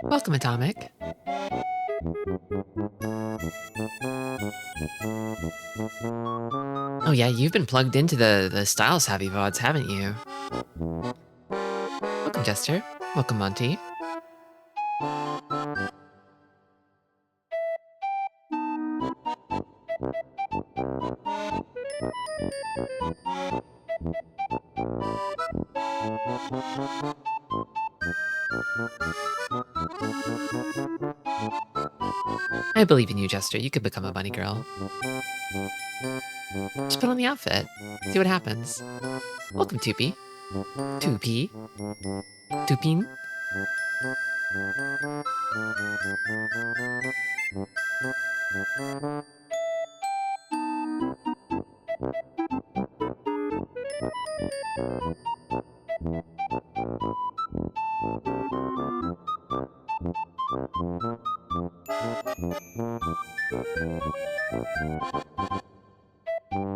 Welcome, Atomic. Oh yeah, you've been plugged into the Style Savvy VODs, haven't you? Welcome, Jester. Welcome, Monty. I believe in you, Jester. You could become a bunny girl. Just put on the outfit. See what happens. Welcome, Toopy. Toopy. Toopin.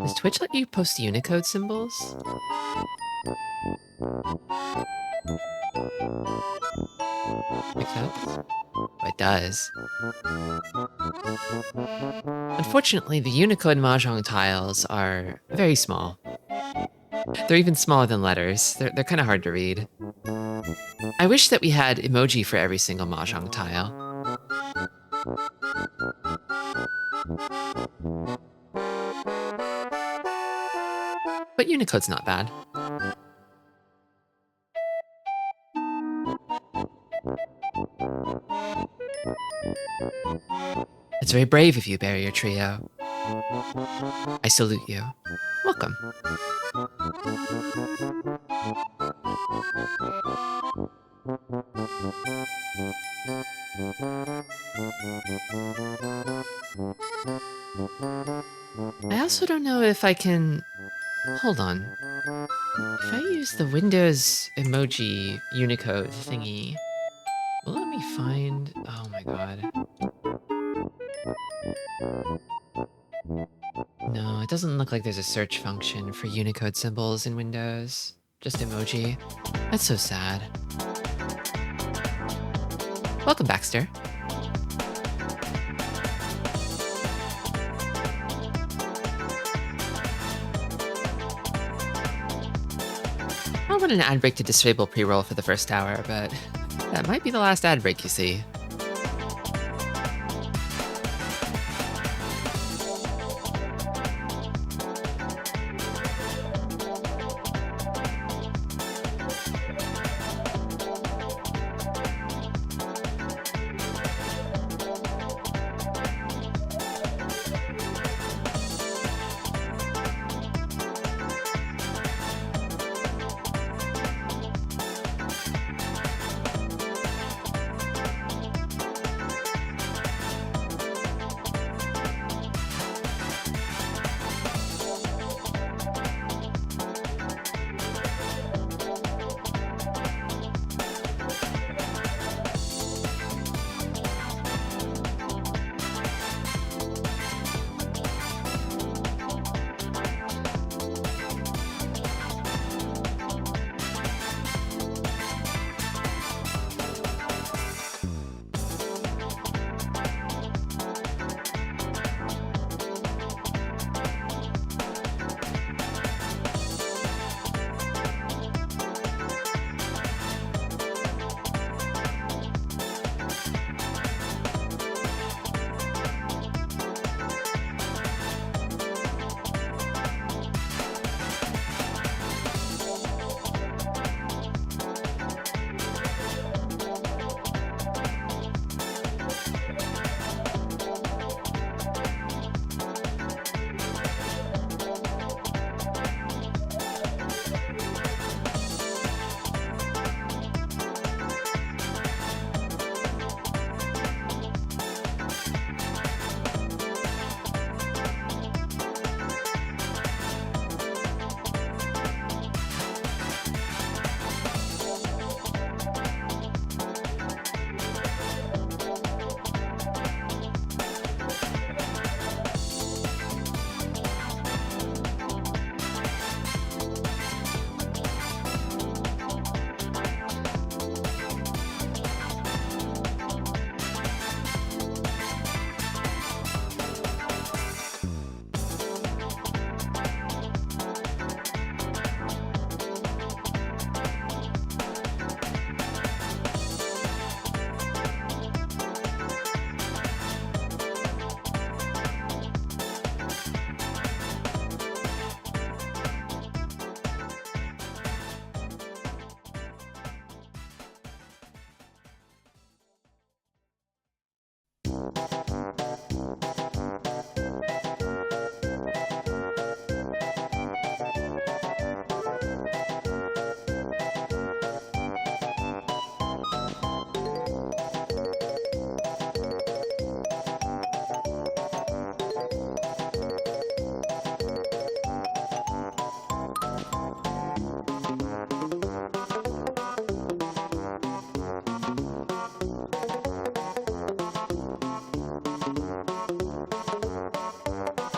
Does Twitch let you post Unicode symbols? Makes sense. Oh, it does. Unfortunately, the Unicode Mahjong tiles are very small. They're even smaller than letters. They're kind of hard to read. I wish that we had emoji for every single Mahjong tile. But Unicode's not bad. It's very brave of you, Barrier Trio. I salute you. Welcome. I also don't know if I can... Hold on. If I use the Windows emoji Unicode thingy, will it let me find... Oh my god. No, it doesn't look like there's a search function for Unicode symbols in Windows. Just emoji. That's so sad. Welcome, Baxter. I want an ad break to disable pre-roll for the first hour, but that might be the last ad break you see.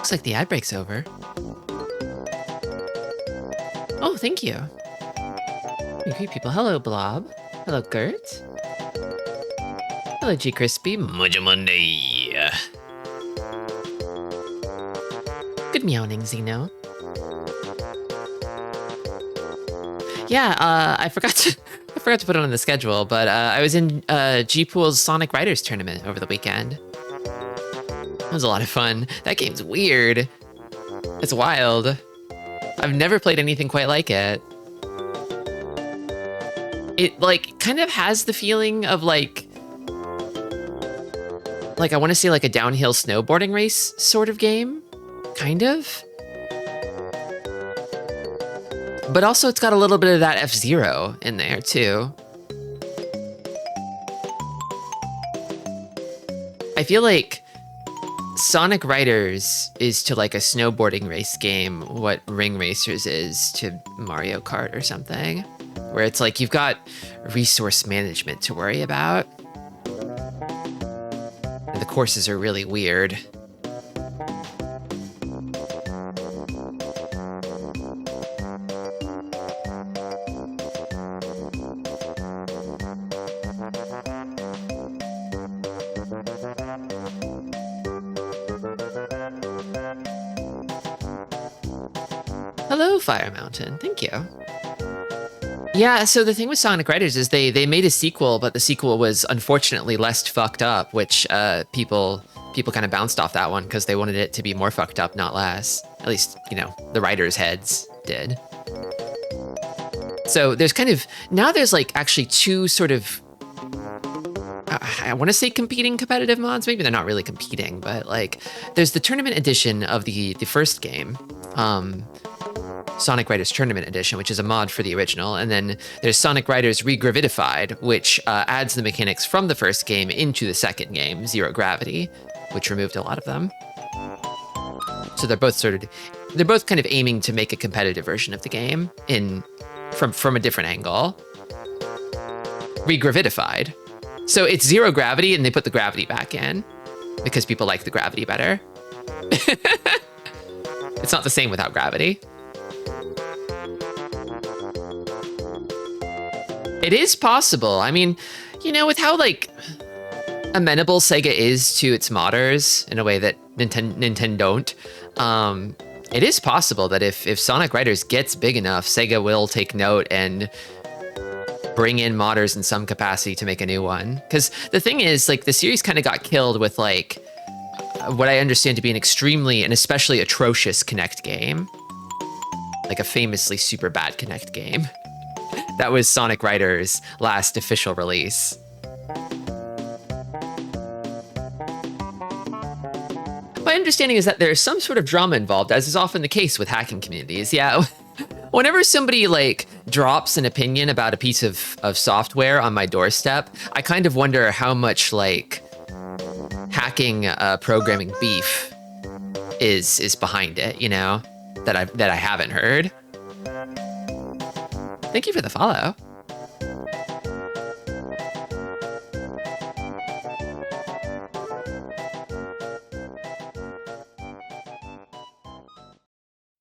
Looks like the ad break's over. Oh, thank you. Great people. Hello, Blob. Hello, Gert. Hello, G Crispy. Mahjong Monday. Good meowing, Xeno. Yeah, I forgot to put it on the schedule, but I was in G-Pool's Sonic Riders tournament over the weekend. It was a lot of fun. That game's weird. It's wild. I've never played anything quite like it. It like kind of has the feeling of like I want to say like a downhill snowboarding race sort of game, kind of. But also it's got a little bit of that F-Zero in there too. I feel like Sonic Riders is to like a snowboarding race game what Ring Racers is to Mario Kart or something, where it's like you've got resource management to worry about. And the courses are really weird. Hello, Fire Mountain. Thank you. Yeah, so the thing with Sonic Riders is they made a sequel, but the sequel was unfortunately less fucked up, which people kind of bounced off that one because they wanted it to be more fucked up, not less. At least, you know, the writers' heads did. So there's kind of, now there's like actually two sort of, I want to say competing competitive mods. Maybe they're not really competing, but like there's the tournament edition of the first game. Sonic Riders Tournament Edition, which is a mod for the original, and then there's Sonic Riders Regravidified, which adds the mechanics from the first game into the second game, Zero Gravity, which removed a lot of them. So they're both kind of aiming to make a competitive version of the game from a different angle. Regravidified. So it's Zero Gravity, and they put the gravity back in because people like the gravity better. It's not the same without gravity. It is possible. I mean, you know, with how like amenable Sega is to its modders in a way that Nintendo don't, it is possible that if Sonic Riders gets big enough, Sega will take note and bring in modders in some capacity to make a new one. Because the thing is, like, the series kind of got killed with like what I understand to be an extremely and especially atrocious Kinect game, like a famously super bad Kinect game. That was Sonic Riders' last official release. My understanding is that there's some sort of drama involved, as is often the case with hacking communities. Yeah, whenever somebody like drops an opinion about a piece of software on my doorstep, I kind of wonder how much like hacking programming beef is behind it, you know, that I haven't heard. Thank you for the follow.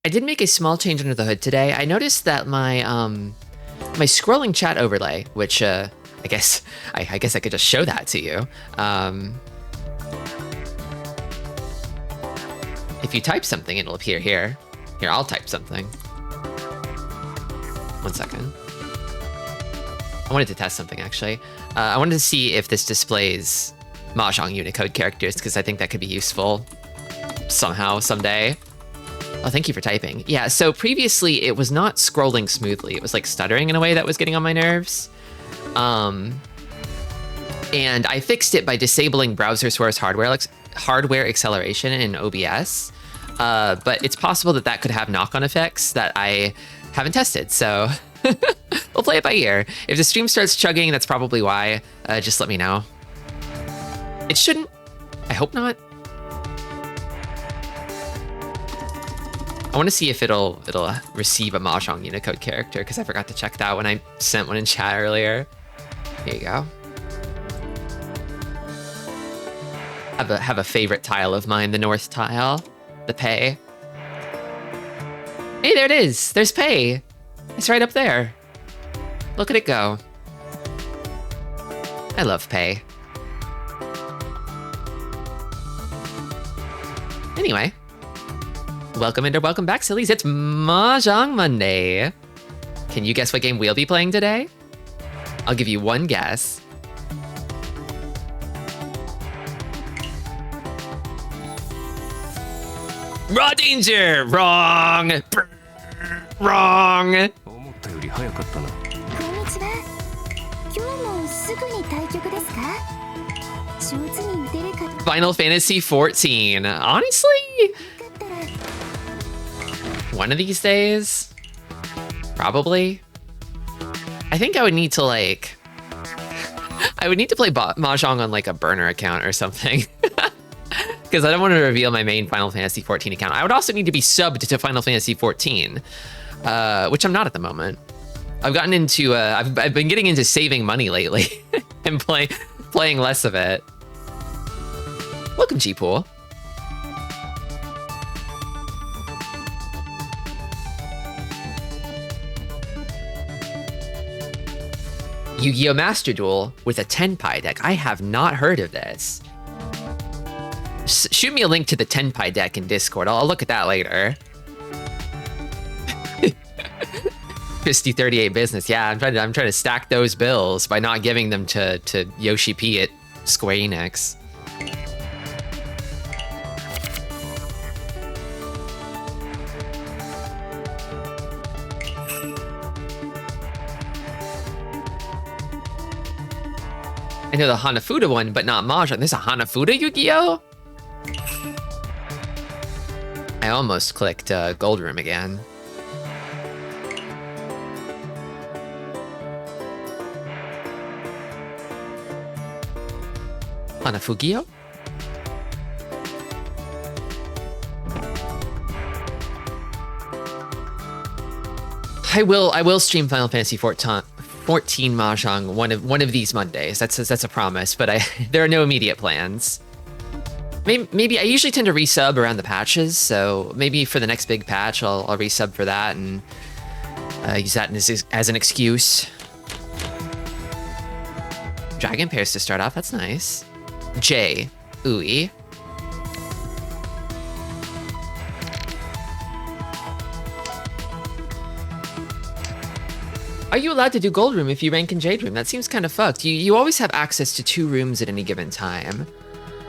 I did make a small change under the hood today. I noticed that my my scrolling chat overlay, which I guess I could just show that to you. If you type something, it'll appear here. Here, I'll type something. 1 second. I wanted to test something, actually. I wanted to see if this displays Mahjong Unicode characters, because I think that could be useful somehow, someday. Oh, thank you for typing. Yeah, so previously it was not scrolling smoothly. It was like stuttering in a way that was getting on my nerves. And I fixed it by disabling browser source hardware acceleration in OBS. But it's possible that could have knock-on effects that I haven't tested, so we'll play it by ear. If the stream starts chugging, that's probably why. Just let me know. It shouldn't. I hope not. I want to see if it'll receive a Mahjong Unicode character, because I forgot to check that when I sent one in chat earlier. Here you go. Have a favorite tile of mine, the north tile. the pay. Hey, there it is. There's pay. It's right up there. Look at it go. I love pay. Anyway, welcome and welcome back, sillies. It's Mahjong Monday. Can you guess what game we'll be playing today? I'll give you one guess. Raw danger! Wrong! Wrong! Final Fantasy 14. Honestly, one of these days, probably. I think I would need to like, I would need to play Mahjong on like a burner account or something. Because I don't want to reveal my main Final Fantasy 14 account. I would also need to be subbed to Final Fantasy 14, which I'm not at the moment. I've gotten into, I've been getting into saving money lately and playing less of it. Welcome, G-Pool. Yu-Gi-Oh! Master Duel with a Tenpai deck. I have not heard of this. Shoot me a link to the Tenpai deck in Discord. I'll look at that later. Tristi 38 business. Yeah, I'm trying to stack those bills by not giving them to Yoshi P at Square Enix. I know the Hanafuda one, but not Mahjong. There's a Hanafuda Yu-Gi-Oh! I almost clicked Gold Room again. Hanafugio? I will stream Final Fantasy 14 Mahjong one of these Mondays. That's a promise, but there are no immediate plans. Maybe I usually tend to resub around the patches, so maybe for the next big patch I'll resub for that and use that as an excuse. Dragon pairs to start off. That's nice. J. Ooey. Are you allowed to do Gold Room if you rank in Jade Room? That seems kind of fucked. You always have access to 2 rooms at any given time.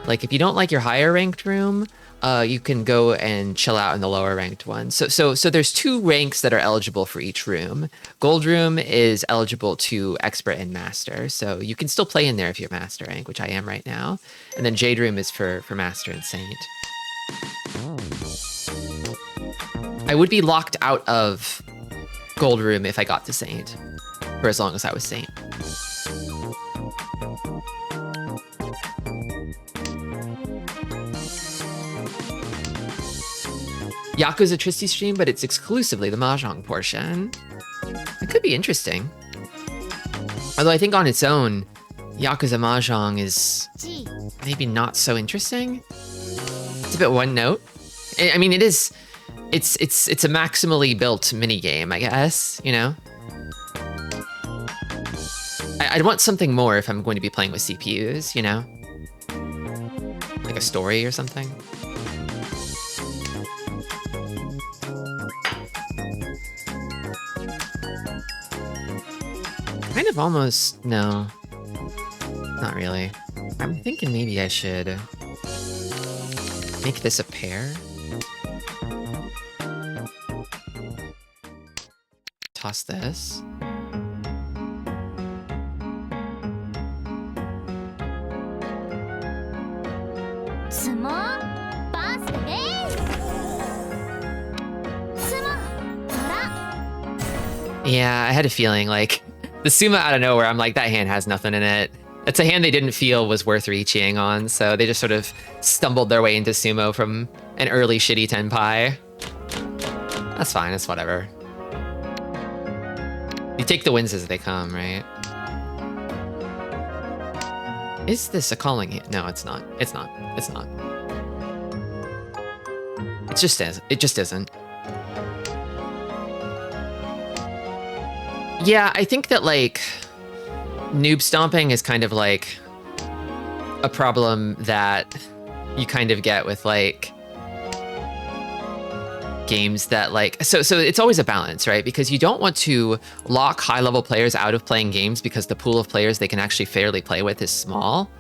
Like, if you don't like your higher ranked room, you can go and chill out in the lower ranked one. So there's 2 ranks that are eligible for each room. Gold Room is eligible to Expert and Master, so you can still play in there if you're Master rank, which I am right now. And then Jade Room is for Master and Saint. I would be locked out of Gold Room if I got to Saint, for as long as I was Saint. Yakuza Tristi stream, but it's exclusively the Mahjong portion. It could be interesting. Although I think on its own, Yakuza Mahjong is maybe not so interesting. It's a bit one note. I mean, it's a maximally built minigame, I guess, you know? I'd want something more if I'm going to be playing with CPUs, you know? Like a story or something. Kind of almost, no. Not really. I'm thinking maybe I should make this a pair. Toss this. Yeah, I had a feeling, like, the Suma out of nowhere, I'm like, that hand has nothing in it. It's a hand they didn't feel was worth reaching on, so they just sort of stumbled their way into Sumo from an early shitty Tenpai. That's fine, it's whatever. You take the wins as they come, right? Is this a calling hand? No, it's not. It's not. It's not. It just isn't. Yeah, I think that like noob stomping is kind of like a problem that you kind of get with like games that like, so it's always a balance, right? Because you don't want to lock high level players out of playing games because the pool of players they can actually fairly play with is small.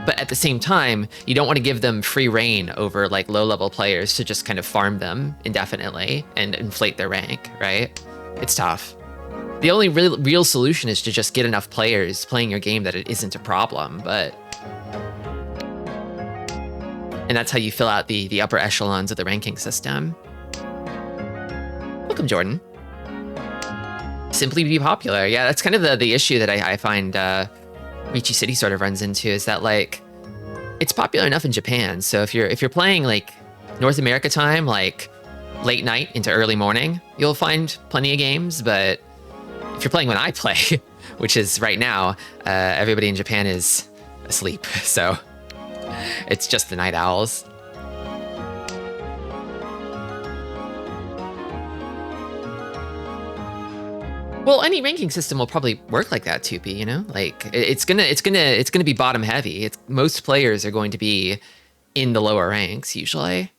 But at the same time, you don't want to give them free reign over like low level players to just kind of farm them indefinitely and inflate their rank, right? It's tough. The only real solution is to just get enough players playing your game that it isn't a problem, and that's how you fill out the upper echelons of the ranking system. Welcome, Jordan. Simply be popular. Yeah, that's kind of the issue that I find Ricci City sort of runs into, is that like it's popular enough in Japan. So if you're playing like North America time, like late night into early morning, you'll find plenty of games. But if you're playing when I play, which is right now, everybody in Japan is asleep. So it's just the night owls. Well, any ranking system will probably work like that, Tupi, you know? Like it's gonna be bottom heavy. Most players are going to be in the lower ranks usually.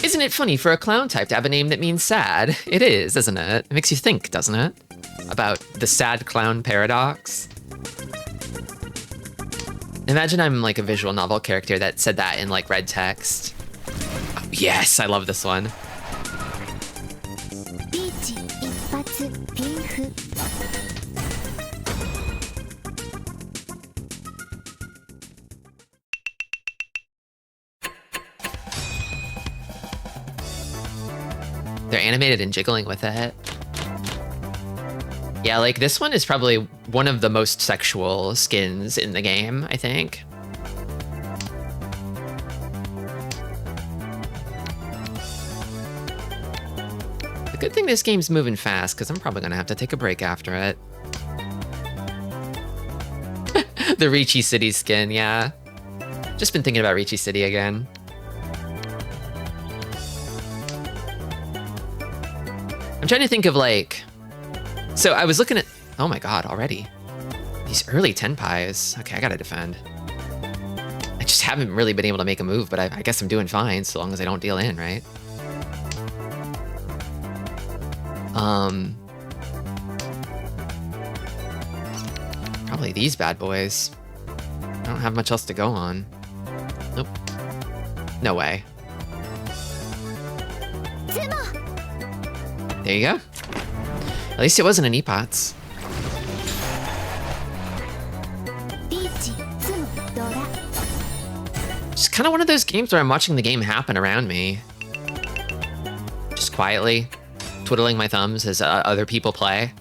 Isn't it funny for a clown type to have a name that means sad? It is, isn't it? It makes you think, doesn't it? About the sad clown paradox. Imagine I'm like a visual novel character that said that in like red text. Oh, yes, I love this one. They're animated and jiggling with it. Yeah, like this one is probably one of the most sexual skins in the game, I think. The good thing this game's moving fast, because I'm probably gonna have to take a break after it. The Ricci City skin, yeah. Just been thinking about Ricci City again. I'm trying to think of like, so I was looking at, oh my god, already. These early tenpais. Okay, I gotta defend. I just haven't really been able to make a move, but I guess I'm doing fine so long as I don't deal in, right? Probably these bad boys. I don't have much else to go on. Nope. No way. There you go. At least it wasn't an epots. Just kind of one of those games where I'm watching the game happen around me. Just quietly, twiddling my thumbs as other people play.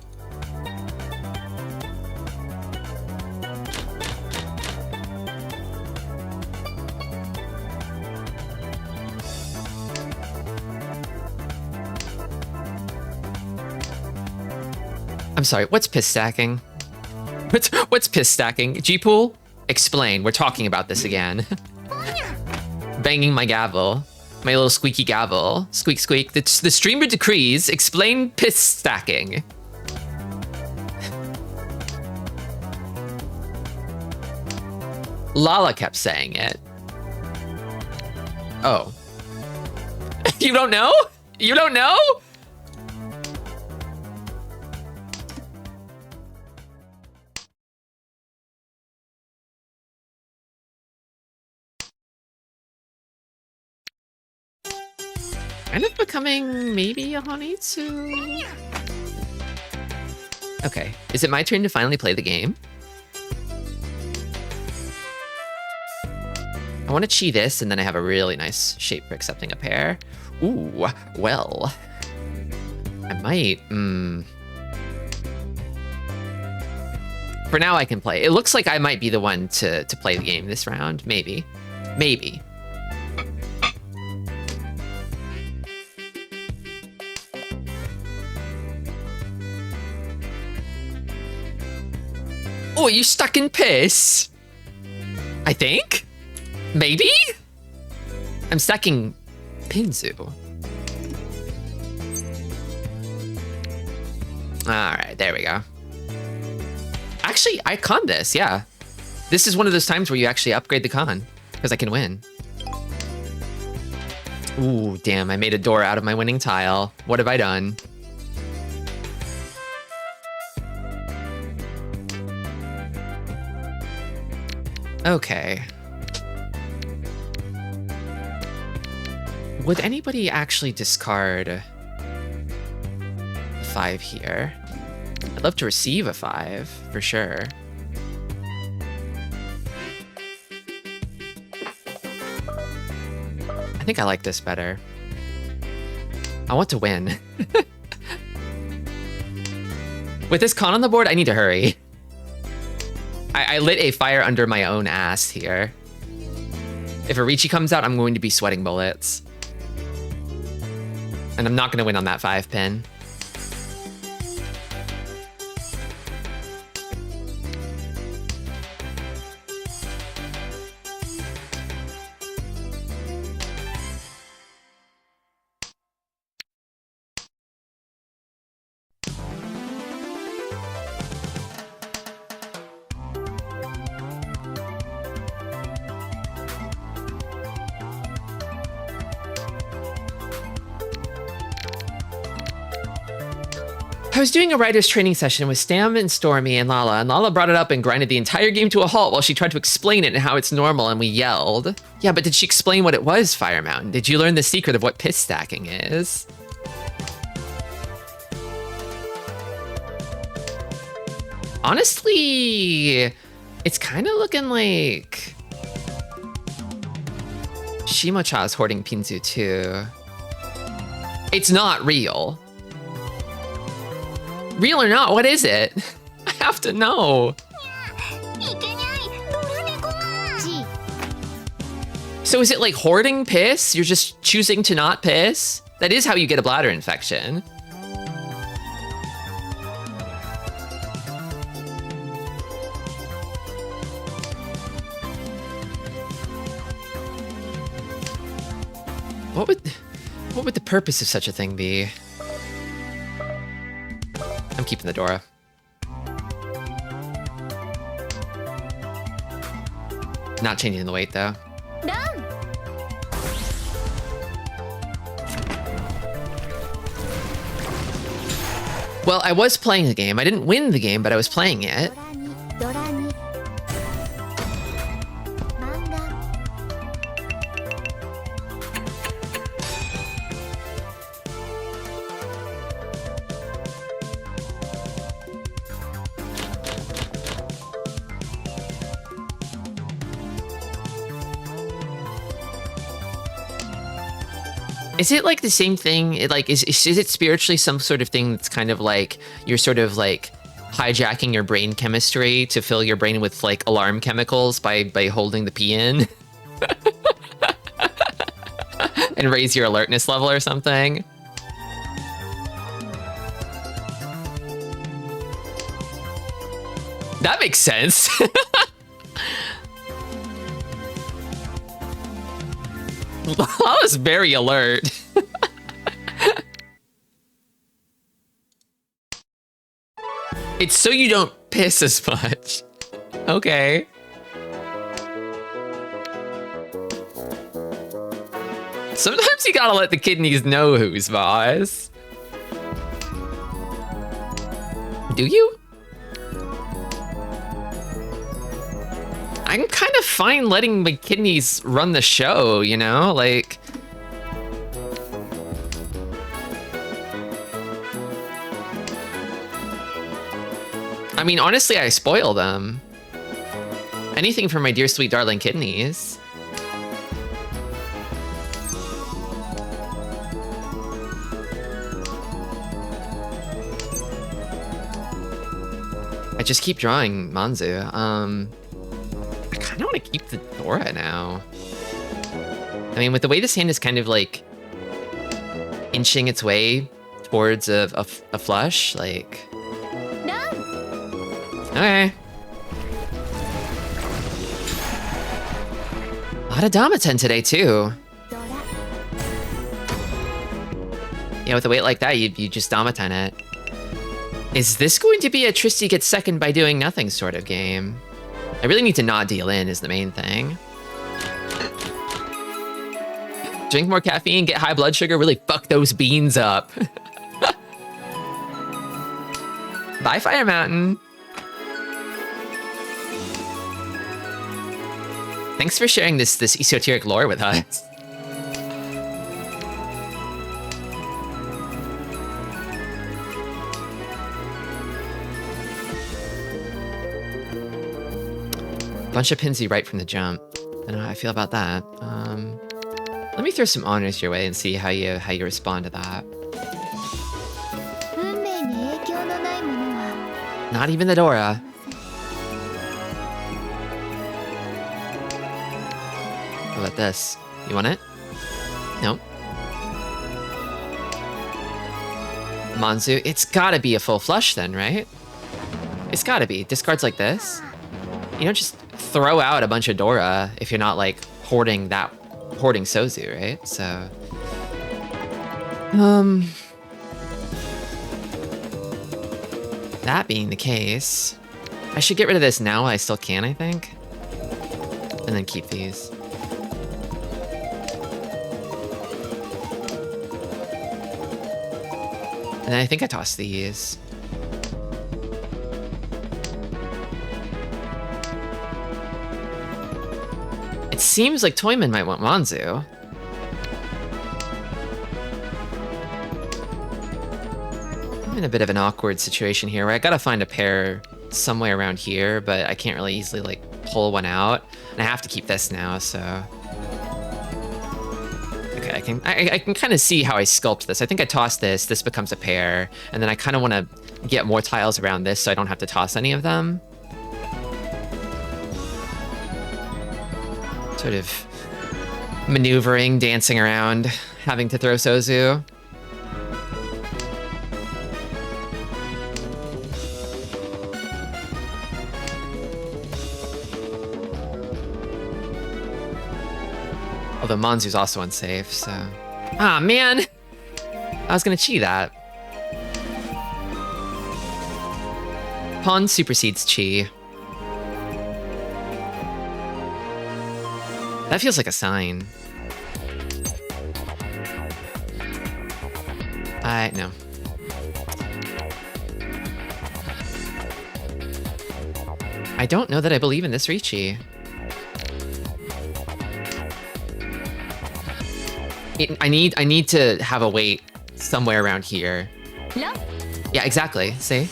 I'm sorry, what's piss stacking? What's piss stacking? G-Pool? Explain, we're talking about this again. Banging my gavel. My little squeaky gavel. Squeak, squeak. The streamer decrees. Explain piss stacking. Lala kept saying it. Oh. You don't know? You don't know? Kind of becoming maybe a Honitsu. Okay, is it my turn to finally play the game? I want to chi this, and then I have a really nice shape for accepting a pair. Ooh, well. I might, For now, I can play. It looks like I might be the one to play the game this round. Maybe. Maybe. Oh, you're stuck in piss. I think? Maybe? I'm stacking Pinzu. Alright, there we go. Actually, I conned this, yeah. This is one of those times where you actually upgrade the con, because I can win. Ooh, damn, I made a door out of my winning tile. What have I done? Okay. Would anybody actually discard a 5 here? I'd love to receive a 5, for sure. I think I like this better. I want to win. With this con on the board, I need to hurry. I lit a fire under my own ass here. If a Ricci comes out, I'm going to be sweating bullets. And I'm not going to win on that 5 pin. I was doing a writer's training session with Stam and Stormy and Lala brought it up and grinded the entire game to a halt while she tried to explain it and how it's normal, and we yelled. Yeah, but did she explain what it was, Fire Mountain? Did you learn the secret of what piss stacking is? Honestly, it's kind of looking like Shimocha's hoarding Pinzu too. It's not real. Real or not, what is it? I have to know. So is it like hoarding piss? You're just choosing to not piss? That is how you get a bladder infection. What would the purpose of such a thing be? I'm keeping the Dora. Not changing the weight though. Done. Well, I was playing the game. I didn't win the game, but I was playing it. Is it like the same thing? Is it spiritually some sort of thing that's kind of like you're sort of like hijacking your brain chemistry to fill your brain with like alarm chemicals by holding the pee in and raise your alertness level or something? That makes sense. I was very alert. It's so you don't piss as much. Okay. Sometimes you gotta let the kidneys know who's boss. Do you? I'm kind of fine letting my kidneys run the show, you know? Like... I mean, honestly, I spoil them. Anything for my dear, sweet, darling kidneys. I just keep drawing Manzu. I kind of want to keep the Dora now. I mean, with the way this hand is kind of like inching its way towards a flush, like... Done. Okay. lot of Damaten today, too. Yeah, with a weight like that, you just Damaten it. Is this going to be a Tristi gets second by doing nothing sort of game? I really need to not deal in is the main thing. Drink more caffeine, get high blood sugar, really fuck those beans up. Bye, Fire Mountain. Thanks for sharing this esoteric lore with us. Bunch of Pinsy right from the jump. I don't know how I feel about that. Let me throw some honors your way and see how you respond to that. Not even the Dora. How about this? You want it? Nope. Monzu, it's gotta be a full flush then, right? It's gotta be. Discards like this. You don't just throw out a bunch of Dora if you're not like hoarding Sozu, right? So that being the case, I should get rid of this now while I still can, I think. And then keep these. And then I think I toss these. It seems like Toyman might want Monzu. I'm in a bit of an awkward situation here where I gotta find a pair somewhere around here, but I can't really easily like pull one out. And I have to keep this now, so. Okay, I can kind of see how I sculpt this. I think I toss this becomes a pair, and then I kind of want to get more tiles around this so I don't have to toss any of them. Sort of maneuvering, dancing around, having to throw Sozu. Although Monzu's also unsafe, so... Ah, man! I was gonna cheat that. Pon supersedes Chi. That feels like a sign. No. I don't know that I believe in this Ricci. I need to have a weight somewhere around here. No. Yeah, exactly. See?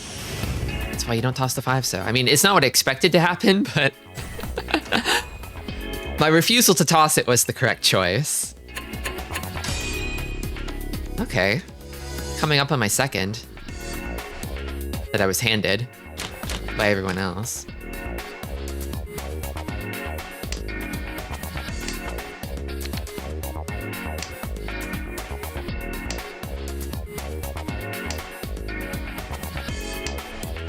That's why you don't toss the 5 so. I mean, it's not what I expected to happen, but... My refusal to toss it was the correct choice. Okay. Coming up on my second. That I was handed by everyone else.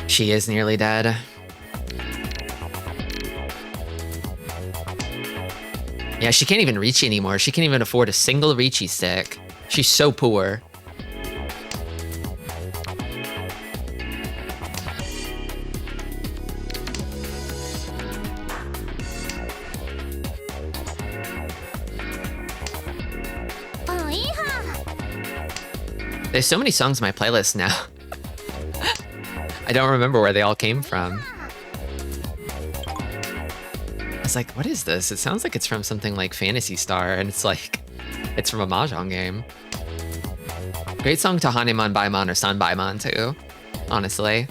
She is nearly dead. Yeah, she can't even reach anymore. She can't even afford a single Ricci stick. She's so poor. There's so many songs in my playlist now. I don't remember where they all came from. I was like, what is this? It sounds like it's from something like Phantasy Star, and it's like, it's from a Mahjong game. Great song to Hanemon Baimon or San Baimon too, honestly.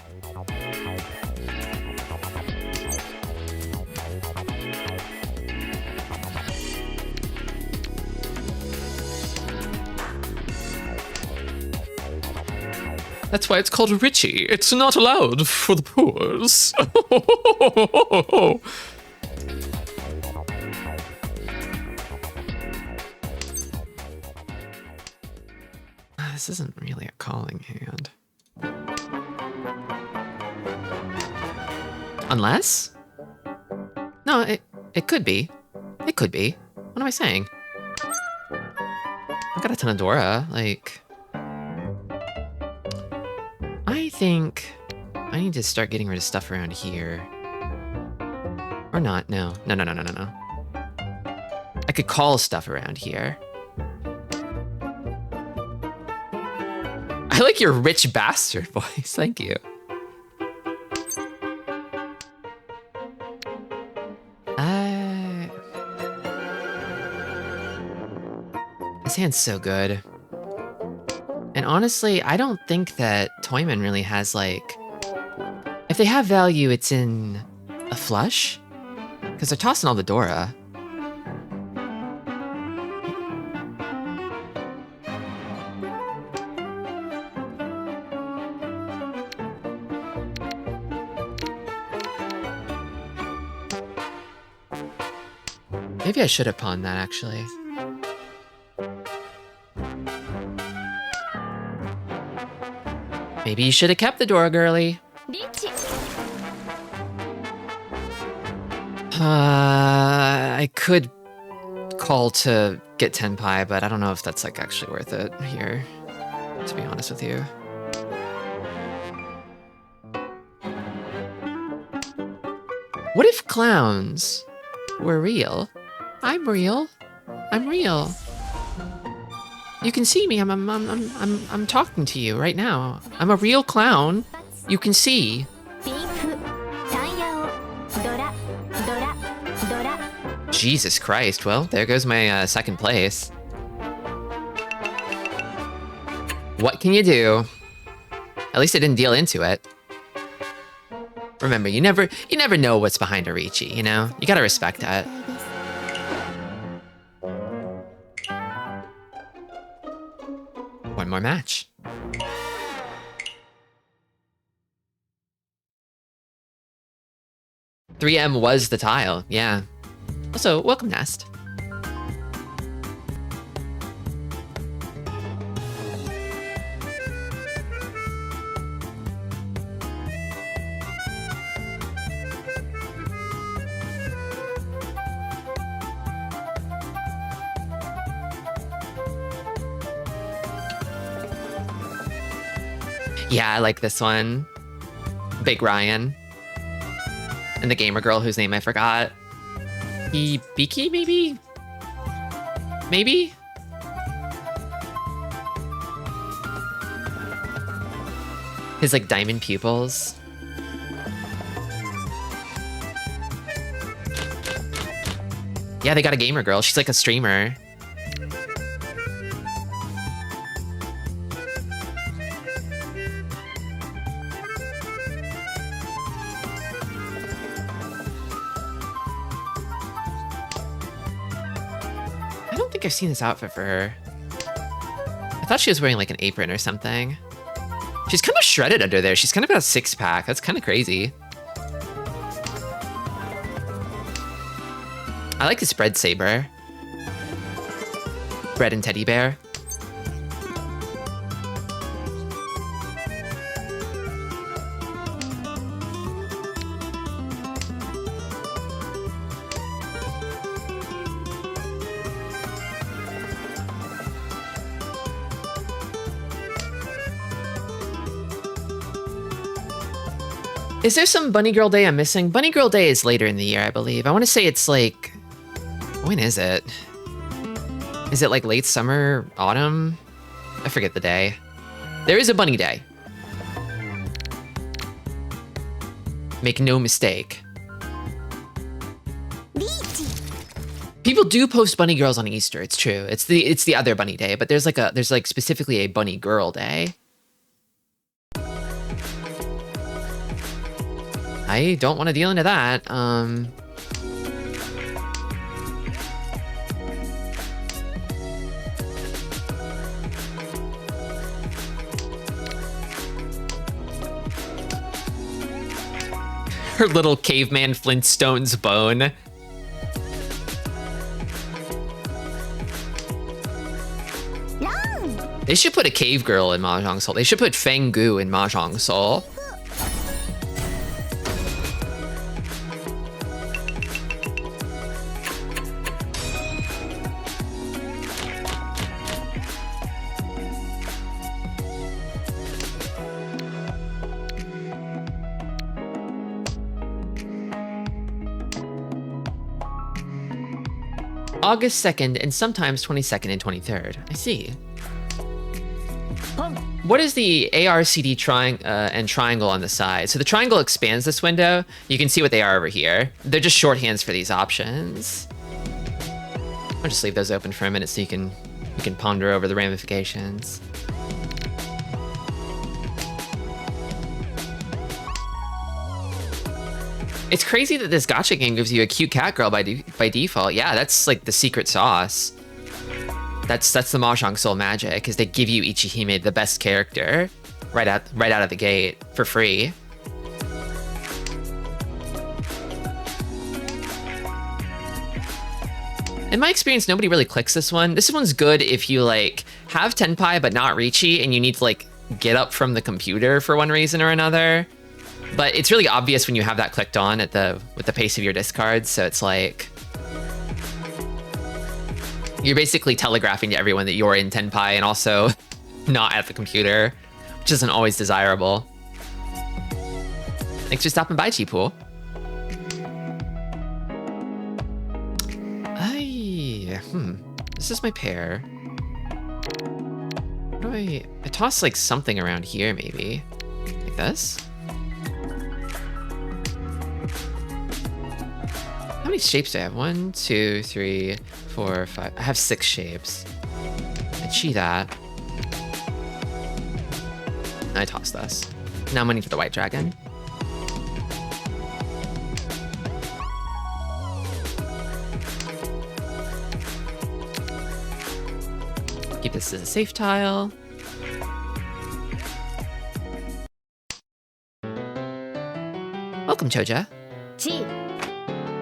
That's why it's called Ricci. It's not allowed for the poors. This isn't really a calling hand. Unless? No, it could be. It could be. What am I saying? I've got a ton of Dora. Like, I think I need to start getting rid of stuff around here. Or not. No. No. I could call stuff around here. I like your rich bastard voice. Thank you. This hand's so good. And honestly, I don't think that Toyman really has, like... If they have value, it's in a flush? Because they're tossing all the Dora. Maybe I should have pawned that, actually. Maybe you should have kept the Dora, girly. I could call to get Tenpai, but I don't know if that's like actually worth it here, to be honest with you. What if clowns were real? I'm real. I'm real. You can see me. I'm talking to you right now. I'm a real clown. You can see. Jesus Christ. Well, there goes my second place. What can you do? At least I didn't deal into it. Remember, you never know what's behind a Ricci, you know? You gotta respect that. One more match. $3M was the tile, yeah. Also, welcome, Nest. Yeah, I like this one. Big Ryan. And the gamer girl whose name I forgot. Biki, maybe? Maybe? His, like, diamond pupils. Yeah, they got a gamer girl. She's like a streamer. I've seen this outfit for her. I thought she was wearing like an apron or something. She's kind of shredded under there. She's kind of got a six-pack. That's kind of crazy. I like this bread saber. Bread and teddy bear. Is there some Bunny Girl Day I'm missing? Bunny Girl Day is later in the year, I believe. I want to say it's like... When is it? Is it like late summer, autumn? I forget the day. There is a Bunny Day. Make no mistake. People do post Bunny Girls on Easter, it's true. It's the other Bunny Day, but there's like specifically a Bunny Girl Day. I don't want to deal into that. Her little caveman Flintstone's bone. They should put a cave girl in Mahjong Soul. They should put Feng Gu in Mahjong Soul. August 2nd and sometimes 22nd and 23rd. I see. What is the ARCD and triangle on the side? So the triangle expands this window. You can see what they are over here. They're just shorthands for these options. I'll just leave those open for a minute so you can ponder over the ramifications. It's crazy that this gacha game gives you a cute cat girl by default. Yeah, that's like the secret sauce. That's the Mahjong Soul magic, is they give you Ichihime, the best character, right out of the gate for free. In my experience, nobody really clicks this one. This one's good if you like have Tenpai but not Richi and you need to like get up from the computer for one reason or another. But it's really obvious when you have that clicked on with the pace of your discards, so it's like you're basically telegraphing to everyone that you're in Tenpai and also not at the computer, which isn't always desirable. Thanks for stopping by, Chipool. This is my pair. What do I toss like something around here, maybe? Like this? How many shapes do I have? 1, 2, 3, 4, 5. I have 6 shapes. I chi that. And I toss this. Now I'm waiting for the white dragon. Keep this as a safe tile. Welcome, Choja.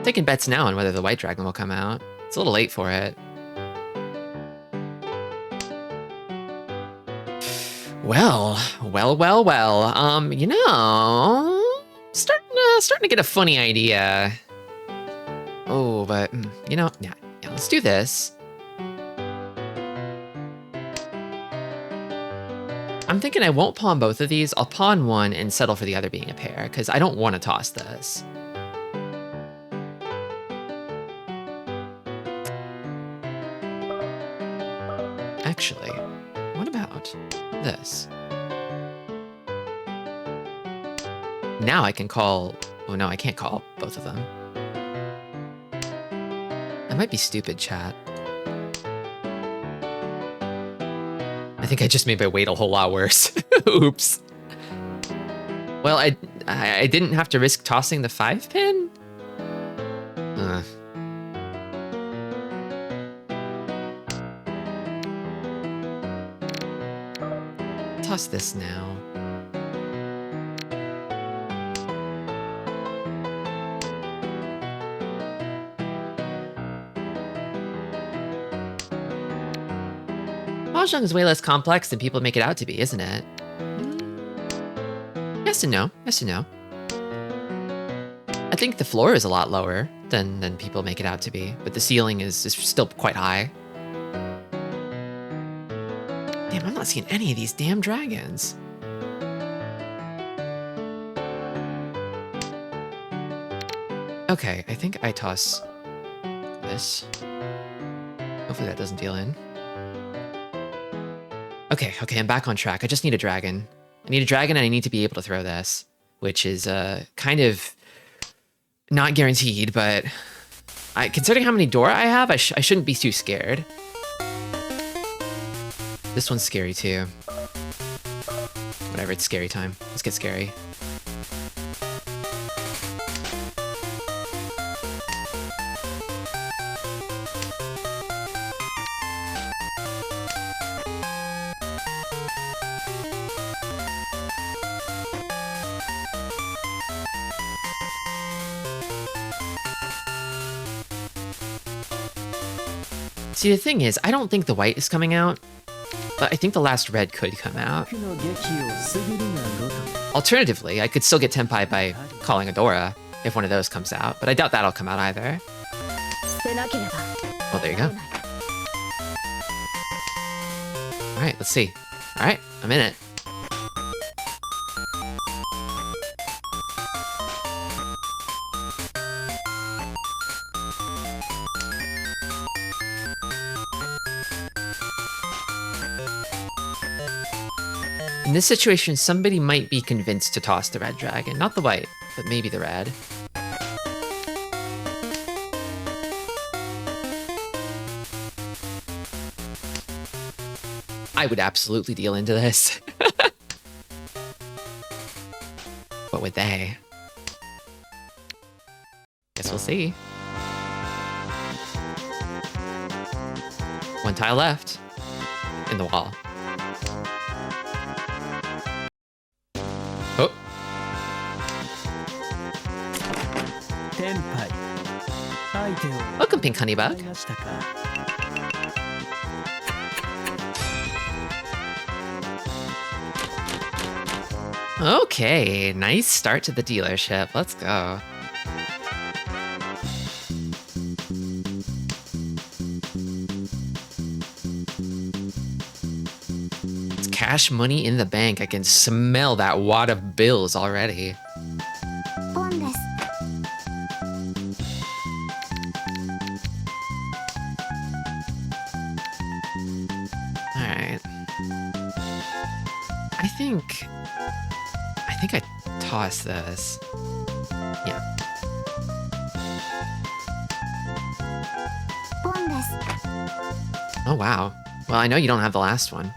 Taking bets now on whether the white dragon will come out. It's a little late for it. Well. You know, starting to get a funny idea. Oh, but you know, yeah, let's do this. I'm thinking I won't pawn both of these. I'll pawn one and settle for the other being a pair, because I don't want to toss this. Actually, what about this? Now I can call... Oh no, I can't call both of them. I might be stupid, chat. I think I just made my weight a whole lot worse. Oops. Well, I didn't have to risk tossing the 5-pin? Toss this now. Mahjong is way less complex than people make it out to be, isn't it? Yes and no. Yes and no. I think the floor is a lot lower than people make it out to be, but the ceiling is still quite high. Damn, I'm not seeing any of these damn dragons. Okay, I think I toss this. Hopefully that doesn't deal in. Okay, I'm back on track. I just need a dragon. I need a dragon and I need to be able to throw this, which is kind of not guaranteed, but considering how many Dora I have, I shouldn't be too scared. This one's scary too. Whatever, it's scary time. Let's get scary. See, the thing is, I don't think the white is coming out, but I think the last red could come out. Alternatively, I could still get Tenpai by calling Adora if one of those comes out, but I doubt that'll come out either. Well, there you go. Alright, let's see. Alright, I'm in it. In this situation, somebody might be convinced to toss the red dragon. Not the white, but maybe the red. I would absolutely deal into this. What would they? Guess we'll see. One tile left. In the wall. Oh. Welcome, Pink Honeybug. Okay, nice start to the dealership. Let's go. It's cash money in the bank. I can smell that wad of bills already. Alright. I think I toss this. Yeah. Oh, wow. Well, I know you don't have the last one.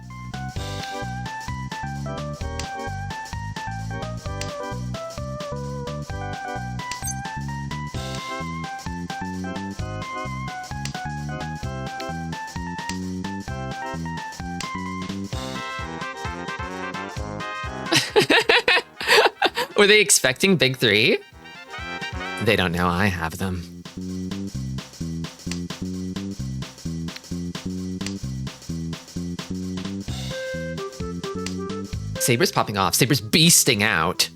Were they expecting big three? They don't know I have them. Saber's popping off. Saber's beasting out.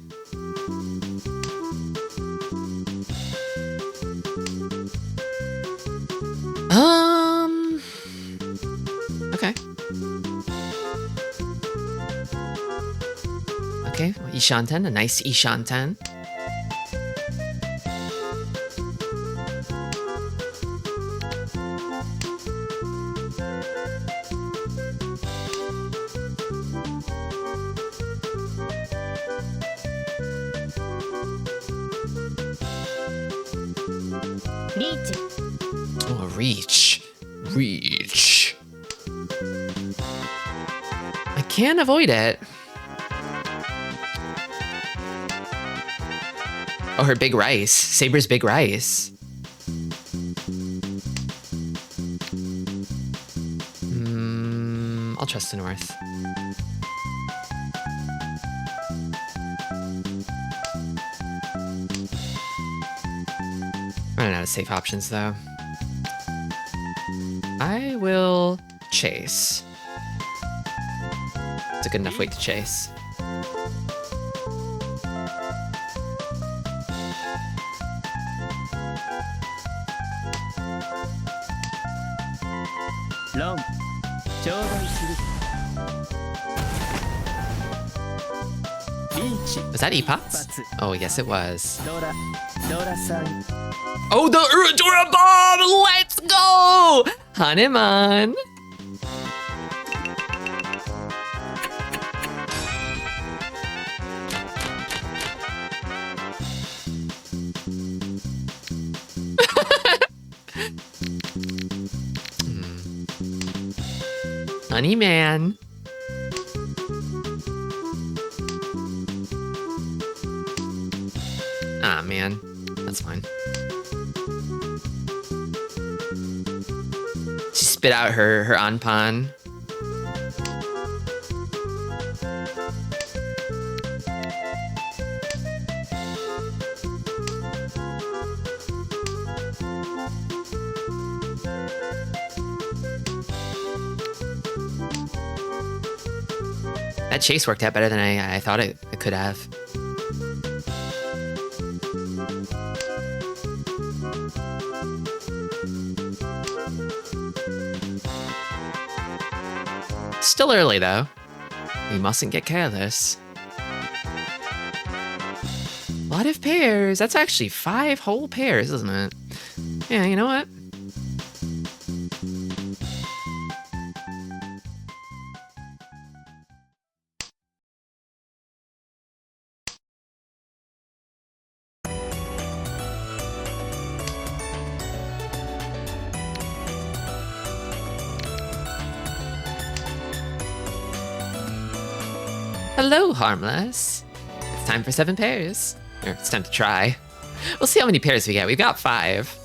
Okay. Okay, Ishanten, a nice Ishanten. Oh, reach. Reach. I can't avoid it. Oh, her big rice. Saber's big rice. I'll trust the north. Running out of safe options, though. I will chase. It's a good enough weight to chase. Was that E-Pots? Oh, yes, it was. Oh, the Uradora Bomb! Let's go! Hanuman! Honey man. Ah, man. That's fine. She spit out her Anpan. That chase worked out better than I thought it could have. Still early, though. We mustn't get careless. A lot of pairs. That's actually 5 whole pairs, isn't it? Yeah, you know what? Hello, harmless. It's time for 7 pairs. Or it's time to try. We'll see how many pairs we get. We've got 5.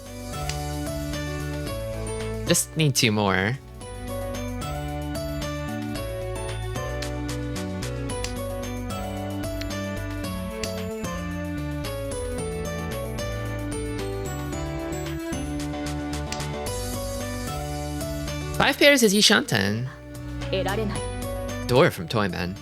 Just need 2 more. Five pairs is Yishanten. Door from Toyman.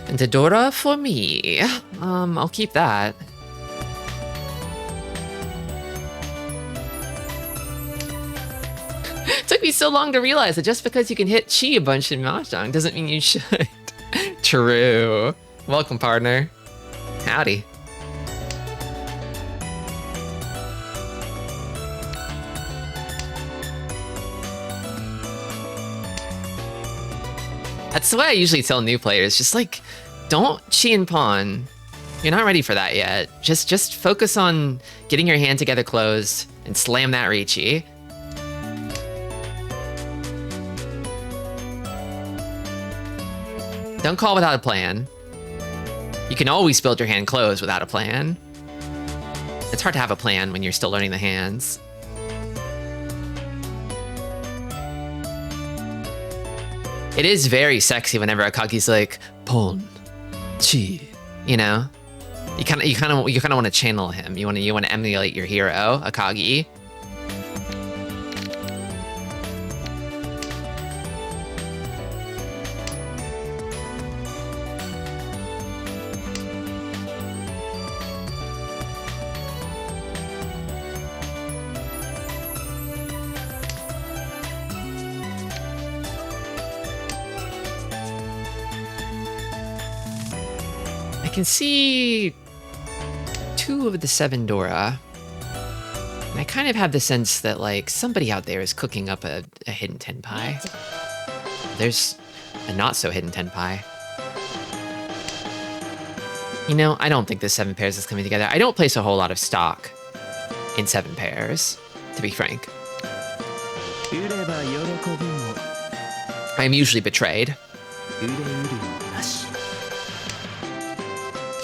And Dora for me. I'll keep that. Took me so long to realize that just because you can hit chi a bunch in Mahjong doesn't mean you should. True. Welcome, partner. Howdy. That's the way I usually tell new players, just like, don't chi and pawn. You're not ready for that yet. Just focus on getting your hand together closed and slam that Riichi. Don't call without a plan. You can always build your hand closed without a plan. It's hard to have a plan when you're still learning the hands. It is very sexy whenever Akagi's like, Pon, Chi, you know? You kind of want to channel him. You want to emulate your hero, Akagi. I can see 2 of the 7 Dora. And I kind of have the sense that, like, somebody out there is cooking up a hidden tenpai. There's a not-so-hidden tenpai. You know, I don't think this 7 pairs is coming together. I don't place a whole lot of stock in 7 pairs, to be frank. I'm usually betrayed.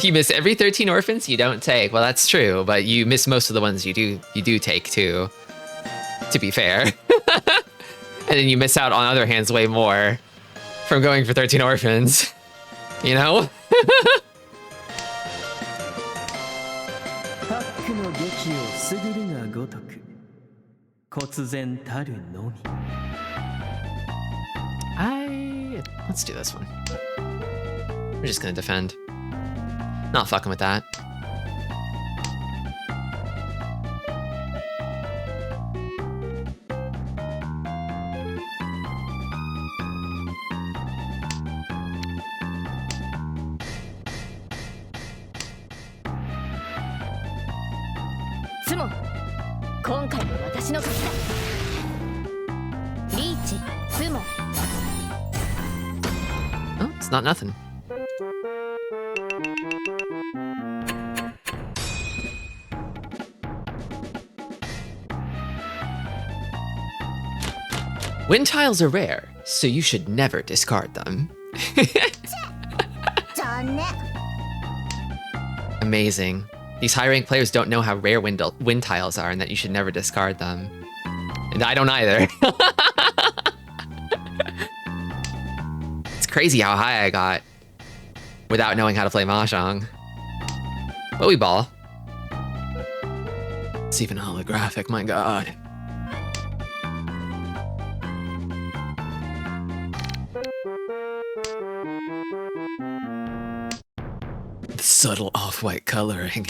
You miss every 13 orphans you don't take. Well, that's true, but you miss most of the ones you do take too, to be fair. And then you miss out on other hands way more from going for 13 orphans, you know? Let's do this one. We're just gonna defend. Not fucking with that. Oh, it's not nothing. Wind tiles are rare, so you should never discard them. Amazing. These high-ranked players don't know how rare wind tiles are and that you should never discard them. And I don't either. It's crazy how high I got without knowing how to play Mahjong. But we ball. It's even holographic, my god. The subtle off-white coloring.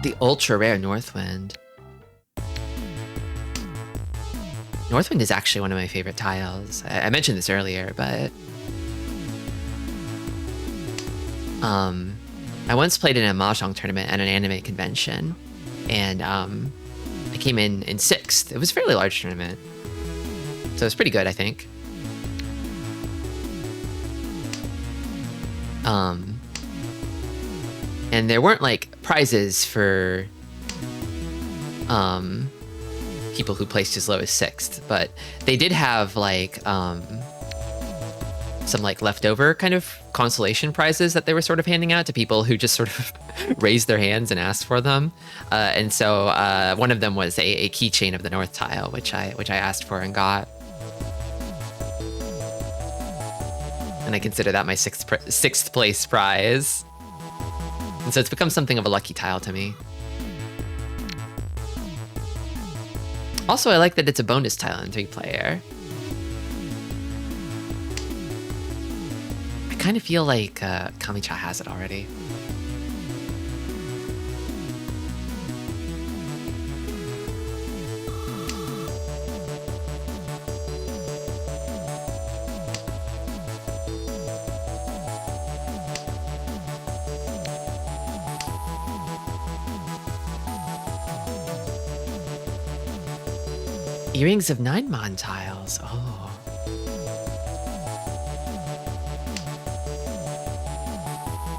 The ultra-rare Northwind. Northwind is actually one of my favorite tiles. I mentioned this earlier, but... I once played in a Mahjong tournament at an anime convention, and I came in sixth. It was a fairly large tournament. So it was pretty good, I think. And there weren't like prizes for people who placed as low as sixth, but they did have like some like leftover kind of consolation prizes that they were sort of handing out to people who just sort of raised their hands and asked for them. And so one of them was a keychain of the North Tile, which I asked for and got. And I consider that my sixth place prize. And so it's become something of a lucky tile to me. Also, I like that it's a bonus tile in 3-player. I kind of feel like Kamicha has it already. Earrings of 9-mon tiles. Oh.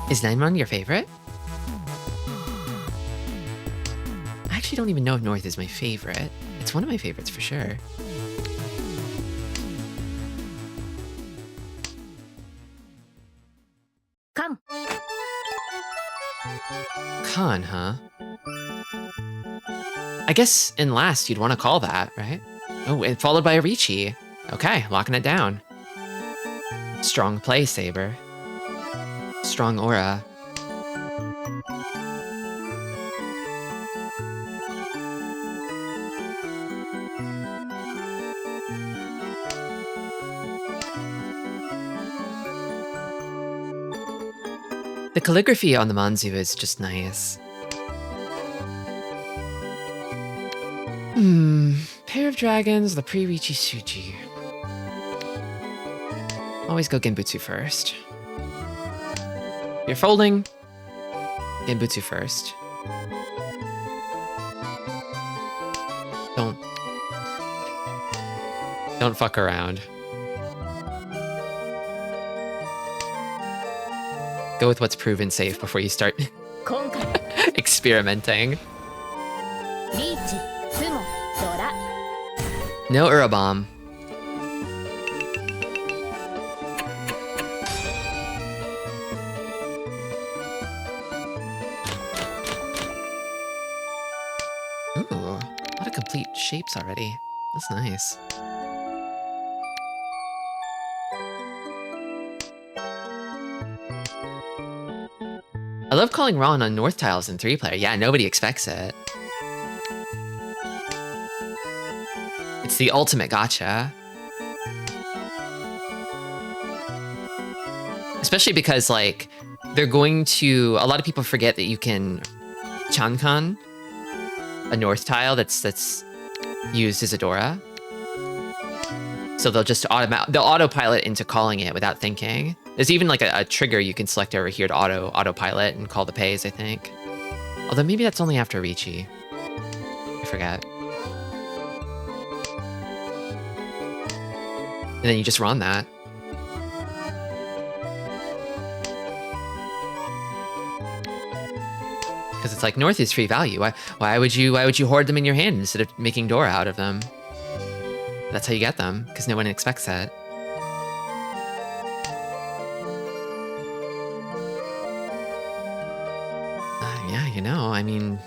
Is 9-mon your favorite? I actually don't even know if North is my favorite. It's one of my favorites for sure. Con, huh? I guess in last you'd want to call that, right? Oh, and followed by a Ricci. Okay, locking it down. Strong play, Saber. Strong aura. The calligraphy on the Manzu is just nice. Pair of dragons, the pre-Ricci Suji. Always go Genbutsu first. You're folding. Genbutsu first. Don't fuck around. Go with what's proven safe before you start experimenting. No Urabomb. Ooh, a lot of complete shapes already. That's nice. I love calling Ron on North tiles in 3-player. Yeah, nobody expects it. It's the ultimate gotcha. Especially because, like, they're going to... A lot of people forget that you can Chankan, a North tile that's used as a Dora. So they'll just autopilot into calling it without thinking. There's even like a trigger you can select over here to autopilot and call the pays, I think. Although maybe that's only after Ricci. I forget. And then you just run that. Because it's like North is free value. Why would you hoard them in your hand instead of making Dora out of them? That's how you get them, because no one expects that. Yeah, you know, I mean...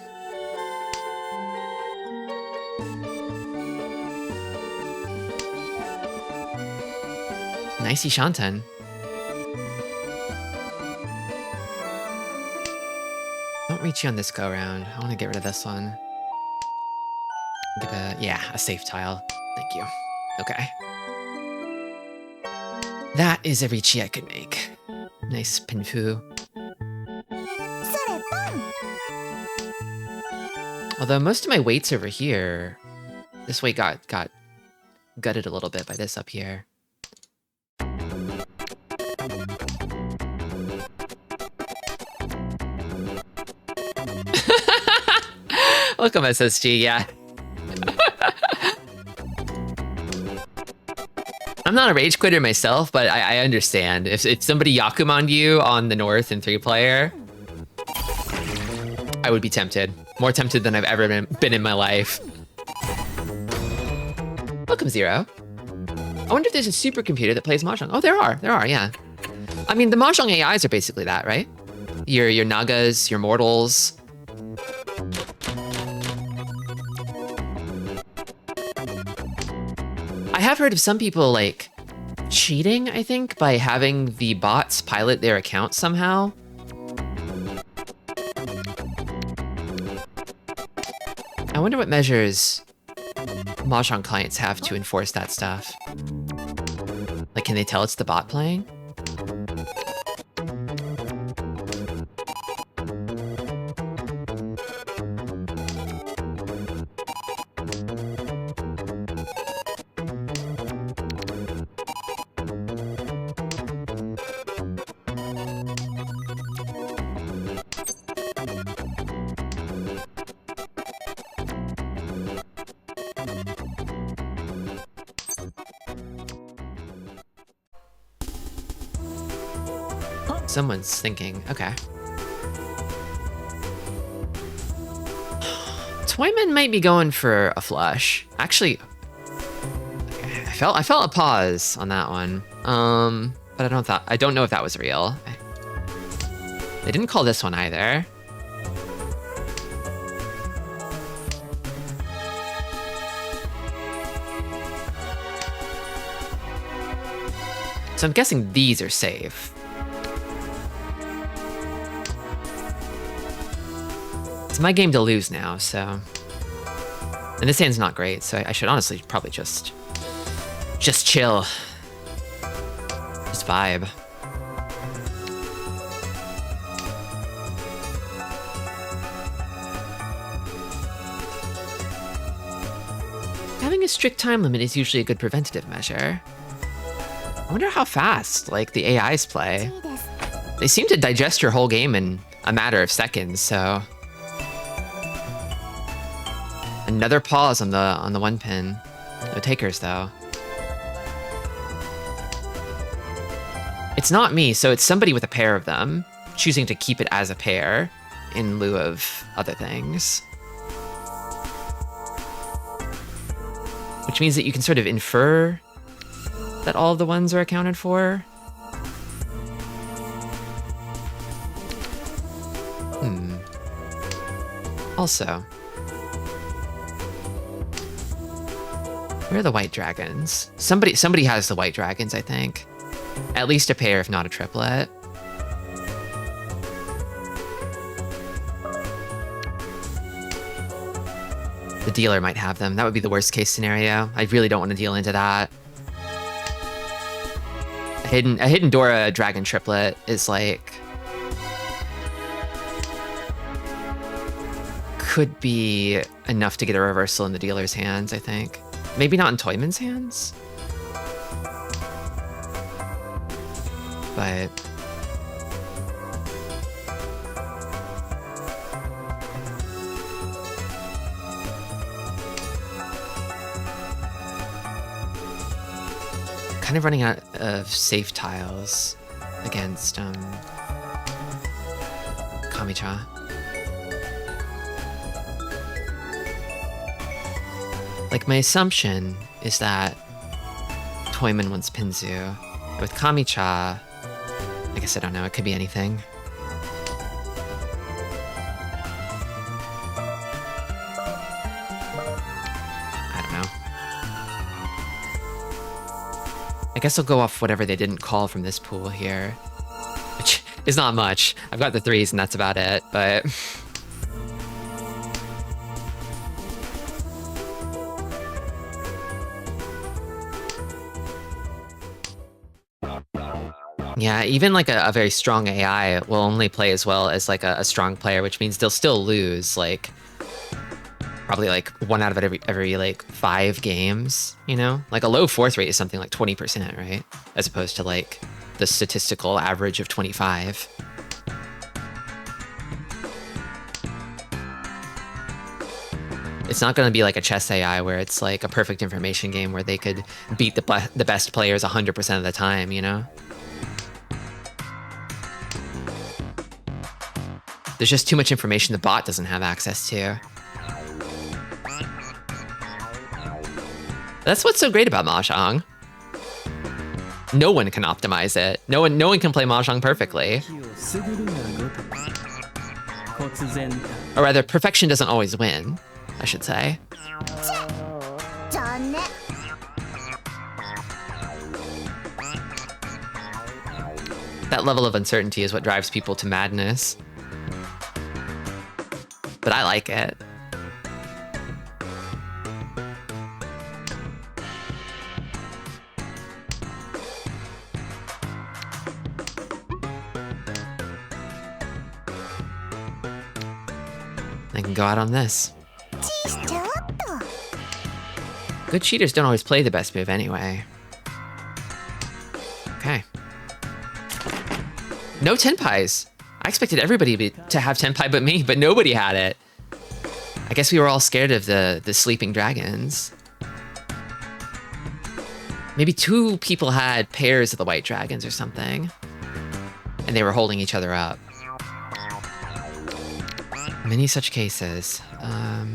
Nicey Shanten. Don't reach you on this go-round. I want to get rid of this one. Get a safe tile. Thank you. Okay. That is a Ricci I could make. Nice pinfu. Although most of my weights over here, this weight got gutted a little bit by this up here. Welcome, SSG, yeah. I'm not a rage quitter myself, but I understand. If somebody Yakumoned you on the North in 3-player, I would be tempted. More tempted than I've ever been in my life. Welcome, Zero. I wonder if there's a supercomputer that plays Mahjong. Oh, there are, yeah. I mean, the Mahjong AIs are basically that, right? Your Nagas, your mortals. I have heard of some people, like, cheating, I think, by having the bots pilot their account somehow. I wonder what measures Mahjong clients have to enforce that stuff. Like, can they tell it's the bot playing? Someone's thinking, okay. Toyman might be going for a flush. Actually, I felt a pause on that one. But I don't know if that was real. They didn't call this one either. So I'm guessing these are safe. It's my game to lose now, so. And this hand's not great, so I should honestly probably just chill. Just vibe. Having a strict time limit is usually a good preventative measure. I wonder how fast, like, the AIs play. They seem to digest your whole game in a matter of seconds, so. Another pause on the 1 pin. No takers though. It's not me, so it's somebody with a pair of them, choosing to keep it as a pair in lieu of other things. Which means that you can sort of infer that all of the ones are accounted for. Also, where are the white dragons? Somebody has the white dragons, I think. At least a pair, if not a triplet. The dealer might have them. That would be the worst case scenario. I really don't want to deal into that. A hidden Dora dragon triplet is like, could be enough to get a reversal in the dealer's hands, I think. Maybe not in Toyman's hands? But kind of running out of safe tiles against Kamicha. Like, my assumption is that Toyman wants Pinzu. With Kamicha, I guess I don't know, it could be anything. I don't know. I guess I'll go off whatever they didn't call from this pool here, which is not much. I've got the 3s and that's about it, but yeah, even like a very strong AI will only play as well as like a strong player, which means they'll still lose like probably like 1 out of every like 5 games, you know? Like a low fourth rate is something like 20%, right? As opposed to like the statistical average of 25. It's not going to be like a chess AI where it's like a perfect information game where they could beat the best players 100% of the time, you know? There's just too much information the bot doesn't have access to. That's what's so great about Mahjong. No one can optimize it. No one can play Mahjong perfectly. Or rather, perfection doesn't always win, I should say. That level of uncertainty is what drives people to madness. But I like it. I can go out on this. Good cheaters don't always play the best move anyway. Okay. No tenpais. I expected everybody to have tenpai but me, but nobody had it. I guess we were all scared of the sleeping dragons. Maybe 2 people had pairs of the white dragons or something. And they were holding each other up. Many such cases. Now,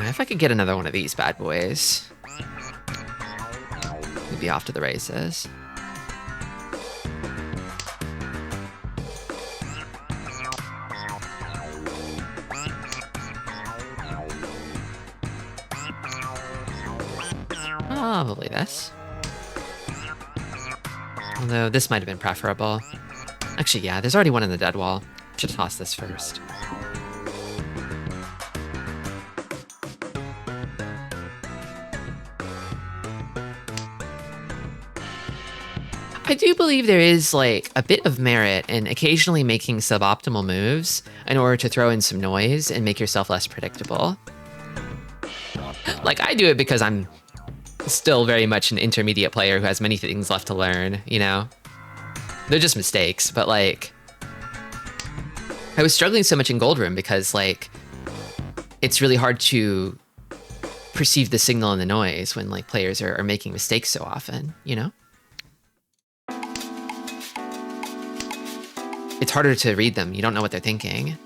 if I could get another one of these bad boys, we'd be off to the races. Probably this. Although this might have been preferable. Actually, yeah, there's already one in the dead wall. Should toss this first. I do believe there is like a bit of merit in occasionally making suboptimal moves in order to throw in some noise and make yourself less predictable. Like, I do it because I'm still very much an intermediate player who has many things left to learn, you know? They're just mistakes, but like, I was struggling so much in Gold Room because like, it's really hard to perceive the signal and the noise when like players are making mistakes so often, you know? It's harder to read them. You don't know what they're thinking.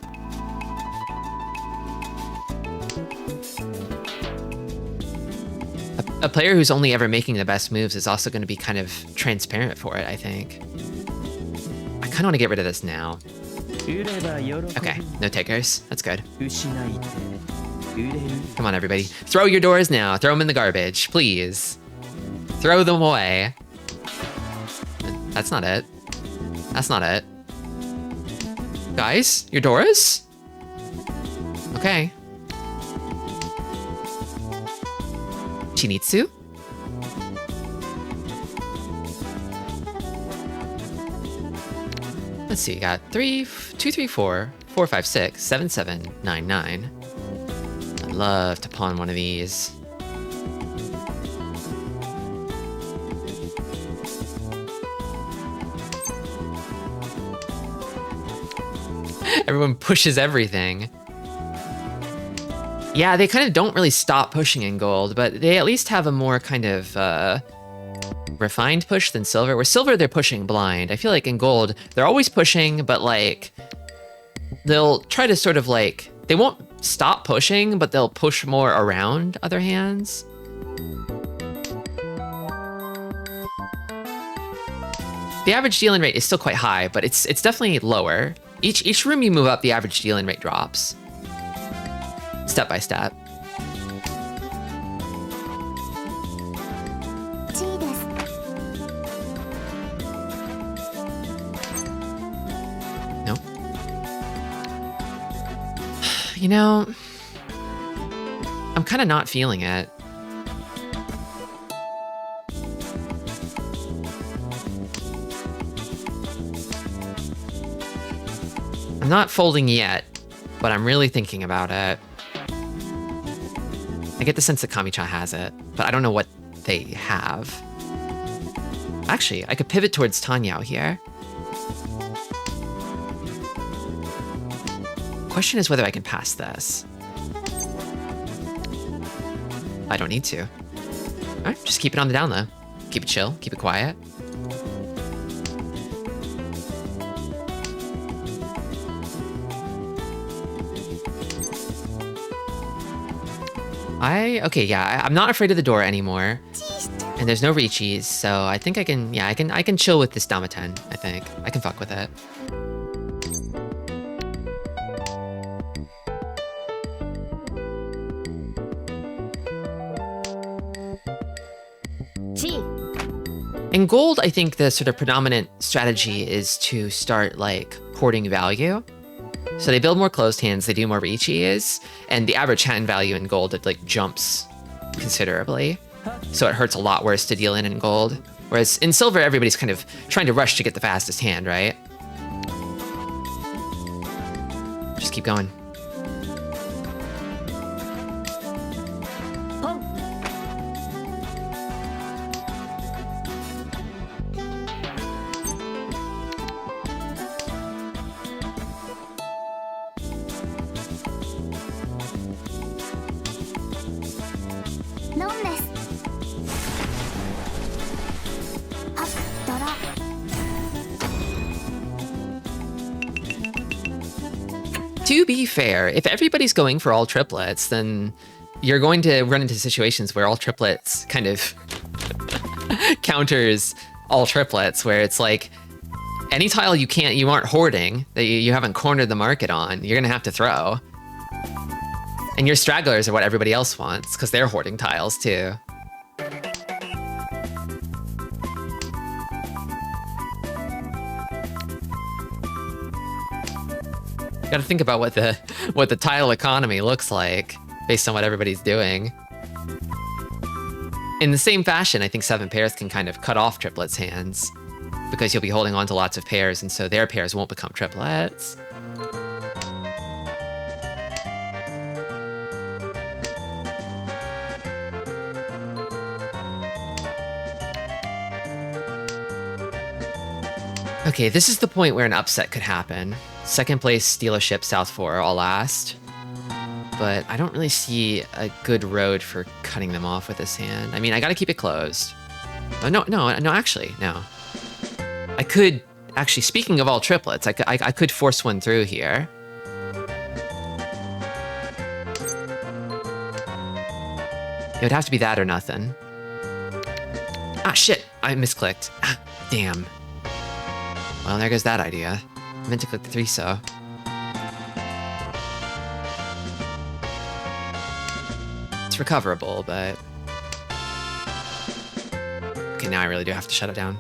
A player who's only ever making the best moves is also going to be kind of transparent for it, I think. I kind of want to get rid of this now. Okay, no takers. That's good. Come on, everybody. Throw your doors now. Throw them in the garbage, please. Throw them away. That's not it. That's not it. Guys, your doors? Okay. Chinitsu? Let's see, you got 2, 3, 4, 4, 5, 6, 7, 7, 9, 9. I'd love to pawn one of these. Everyone pushes everything. Yeah, they kind of don't really stop pushing in gold, but they at least have a more kind of refined push than silver. Where silver, they're pushing blind. I feel like in gold, they're always pushing, but like, they'll try to sort of like, they won't stop pushing, but they'll push more around other hands. The average dealing rate is still quite high, but it's definitely lower. Each room you move up, the average dealing rate drops. Step by step. No. You know, I'm kind of not feeling it. I'm not folding yet, but I'm really thinking about it. I get the sense that Kami-cha has it, but I don't know what they have. Actually, I could pivot towards Tanyao here. Question is whether I can pass this. I don't need to. All right, just keep it on the down low. Keep it chill, keep it quiet. Okay, yeah, I'm not afraid of the door anymore. And there's no reachies, so I think I can, yeah, I can chill with this Dama 10, I think. I can fuck with it. In gold, I think the sort of predominant strategy is to start like hoarding value. So they build more closed hands, they do more reachies, and the average hand value in gold, it like jumps considerably. So it hurts a lot worse to deal in gold. Whereas in silver, everybody's kind of trying to rush to get the fastest hand, right? Just keep going. To be fair, if everybody's going for all triplets, then you're going to run into situations where all triplets kind of counters all triplets, where it's like any tile you aren't hoarding, that you haven't cornered the market on, you're gonna have to throw. And your stragglers are what everybody else wants, because they're hoarding tiles too. Got to think about what the tile economy looks like based on what everybody's doing. In the same fashion, I think 7 pairs can kind of cut off triplets' hands because you'll be holding on to lots of pairs, and so their pairs won't become triplets. Okay, this is the point where an upset could happen. Second place, dealership, South 4, all last. But I don't really see a good road for cutting them off with this hand. I mean, I gotta keep it closed. Oh, no, actually, no. I could, actually, speaking of all triplets, I could force one through here. It would have to be that or nothing. Ah, shit, I misclicked. Ah, damn. Well, there goes that idea. I meant to click the 3-so. It's recoverable, but... Okay, now I really do have to shut it down.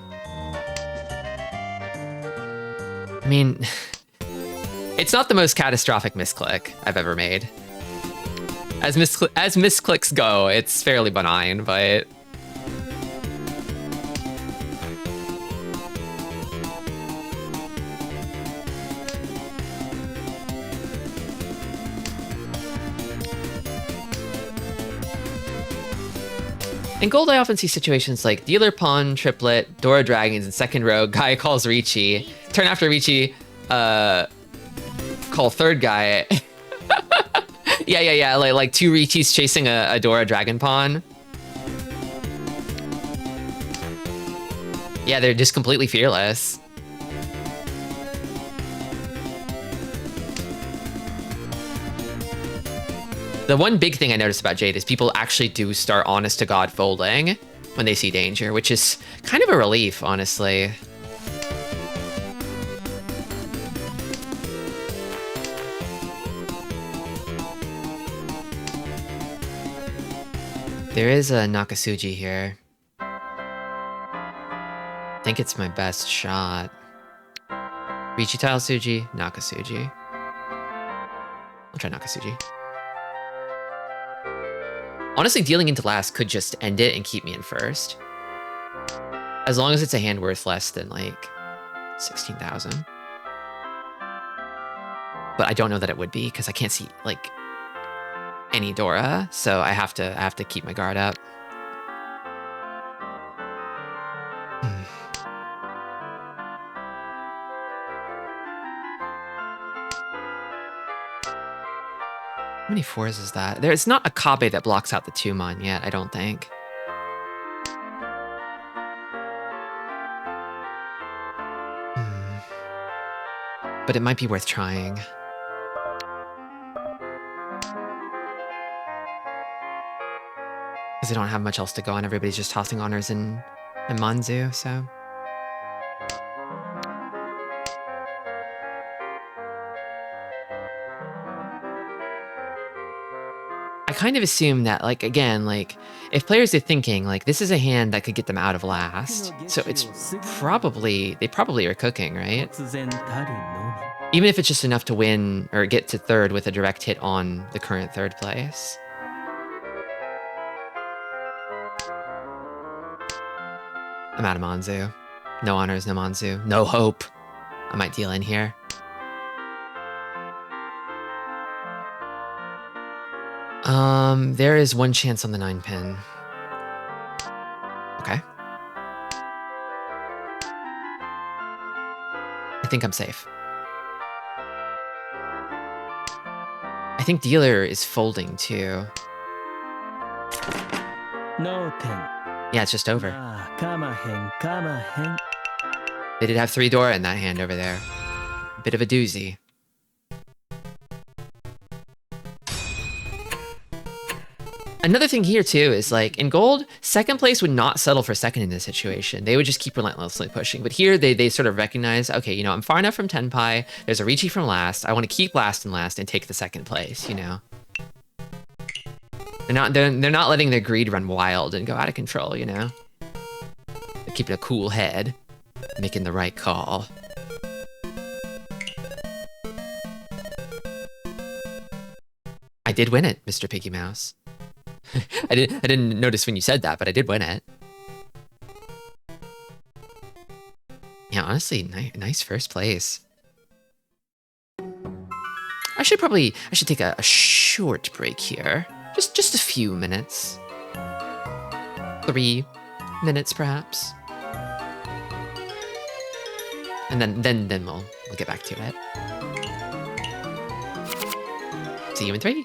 I mean... It's not the most catastrophic misclick I've ever made. As misclicks go, it's fairly benign, but... In gold, I often see situations like dealer pawn, triplet, Dora dragons, and second row, guy calls Ricci. Turn after Ricci, call third guy. yeah, like 2 Riccis chasing a Dora dragon pawn. Yeah, they're just completely fearless. The one big thing I noticed about Jade is people actually do start honest to God folding when they see danger, which is kind of a relief, honestly. There is a Nakasuji here. I think it's my best shot. Ricci tile Suji, Nakasuji. I'll try Nakasuji. Honestly, dealing into last could just end it and keep me in first. As long as it's a hand worth less than, like, 16,000. But I don't know that it would be, because I can't see, like, any Dora, so I have to keep my guard up. How many 4s is that? There's not a Kabe that blocks out the 2-mon yet, I don't think. But it might be worth trying. Because they don't have much else to go on. Everybody's just tossing honors and Manzu, so. I kind of assume that, like, again, like, if players are thinking, like, this is a hand that could get them out of last, so it's probably, they probably are cooking, right? Even if it's just enough to win or get to 3rd with a direct hit on the current 3rd place. I'm out of Manzu. No honors, no Manzu. No hope. I might deal in here. There is 1 chance on the 9-pin. Okay. I think I'm safe. I think dealer is folding too. No thing. Yeah, it's just over. They did have 3 Dora in that hand over there. Bit of a doozy. Another thing here too is, like, in gold, 2nd place would not settle for 2nd in this situation. They would just keep relentlessly pushing. But here they sort of recognize, okay, you know, I'm far enough from Tenpai. There's a Ricci from last. I want to keep last and take the 2nd place, you know. They're not letting their greed run wild and go out of control, you know. They're keeping a cool head, making the right call. I did win it, Mr. Piggy Mouse. I didn't notice when you said that, but I did win it. Yeah, honestly, nice 1st place. I should take a short break here. Just a few minutes. 3 minutes, perhaps. And then we'll get back to it. See you in 3.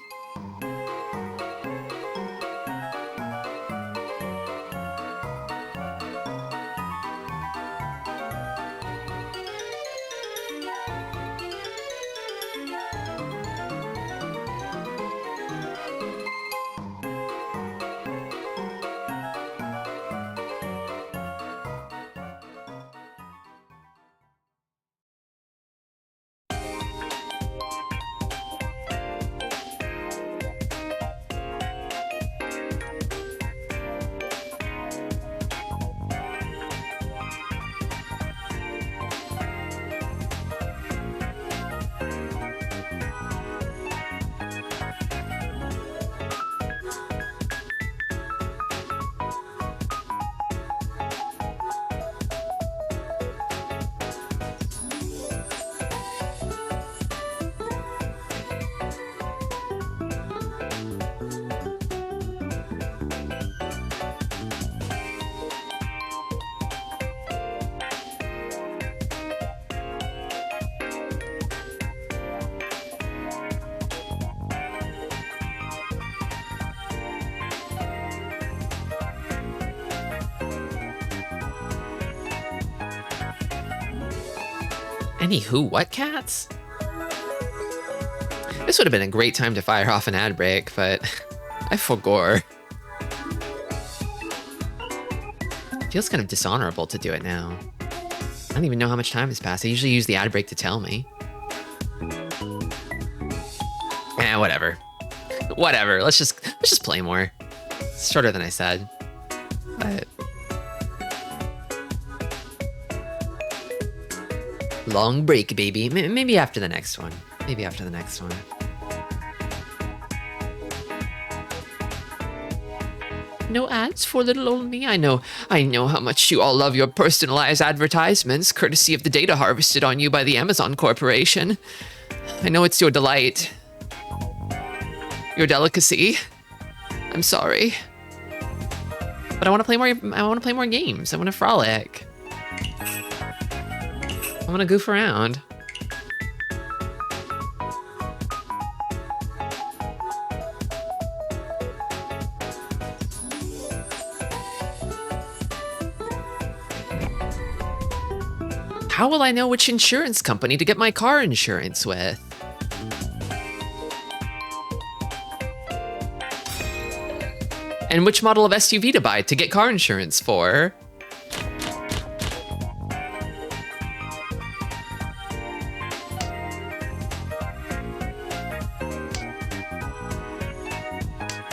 Anywho, what cats? This would have been a great time to fire off an ad break, but I forgore. Feels kind of dishonorable to do it now. I don't even know how much time has passed. I usually use the ad break to tell me. Whatever. Whatever. Let's just play more. It's shorter than I said. But long break, baby. Maybe after the next one. Maybe after the next one. No ads for little old me? I know how much you all love your personalized advertisements, courtesy of the data harvested on you by the Amazon Corporation. I know it's your delight. Your delicacy. I'm sorry. But I want to play more games. I want to frolic. I want to goof around. How will I know which insurance company to get my car insurance with? And which model of SUV to buy to get car insurance for?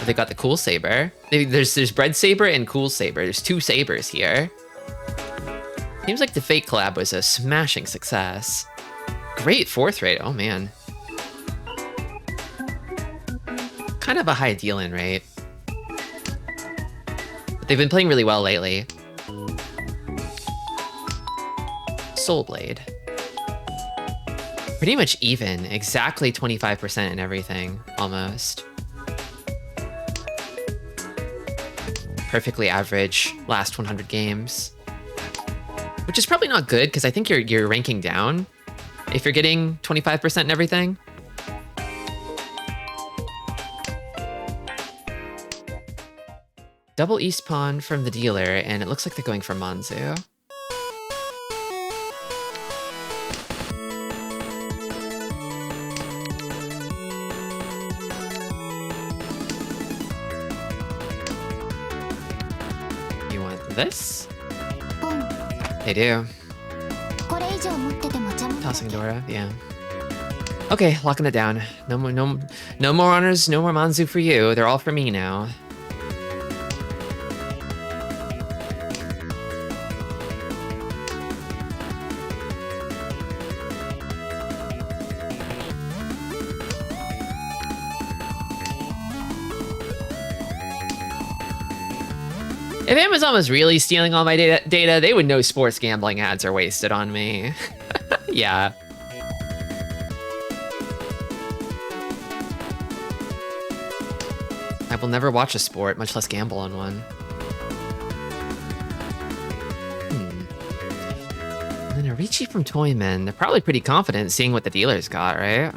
They got the Cool Saber. There's Bread Saber and Cool Saber. There's 2 sabers here. Seems like the fake collab was a smashing success. Great 4th rate, oh man. Kind of a high deal-in rate. But they've been playing really well lately. Soul Blade. Pretty much even, exactly 25% in everything, almost. Perfectly average last 100 games. Which is probably not good, because I think you're ranking down if you're getting 25% in everything. Double East Pawn from the dealer, and it looks like they're going for Manzu. You want this? They do. Tossing Dora, yeah. Okay, locking it down. No more honors, no more Manzu for you. They're all for me now. If Amazon was really stealing all my data, they would know sports gambling ads are wasted on me. Yeah. I will never watch a sport, much less gamble on one. And then a Ricci from Toyman. They're probably pretty confident seeing what the dealer's got, right?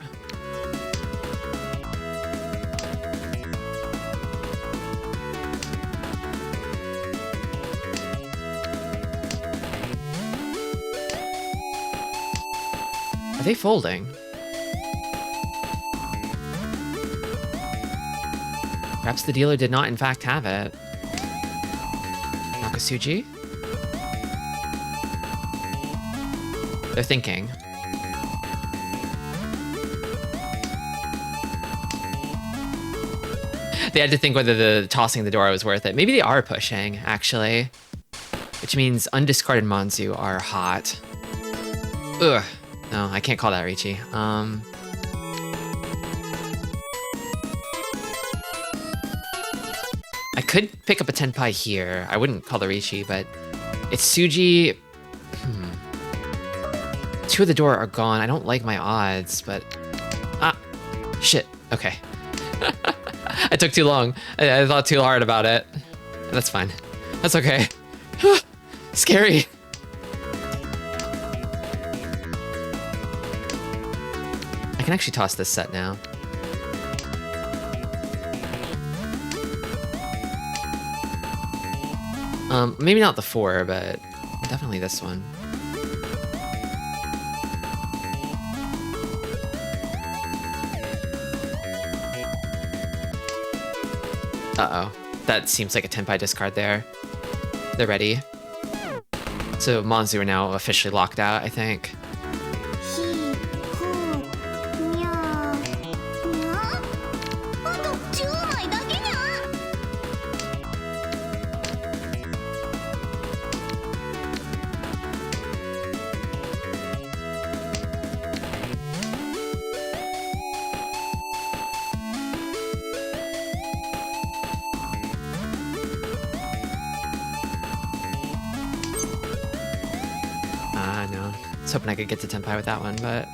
Are they folding? Perhaps the dealer did not in fact have it. Nakasuji? They're thinking. They had to think whether the tossing the door was worth it. Maybe they are pushing, actually. Which means undiscarded Manzu are hot. Ugh. No, I can't call that Ricci. I could pick up a Tenpai here. I wouldn't call the Ricci, but it's Suji. Two of the door are gone. I don't like my odds, but... Ah, shit. Okay. I took too long. I thought too hard about it. That's fine. That's okay. Scary. I can actually toss this set now. Maybe not the 4, but definitely this one. Uh-oh. That seems like a Tenpai discard there. They're ready. So Manzu are now officially locked out, I think. No. I was hoping I could get to Tenpai with that one, but...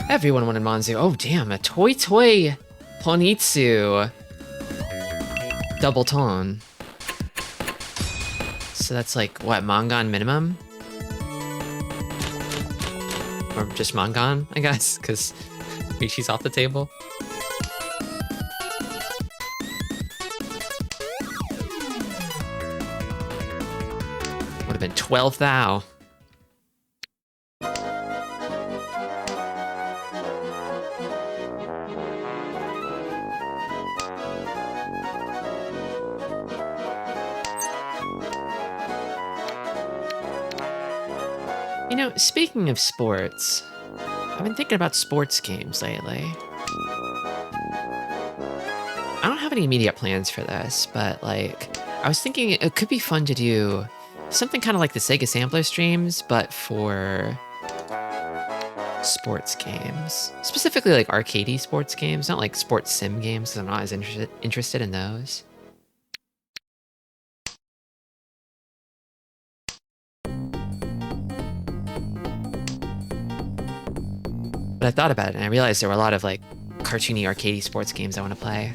Everyone wanted Manzu. Oh, damn, a Toy Ponitsu. Double ton. So that's like, what, Mangan minimum? Or just Mangan, I guess, because Ricci's off the table. have been 12 thou. You know, speaking of sports, I've been thinking about sports games lately. I don't have any immediate plans for this, but like, I was thinking it could be fun to do something kind of like the Sega Sampler streams, but for sports games. Specifically like arcadey sports games, not like sports sim games, because I'm not as interested in those. But I thought about it and I realized there were a lot of like cartoony arcadey sports games I want to play.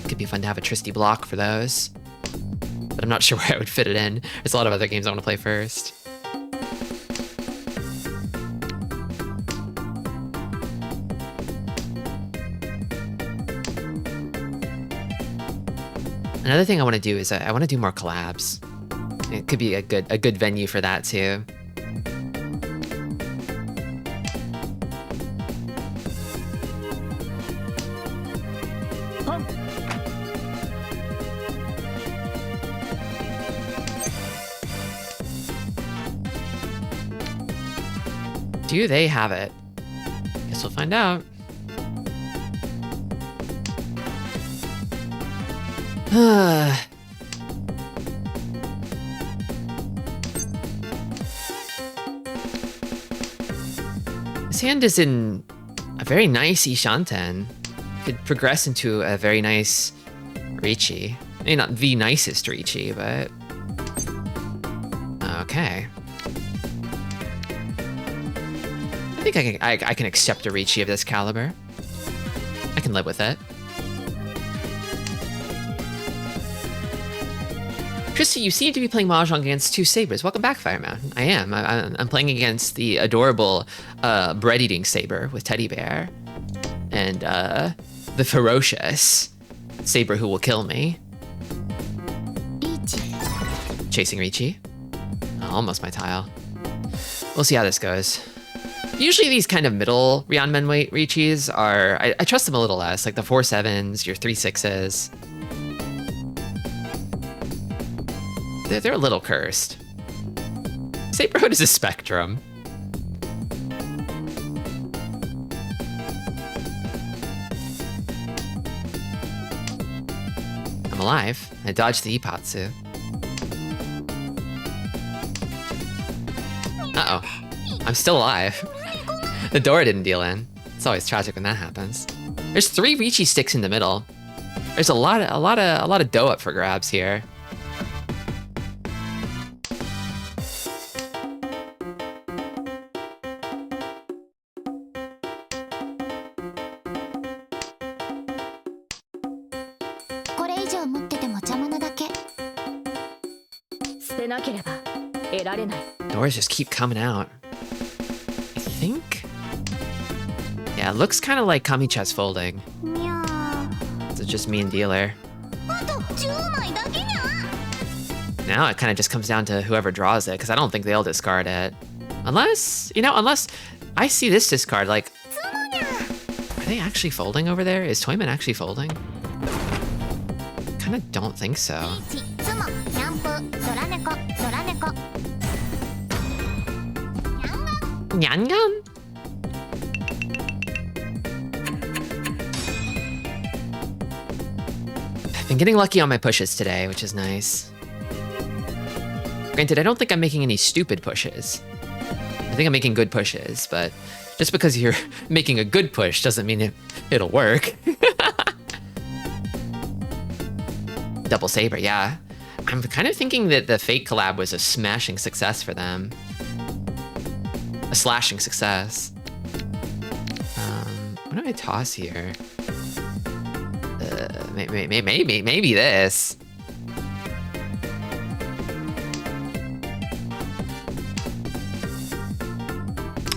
Could be fun to have a Tristi block for those. But I'm not sure where I would fit it in. There's a lot of other games I want to play first. Another thing I want to do is I want to do more collabs. It could be a good venue for that too. Do they have it? Guess we'll find out. This hand is in a very nice Ishanten. Could progress into a very nice Riichi. Maybe not the nicest Riichi, but... Okay. I think I can accept a Riichi of this caliber. I can live with it. Tristi, you seem to be playing Mahjong against two sabers. Welcome back, Fireman. I am. I'm playing against the adorable bread-eating saber with Teddy Bear. And the ferocious saber who will kill me. Chasing Riichi. Oh, almost my tile. We'll see how this goes. Usually these kind of middle Ryanmen weight Riichis are... I trust them a little less, like the 4-7s, your 3-6s. They're a little cursed. Saberhood is a spectrum. I'm alive. I dodged the Ipatsu. Uh-oh. I'm still alive. The door didn't deal in. It's always tragic when that happens. There's 3 Riichi sticks in the middle. There's a lot of dough up for grabs here. Doors just keep coming out. I think... Yeah, it looks kind of like Kami-cha's folding. It's just me and dealer. Now it kind of just comes down to whoever draws it, because I don't think they'll discard it. Unless, you know, unless I see this discard, like... Are they actually folding over there? Is Toyman actually folding? Kind of don't think so. Nyan? I've been getting lucky on my pushes today, which is nice. Granted, I don't think I'm making any stupid pushes. I think I'm making good pushes, but just because you're making a good push doesn't mean it'll work. Double saber, yeah. I'm kind of thinking that the Fate collab was a smashing success for them. A slashing success. What do I toss here? Maybe this.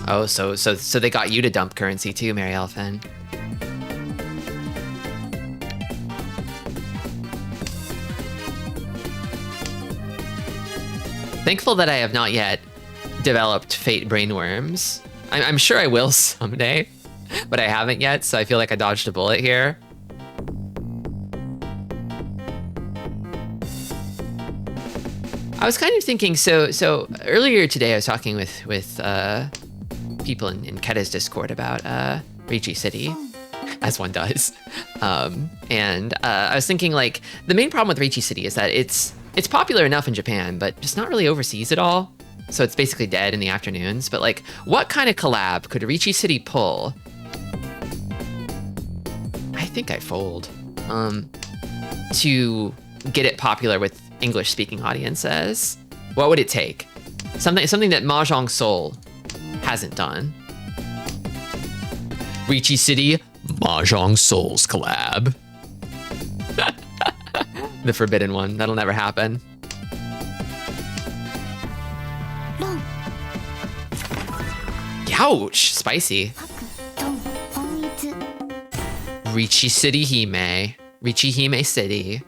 Oh, so they got you to dump currency too, Mary Elephant. Thankful that I have not yet developed fate brainworms. I'm sure I will someday, but I haven't yet, so I feel like I dodged a bullet here. I was kind of thinking, so earlier today I was talking with people in Keta's Discord about Ricci City, as one does. And I was thinking, like, the main problem with Ricci City is that it's popular enough in Japan, but just not really overseas at all. So it's basically dead in the afternoons. But like, what kind of collab could Ricci City pull? I think I fold. To get it popular with English-speaking audiences. What would it take? Something that Mahjong Soul hasn't done. Ricci City Mahjong Souls collab. The forbidden one. That'll never happen. Ouch! Spicy. Ricci City Hime. Ricci Hime City.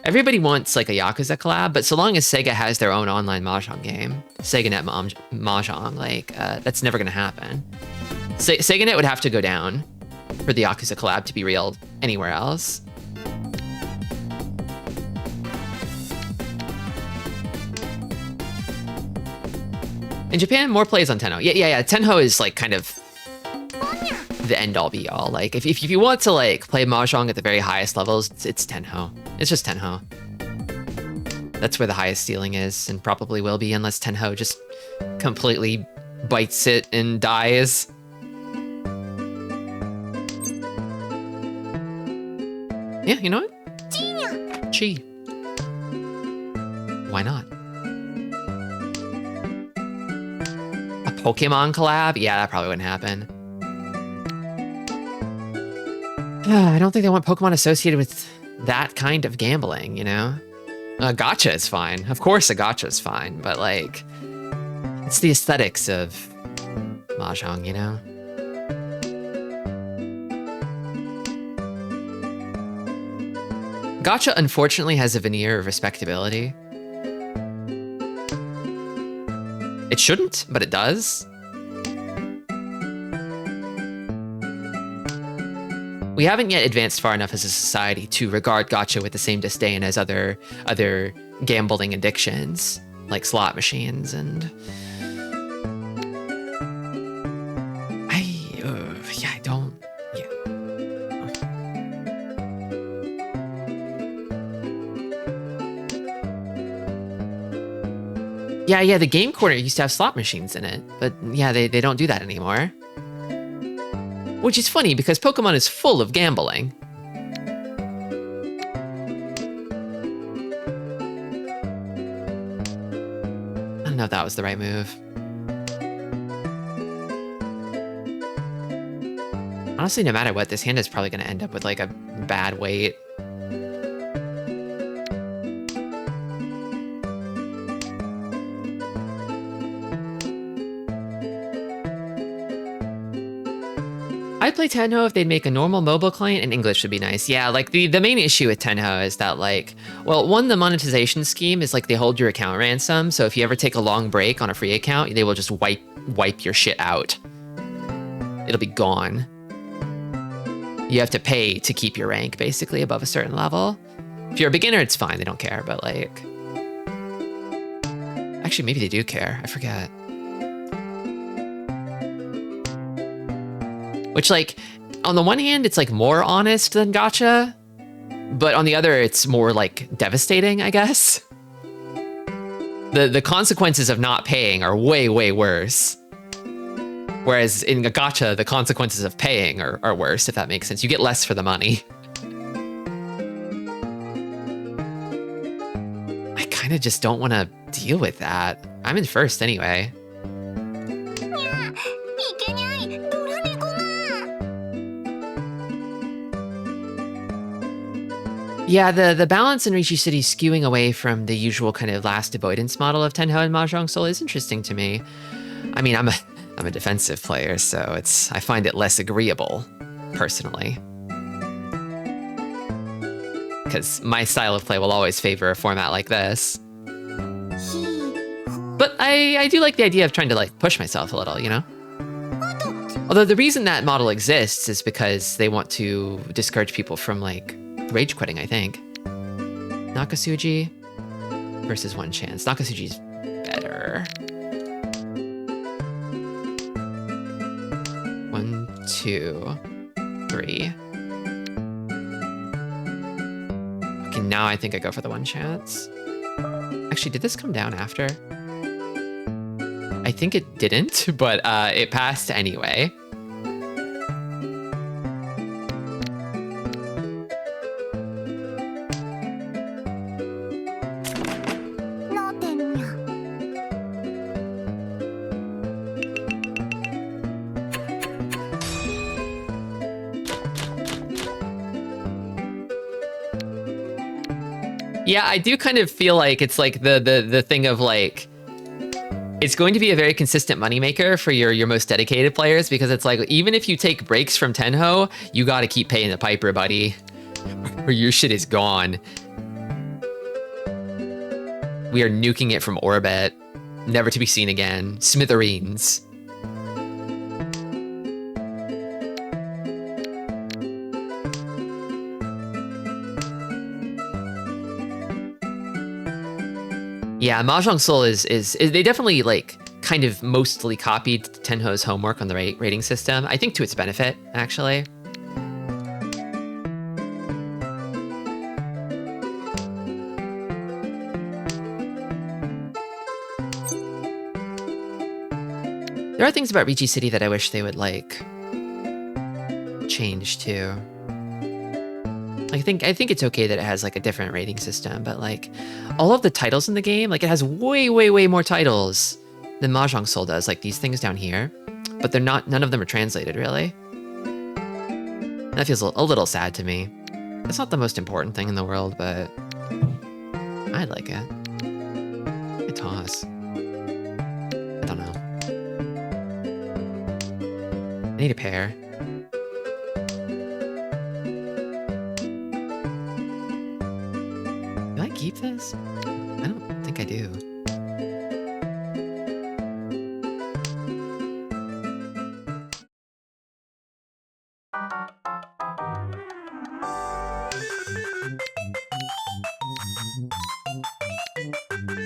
Everybody wants like a Yakuza collab, but so long as Sega has their own online Mahjong game, SegaNet Mahjong, like, that's never gonna happen. SegaNet would have to go down for the Yakuza collab to be real anywhere else. In Japan, more plays on Tenho. Yeah. Tenho is like kind of the end all be all. Like if you want to like play Mahjong at the very highest levels, it's Tenho. It's just Tenho. That's where the highest ceiling is and probably will be unless Tenho just completely bites it and dies. Yeah, you know what? Chi. Why not? A Pokemon collab? Yeah, that probably wouldn't happen. I don't think they want Pokemon associated with that kind of gambling, you know? A gacha is fine. Of course a gacha is fine, but like, it's the aesthetics of Mahjong, you know? Gacha, unfortunately, has a veneer of respectability. It shouldn't, but it does. We haven't yet advanced far enough as a society to regard gacha with the same disdain as other gambling addictions, like slot machines and... I don't... Yeah, the game corner used to have slot machines in it, but yeah, they don't do that anymore. Which is funny because Pokemon is full of gambling. I don't know if that was the right move. Honestly, no matter what, this hand is probably going to end up with like a bad weight. I'd play Tenho if they'd make a normal mobile client and English would be nice. Yeah, like the main issue with Tenho is that like, well, one, the monetization scheme is like they hold your account ransom. So if you ever take a long break on a free account, they will just wipe your shit out. It'll be gone. You have to pay to keep your rank basically above a certain level. If you're a beginner, it's fine. They don't care, but like, actually, maybe they do care. I forget. Which, like, on the one hand, it's, like, more honest than gacha. But on the other, it's more, like, devastating, I guess. The consequences of not paying are way, way worse. Whereas in a gacha, the consequences of paying are worse, if that makes sense. You get less for the money. I kind of just don't want to deal with that. I'm in first anyway. Yeah, the balance in Ricci City skewing away from the usual kind of last avoidance model of Tenho and Mahjong Soul is interesting to me. I mean, I'm a defensive player, so I find it less agreeable, personally. because my style of play will always favor a format like this. But I do like the idea of trying to like push myself a little, you know? Although the reason that model exists is because they want to discourage people from like rage quitting, I think. Nakasuji versus One Chance. Nakasuji's better. 1, 2, 3. Okay, now I think I go for the One Chance. Actually, did this come down after? I think it didn't, but it passed anyway. Yeah, I do kind of feel like it's like the thing of like, it's going to be a very consistent moneymaker for your most dedicated players, because it's like, even if you take breaks from Tenho, you got to keep paying the piper, buddy, or your shit is gone. We are nuking it from orbit, never to be seen again. Smithereens. Yeah, Mahjong Soul is they definitely like kind of mostly copied Tenho's homework on the rating system. I think to its benefit, actually. There are things about Ricci City that I wish they would like change too. I think it's okay that it has like a different rating system, but like all of the titles in the game, like it has way more titles than Mahjong Soul does. Like these things down here, but they're not. None of them are translated really. That feels a little sad to me. It's not the most important thing in the world, but I like it. I toss. I don't know. I need a pair. Do I keep this? I don't think I do.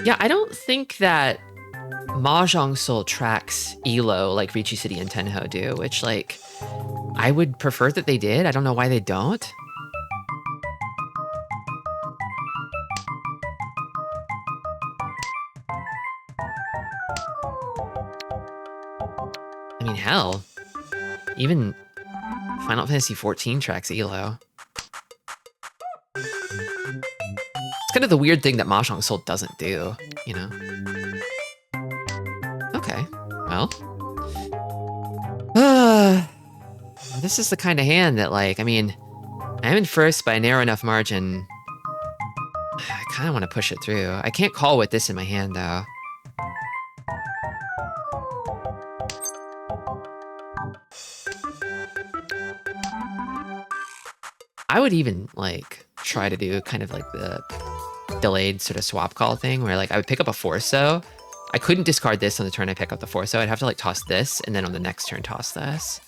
Yeah, I don't think that Mahjong Soul tracks ELO like Ricci City and Tenho do, which like I would prefer that they did. I don't know why they don't. I mean, hell, even Final Fantasy XIV tracks ELO. It's kind of the weird thing that Mahjong Soul doesn't do, you know? Okay, well. This is the kind of hand that, like, I mean, I'm in first by a narrow enough margin. I kind of want to push it through. I can't call with this in my hand, though. I would even, like, try to do kind of like the delayed sort of swap call thing where, like, I would pick up a Forso. I couldn't discard this on the turn I pick up the Forso. I'd have to, like, toss this, and then on the next turn toss this.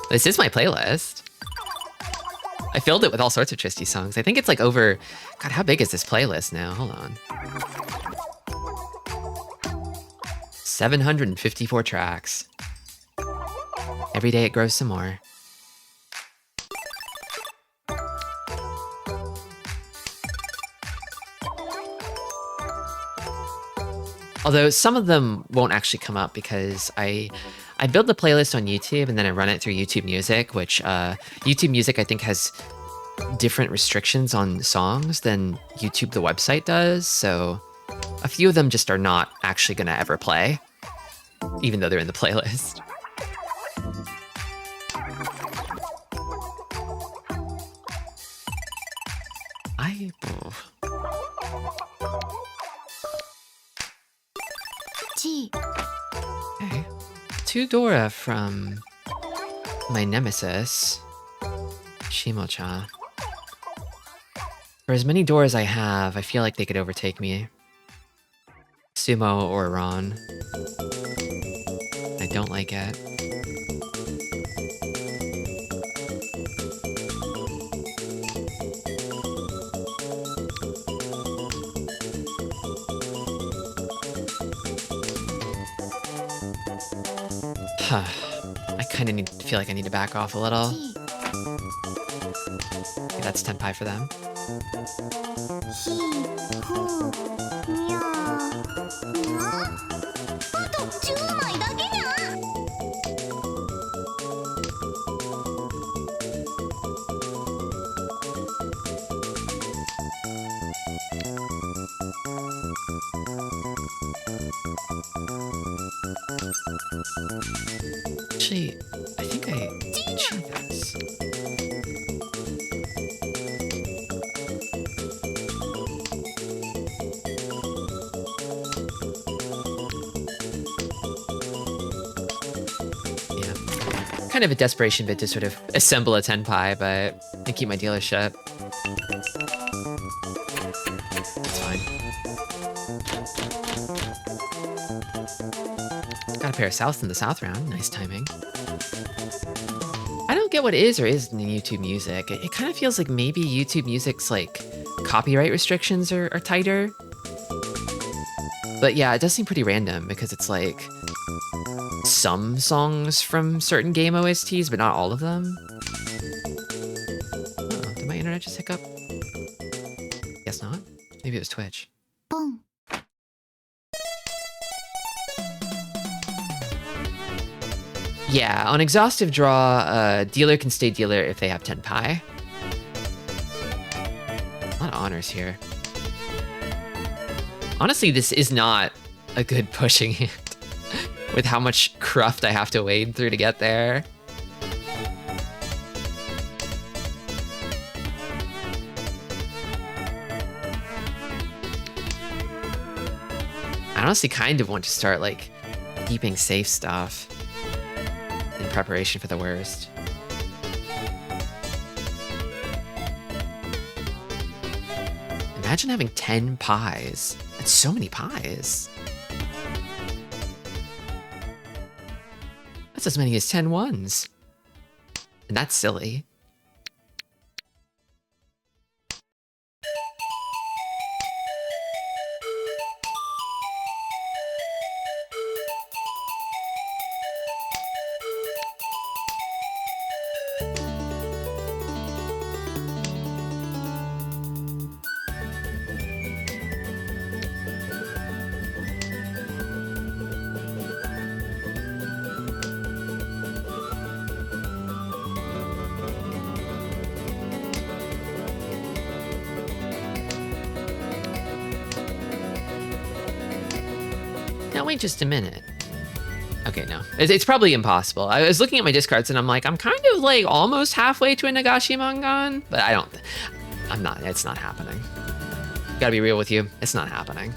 This is my playlist. I filled it with all sorts of Tristi songs. I think it's like over... God, how big is this playlist now? Hold on. 754 tracks. Every day it grows some more. Although some of them won't actually come up because I build the playlist on YouTube and then I run it through YouTube Music, which YouTube Music I think has different restrictions on songs than YouTube the website does. So a few of them just are not actually going to ever play, even though they're in the playlist. Okay. 2 Dora from my nemesis, Shimo-chan. For as many Doras I have, I feel like they could overtake me. Sumo or Ron. I don't like it. I kind of feel like I need to back off a little. Okay, that's tenpai for them. Actually, I think I achieved this. Yeah. Kind of a desperation bit to sort of assemble a tenpai, but I keep my dealership. That's fine. Got a pair of Souths in the South round. Nice timing. I don't get what is or isn't in YouTube music. It kind of feels like maybe YouTube music's like copyright restrictions are tighter. But yeah, it does seem pretty random because it's like some songs from certain game OSTs, but not all of them. Oh, did my internet just hiccup? Guess not. Maybe it was Twitch. Boom. Yeah, on exhaustive draw, dealer can stay dealer if they have tenpai. A lot of honors here. Honestly, this is not a good pushing hand with how much cruft I have to wade through to get there. I honestly kind of want to start like keeping safe stuff in preparation for the worst. Imagine having 10 pies. That's so many pies. That's as many as 10 ones. And that's silly. Now wait just a minute. Okay, no. It's probably impossible. I was looking at my discards and I'm like, I'm kind of like almost halfway to a Nagashi Mangan, but I'm not, it's not happening. Gotta be real with you, it's not happening.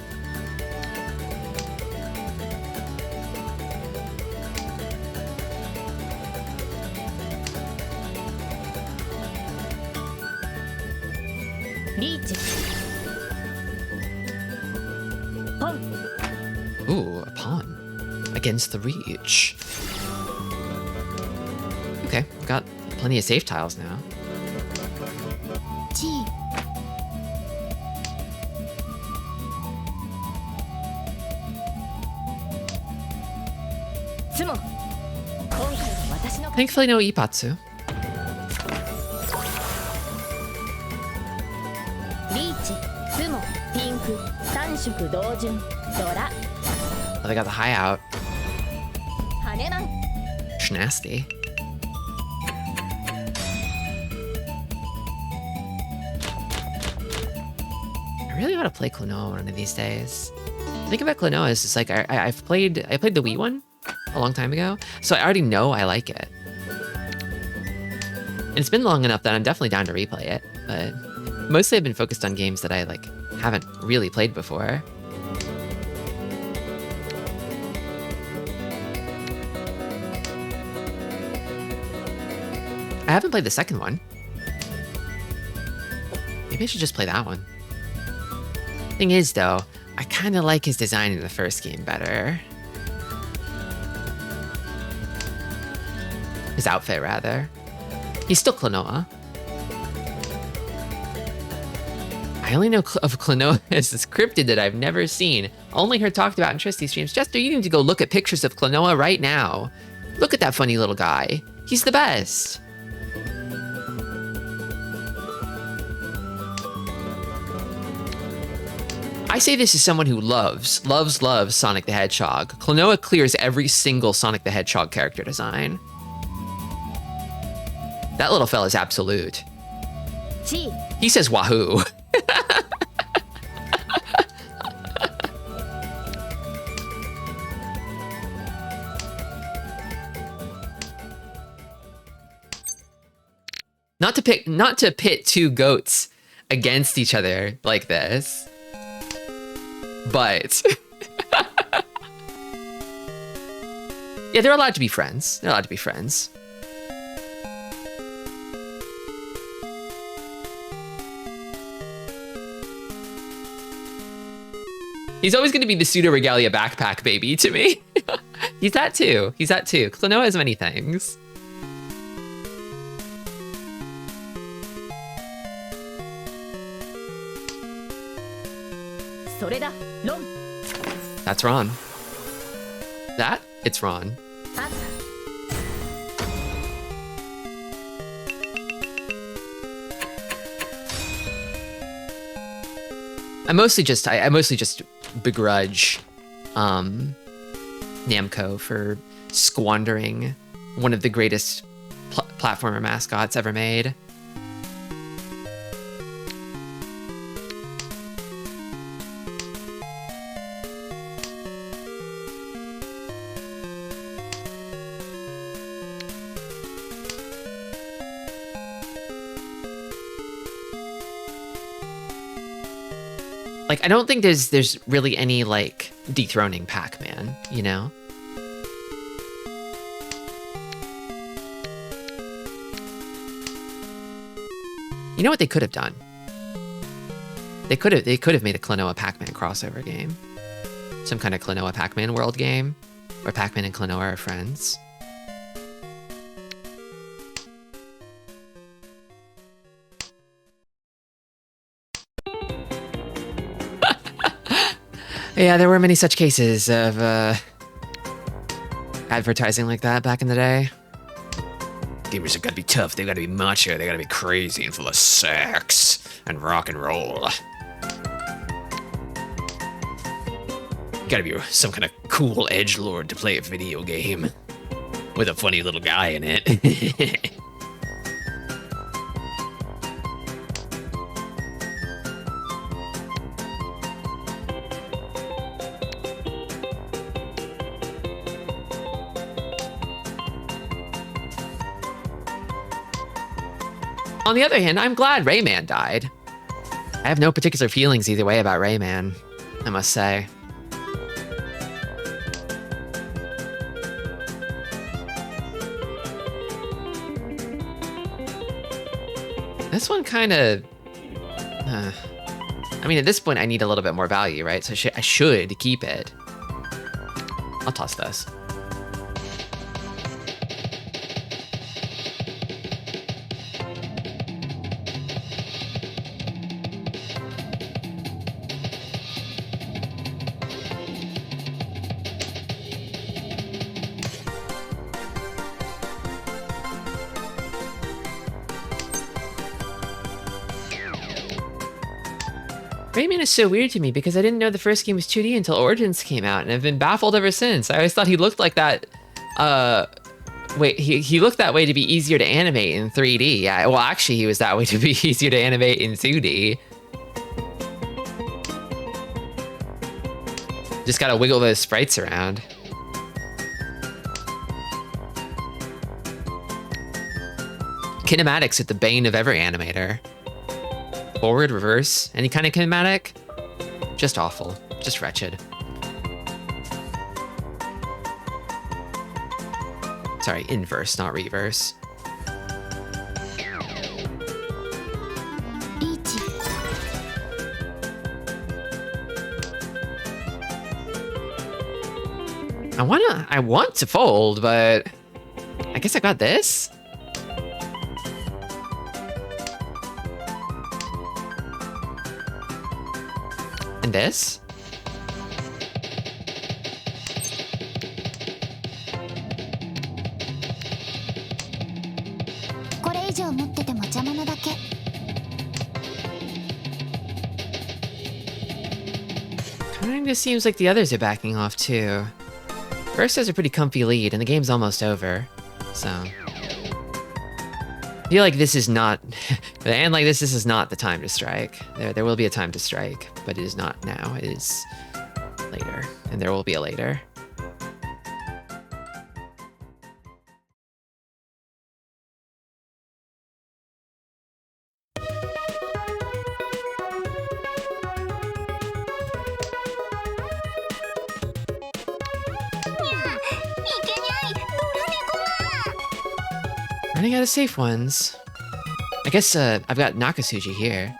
Ooh, a pawn against the reach. Okay, got plenty of safe tiles now. Thankfully, no Ipatsu. Oh, they got the high out. Schnasty. I really want to play Klonoa one of these days. The thing about Klonoa is, it's like I played the Wii one a long time ago, so I already know I like it. And it's been long enough that I'm definitely down to replay it, but mostly I've been focused on games that I like haven't really played before. I haven't played the second one. Maybe I should just play that one. Thing is, though, I kind of like his design in the first game better. His outfit, rather. He's still Klonoa. I only know of Klonoa as this cryptid that I've never seen. Only heard talked about in Tristi streams. Jester, you need to go look at pictures of Klonoa right now. Look at that funny little guy. He's the best. I say this as someone who loves Sonic the Hedgehog. Klonoa clears every single Sonic the Hedgehog character design. That little fella's absolute. He says wahoo. Not to pit two goats against each other like this. But yeah, they're allowed to be friends. They're allowed to be friends. He's always going to be the pseudo regalia backpack baby to me. He's that too. He's that too. Klonoa has many things. That's Ron. It's Ron. I mostly just begrudge Namco for squandering one of the greatest platformer mascots ever made. Like, I don't think there's really any, like, dethroning Pac-Man, you know? You know what they could have done? They could have made a Klonoa Pac-Man crossover game. Some kind of Klonoa Pac-Man world game, where Pac-Man and Klonoa are friends. Yeah, there were many such cases of advertising like that back in the day. Gamers have got to be tough, they've got to be macho, they've got to be crazy and full of sex and rock and roll. Gotta be some kind of cool edgelord to play a video game with a funny little guy in it. On the other hand, I'm glad Rayman died. I have no particular feelings either way about Rayman, I must say. This one kind of... I mean, at this point, I need a little bit more value, right? So I should keep it. I'll toss this. Rayman is so weird to me because I didn't know the first game was 2D until Origins came out, and I've been baffled ever since. I always thought he looked like that. He looked that way to be easier to animate in 3D. Yeah, well, actually, he was that way to be easier to animate in 2D. Just gotta wiggle those sprites around. Kinematics are the bane of every animator. Forward, reverse, any kind of kinematic? Just awful, just wretched. Sorry, inverse, not reverse. I want to fold, but I guess I got this? And this? Kinda seems like the others are backing off too. First has a pretty comfy lead, and the game's almost over, so... I feel like this is not... and like this is not the time to strike. There will be a time to strike, but it is not now. It is later, and there will be a later. Running out of safe ones. I guess I've got Nakasuji here.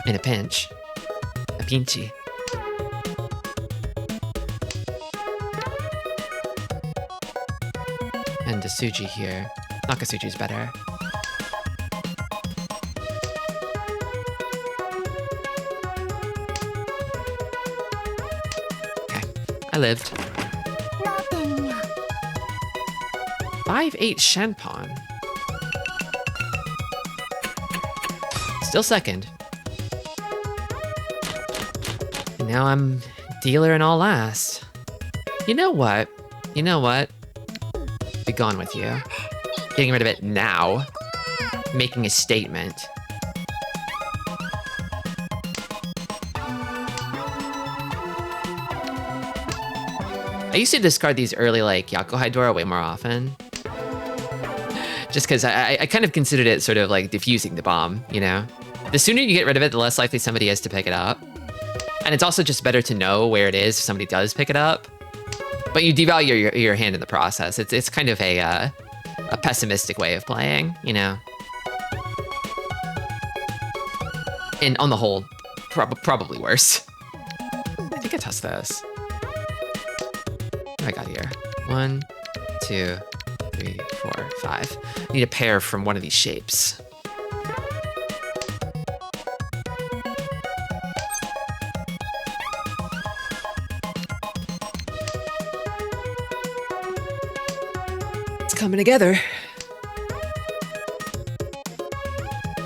In a pinch. A pinchy. And a Suji here. Nakasuji's better. Okay, I lived. 5-8 Shanpon. Still second. And now I'm dealer in all last. You know what? You know what? Be gone with you. Getting rid of it now. Making a statement. I used to discard these early, like, Yakuhai Dora way more often. Just because I kind of considered it sort of like diffusing the bomb, you know? The sooner you get rid of it, the less likely somebody is to pick it up. And it's also just better to know where it is if somebody does pick it up. But you devalue your hand in the process. It's kind of a pessimistic way of playing, you know? And on the whole, probably worse. I think I tossed this. What do I got here? 1, 2, 3, 4, 5. Need a pair from one of these shapes. It's coming together.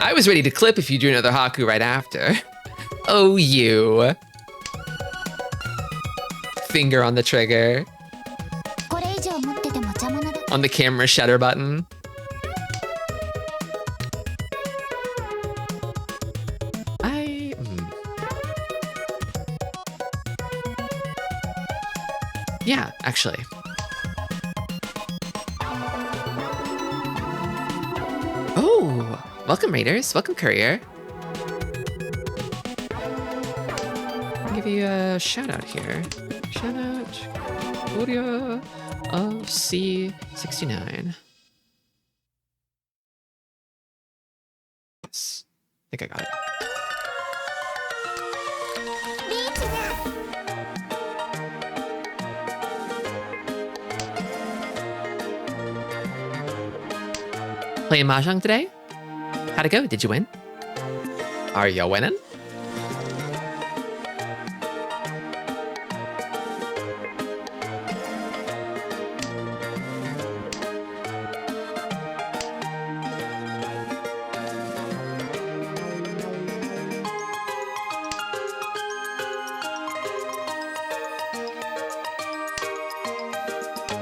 I was ready to clip if you drew another Haku right after. Oh, you. Finger on the trigger. On the camera shutter button. Yeah, actually. Oh, welcome Raiders, welcome Courier. I'll give you a shout out here. Shout out, Courier of C69. Yes, I think I got it. Playing Mahjong today? How'd it go? Did you win? Are you winning?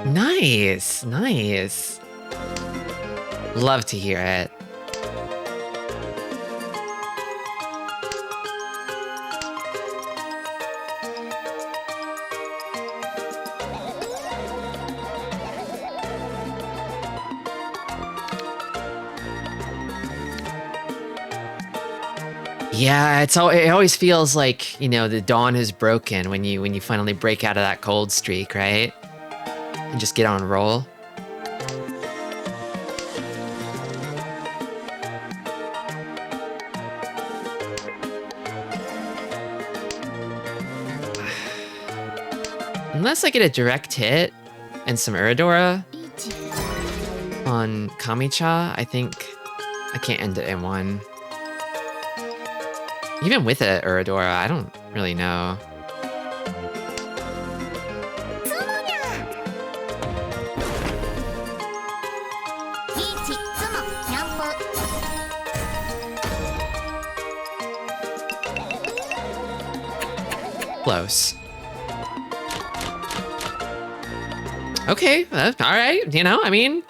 Nice, nice. Love to hear it. Yeah, it always feels like, you know, the dawn has broken when you finally break out of that cold streak, right? And just get on a roll. Unless I get a direct hit and some Uridora on Kamicha, I think I can't end it in one. Even with a Uridora, I don't really know. Close. Okay, all right. You know, I mean,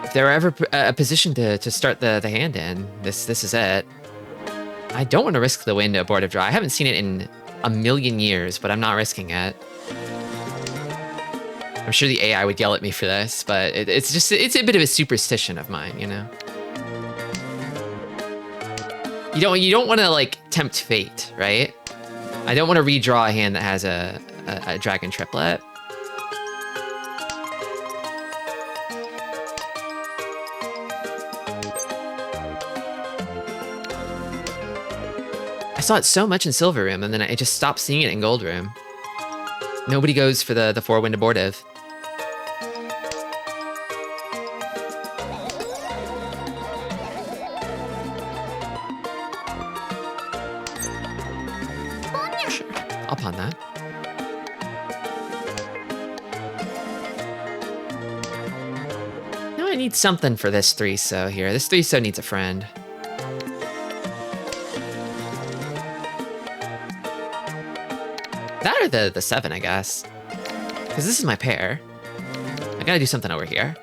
if there were ever a position to start the hand in, this is it. I don't want to risk the win to abortive draw. I haven't seen it in a million years, but I'm not risking it. I'm sure the AI would yell at me for this, but it's a bit of a superstition of mine, you know. You don't want to like tempt fate, right? I don't want to redraw a hand that has a dragon triplet. I saw it so much in Silver Room, and then I just stopped seeing it in Gold Room. Nobody goes for the 4-wind abortive. Sure, I'll pawn that. Now I need something for this 3-so here. This 3-so needs a friend. That or the 7, I guess. Because this is my pair. I gotta do something over here.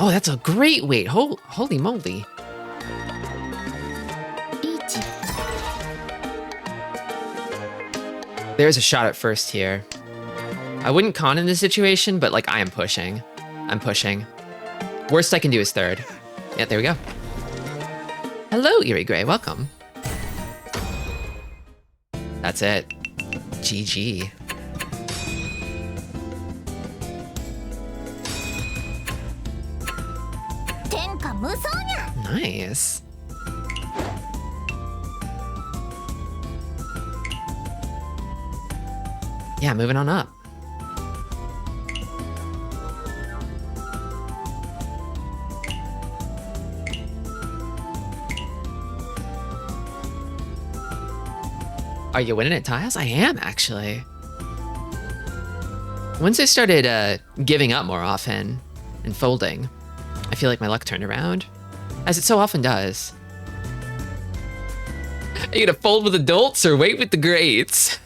Oh, that's a great weight. Holy moly. There's a shot at first here. I wouldn't con in this situation, but like I am pushing. I'm pushing. Worst I can do is third. Yeah, there we go. Hello, Eerie Gray. Welcome. That's it. GG. Nice. Yeah, moving on up. Are you winning at tiles? I am, actually. Once I started giving up more often and folding, I feel like my luck turned around, as it so often does. Are you gonna fold with adults or wait with the greats?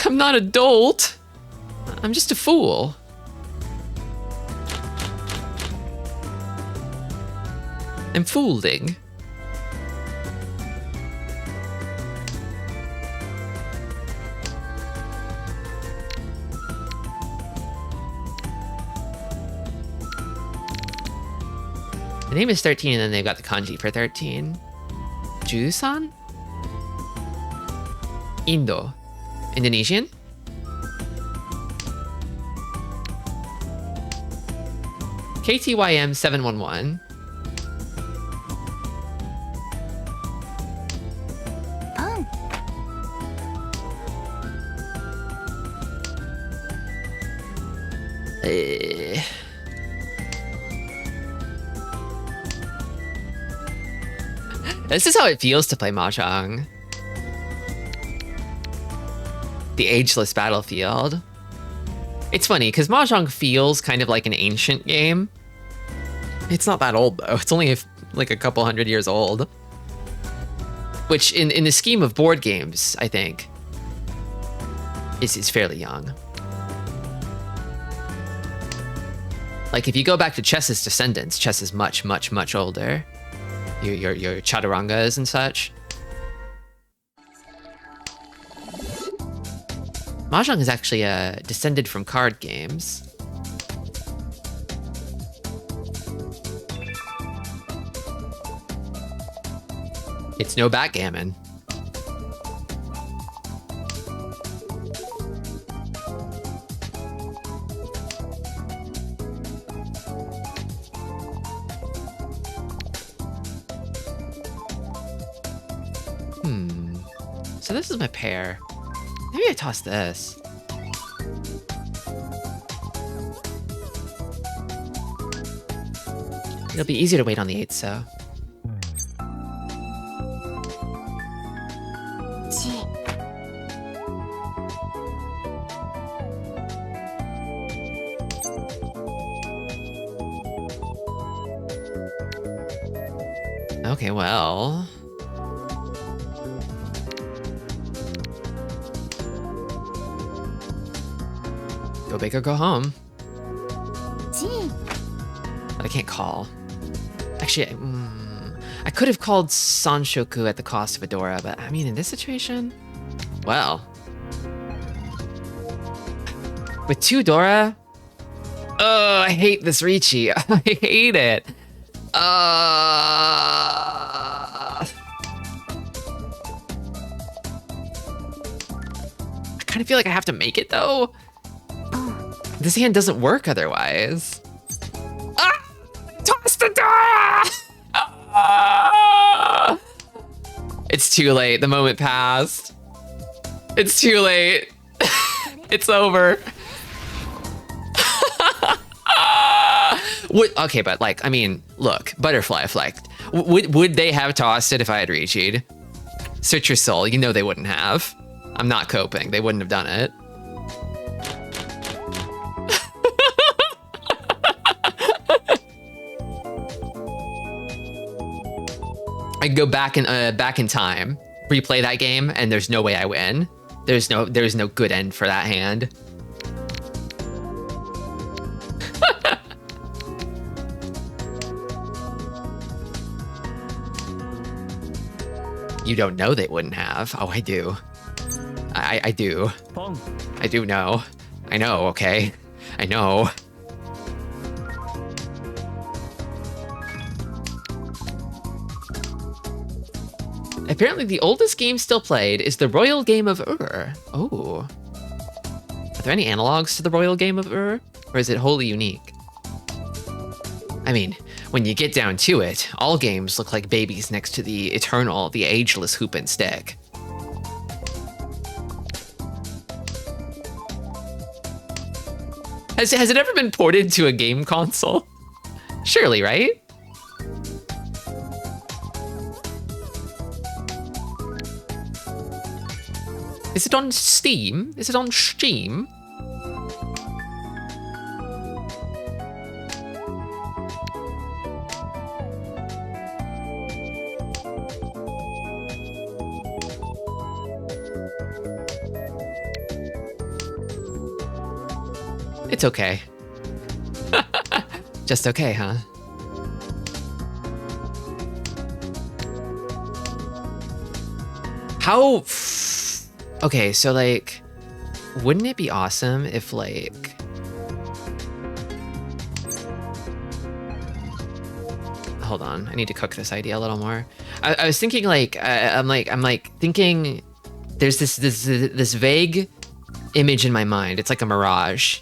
I'm not adult. I'm just a fool. I'm fooling. The name is 13, and then they've got the kanji for 13. Jusan? Indo. Indonesian? KTYM 711. This is how it feels to play Mahjong. The ageless battlefield. It's funny, because Mahjong feels kind of like an ancient game. It's not that old, though. It's only like a couple hundred years old. Which, in the scheme of board games, I think, is fairly young. Like, if you go back to chess's descendants, chess is much, much, much older. Your chaturangas and such. Mahjong is actually descended from card games. It's no backgammon. So this is my pair. Maybe I toss this. It'll be easier to wait on the 8, so. Okay, well. Go big or go home. But I can't call. Actually, I could have called Sanshoku at the cost of a Dora, but I mean, in this situation, well. With 2 Dora? Oh, I hate this Ricci. I hate it. I kind of feel like I have to make it, though. This hand doesn't work otherwise. Ah! Toss the Dora! Ah! It's too late. The moment passed. It's too late. It's over. Okay, but like, I mean, look, butterfly effect. Would they have tossed it if I had Richi'd? Search your soul. You know they wouldn't have. I'm not coping. They wouldn't have done it. I go back in time, replay that game, and there's no way I win. There's no good end for that hand. You don't know they wouldn't have. Oh, I do. I do. I do know. I know, okay? I know. Apparently the oldest game still played is the Royal Game of Ur. Oh. Are there any analogs to the Royal Game of Ur? Or is it wholly unique? I mean, when you get down to it, all games look like babies next to the eternal, the ageless hoop and stick. Has it ever been ported to a game console? Surely, right? Is it on Steam? Is it on Steam? It's okay. Just okay, huh? How... Okay, so like, wouldn't it be awesome if like... Hold on, I need to cook this idea a little more. I was thinking like, I'm thinking there's this vague image in my mind. It's like a mirage,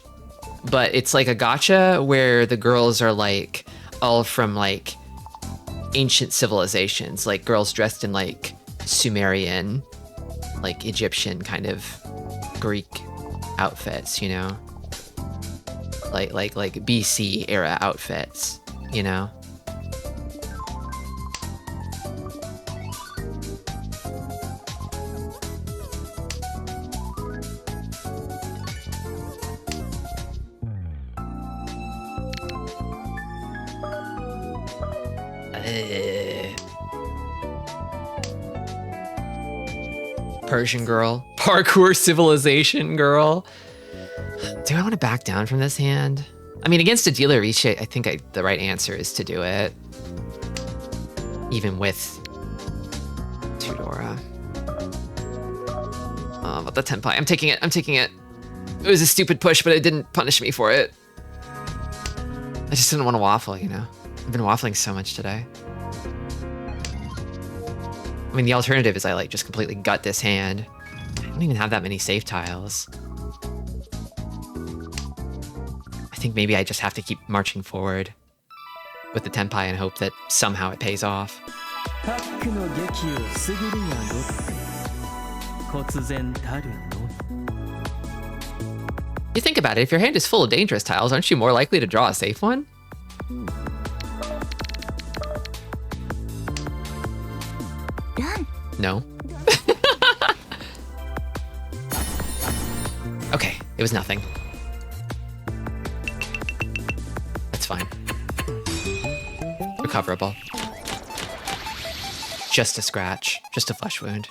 but it's like a gacha where the girls are like all from like ancient civilizations, like girls dressed in like Sumerian, like Egyptian kind of Greek outfits, you know, like BC era outfits, you know. Persian girl, parkour civilization girl. Do I want to back down from this hand? I mean, against a dealer reach, I think the right answer is to do it, even with Tudora. Oh, but the tenpai. I'm taking it. I'm taking it. It was a stupid push, but it didn't punish me for it. I just didn't want to waffle, you know? I've been waffling so much today. I mean, the alternative is I like just completely gut this hand. I don't even have that many safe tiles. I think maybe I just have to keep marching forward with the tenpai and hope that somehow it pays off. You think about it, if your hand is full of dangerous tiles, aren't you more likely to draw a safe one? No. Okay, it was nothing. That's fine. Recoverable. Just a scratch, just a flesh wound.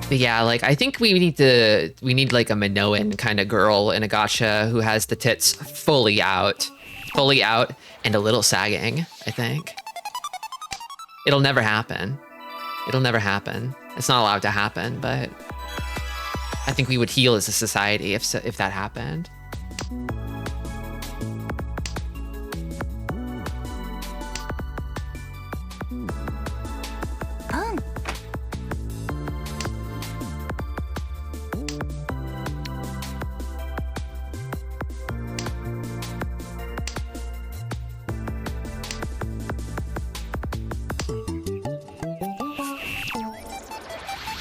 But yeah, like I think we need like a Minoan kind of girl in a gacha who has the tits fully out and a little sagging, I think. It'll never happen. It'll never happen. It's not allowed to happen, but I think we would heal as a society if that happened.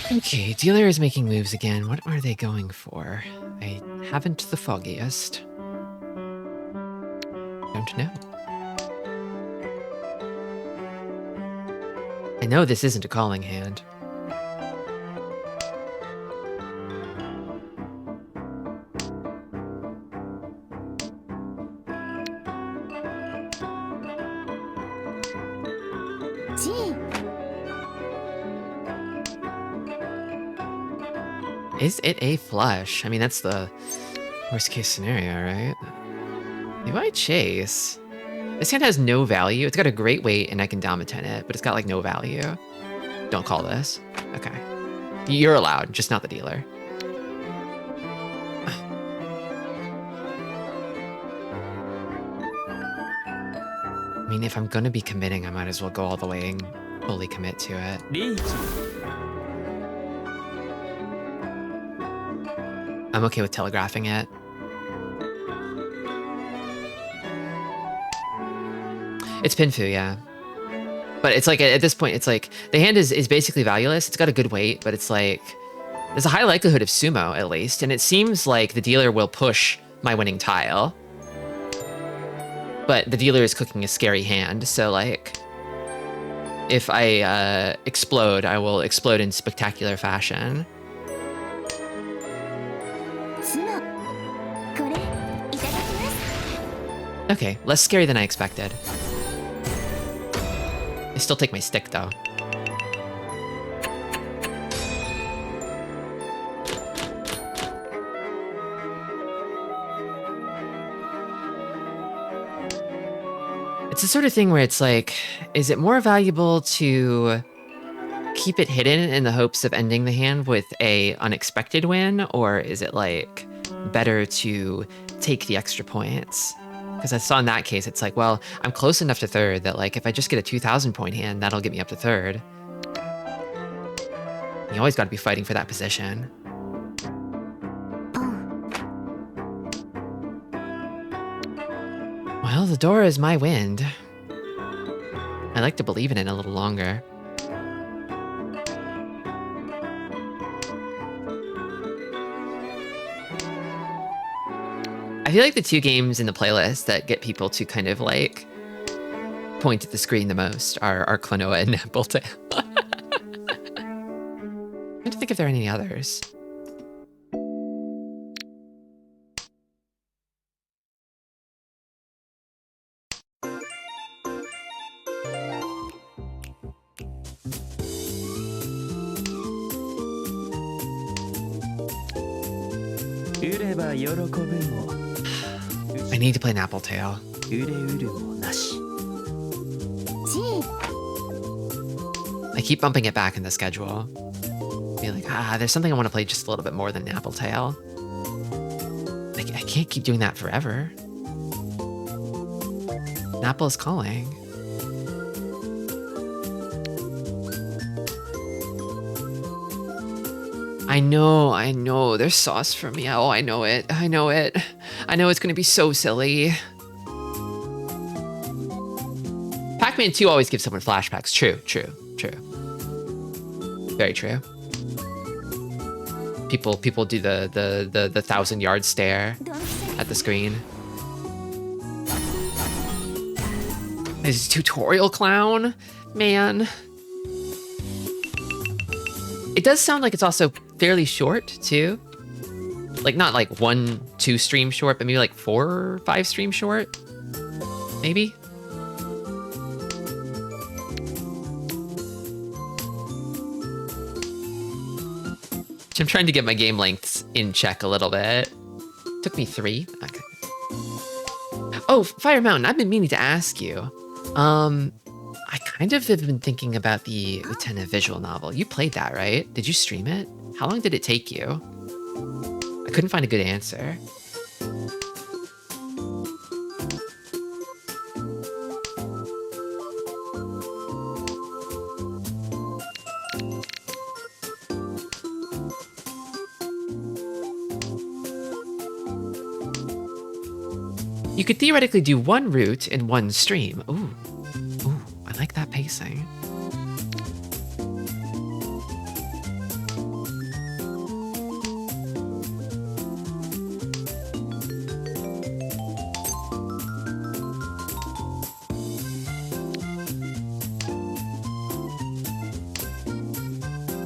Okay, dealer is making moves again. What are they going for? I haven't the foggiest. Don't know. I know this isn't a calling hand. Is it a flush? I mean, that's the worst case scenario, right? Do I chase? This hand has no value. It's got a great weight and I can Damaten it, but it's got like no value. Don't call this. Okay. You're allowed, just not the dealer. I mean, if I'm gonna be committing, I might as well go all the way and fully commit to it. I'm okay with telegraphing it. It's Pinfu, yeah. But it's like, at this point, it's like, the hand is basically valueless. It's got a good weight, but it's like, there's a high likelihood of sumo, at least. And it seems like the dealer will push my winning tile. But the dealer is cooking a scary hand, so like, if I explode, I will explode in spectacular fashion. Okay, less scary than I expected. I still take my stick, though. It's the sort of thing where it's like, is it more valuable to keep it hidden in the hopes of ending the hand with a unexpected win, or is it like better to take the extra points? Because I saw in that case, it's like, well, I'm close enough to third that like if I just get a 2,000 point hand, that'll get me up to third. You always got to be fighting for that position. Well, the door is my wind. I like to believe in it a little longer. I feel like the two games in the playlist that get people to kind of like point at the screen the most are Klonoa and Napleton. I'm trying to think if there are any others. I need to play Nappletail. I keep bumping it back in the schedule. Be like, there's something I want to play just a little bit more than Nappletail. I can't keep doing that forever. Napple is calling. I know. There's sauce for me. Oh, I know it. I know it's gonna be so silly. Pac-Man 2 always gives someone flashbacks. True. Very true. People do the 1,000-yard stare at the screen. This tutorial clown, man. It does sound like it's also fairly short too. Like not like 1-2 stream short, but maybe like 4 or 5 stream short, maybe. I'm trying to get my game lengths in check a little bit. Took me 3. Okay. Oh, Fire Mountain, I've been meaning to ask you. I kind of have been thinking about the Utena visual novel. You played that, right? Did you stream it? How long did it take you? I couldn't find a good answer. You could theoretically do 1 route in 1 stream. Ooh, I like that pacing.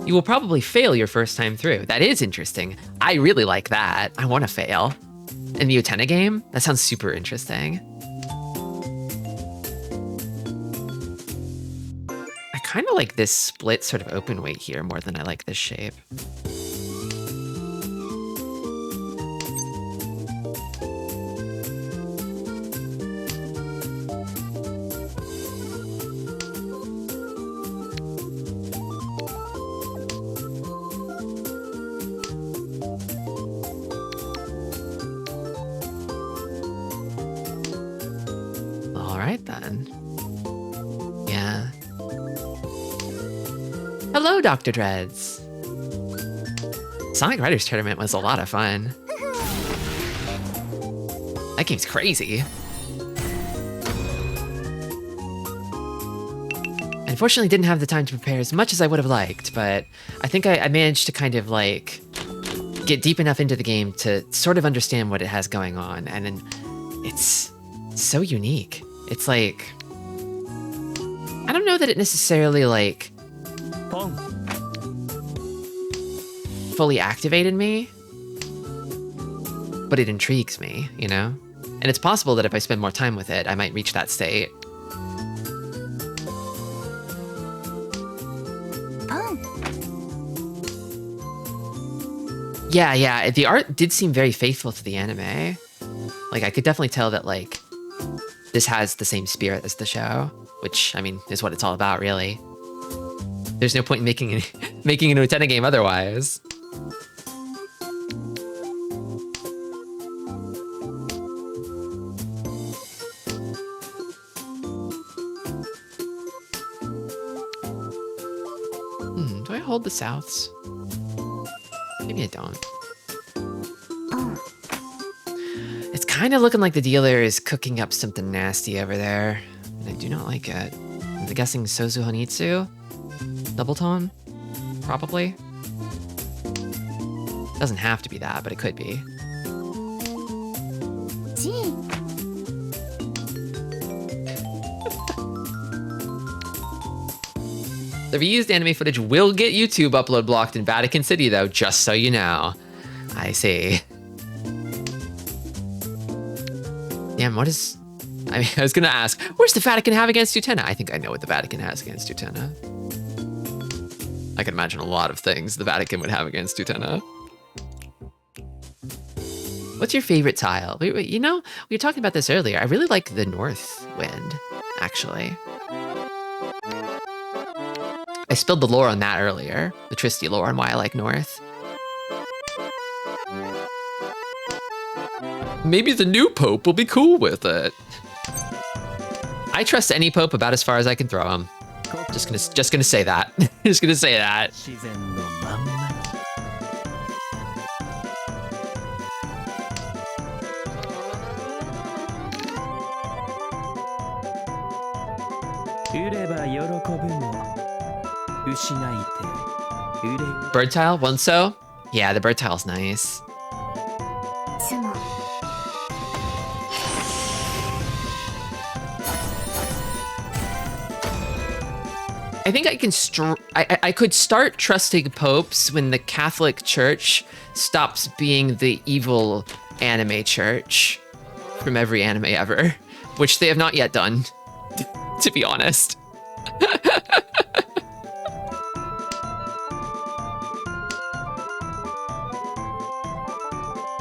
You will probably fail your first time through. That is interesting. I really like that. I want to fail. In the Utena game? That sounds super interesting. I kind of like this split sort of open weight here more than I like this shape. Hello, Dr. Dreads. Sonic Riders Tournament was a lot of fun. That game's crazy. Unfortunately, didn't have the time to prepare as much as I would have liked, but I think I managed to kind of like get deep enough into the game to sort of understand what it has going on, and then it's so unique. It's like, I don't know that it necessarily like fully activated me, but it intrigues me, you know? And it's possible that if I spend more time with it, I might reach that state. Yeah, the art did seem very faithful to the anime. Like, I could definitely tell that, like, this has the same spirit as the show, which, I mean, is what it's all about, really. There's no point in making an Utena game otherwise. Do I hold the Souths? Maybe I don't. It's kind of looking like the dealer is cooking up something nasty over there, and I do not like it. I'm guessing Sozu Honitsu? Double tone? Probably. Doesn't have to be that, but it could be. The reused anime footage will get YouTube upload blocked in Vatican City, though, just so you know. I see. Damn, what is... I mean, I was gonna ask, what's the Vatican have against Utena? I think I know what the Vatican has against Utena. I can imagine a lot of things the Vatican would have against Utena. What's your favorite tile? You know, we were talking about this earlier. I really like the north wind, actually. I spilled the lore on that earlier, the Tristi lore on why I like north. Maybe the new pope will be cool with it. I trust any pope about as far as I can throw him. Just gonna say that. Just gonna say that. Bird tile, one so? Yeah, the bird tile's nice. I think I can I could start trusting popes when the Catholic Church stops being the evil anime church from every anime ever, which they have not yet done, to be honest.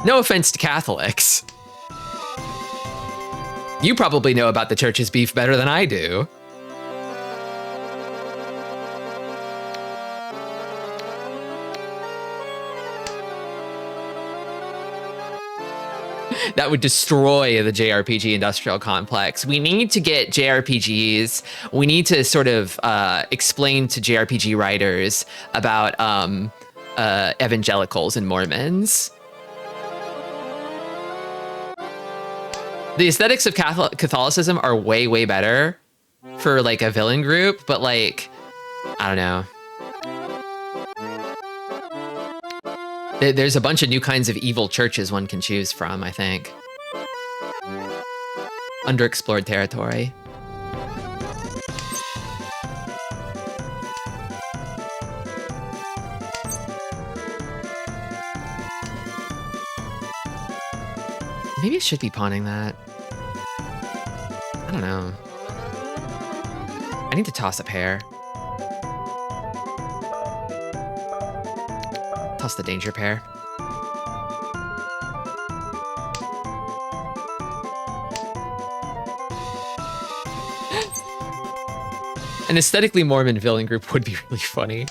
No offense to Catholics. You probably know about the church's beef better than I do. That would destroy the JRPG industrial complex. We need to get JRPGs. We need to sort of explain to JRPG writers about evangelicals and Mormons. The aesthetics of Catholicism are way, way better for like a villain group, but like, I don't know. There's a bunch of new kinds of evil churches one can choose from, I think. Underexplored territory. Maybe I should be pawning that. I don't know. I need to toss a pair. Toss the danger pair. An aesthetically Mormon villain group would be really funny.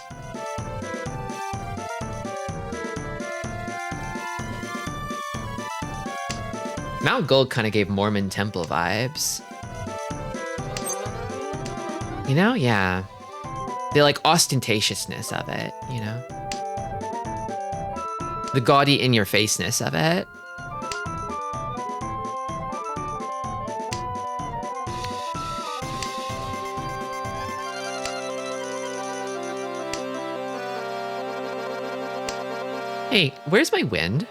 Mount Gold kind of gave Mormon temple vibes. You know? Yeah. The like ostentatiousness of it, you know? The gaudy in-your-faceness of it. Hey, where's my wind?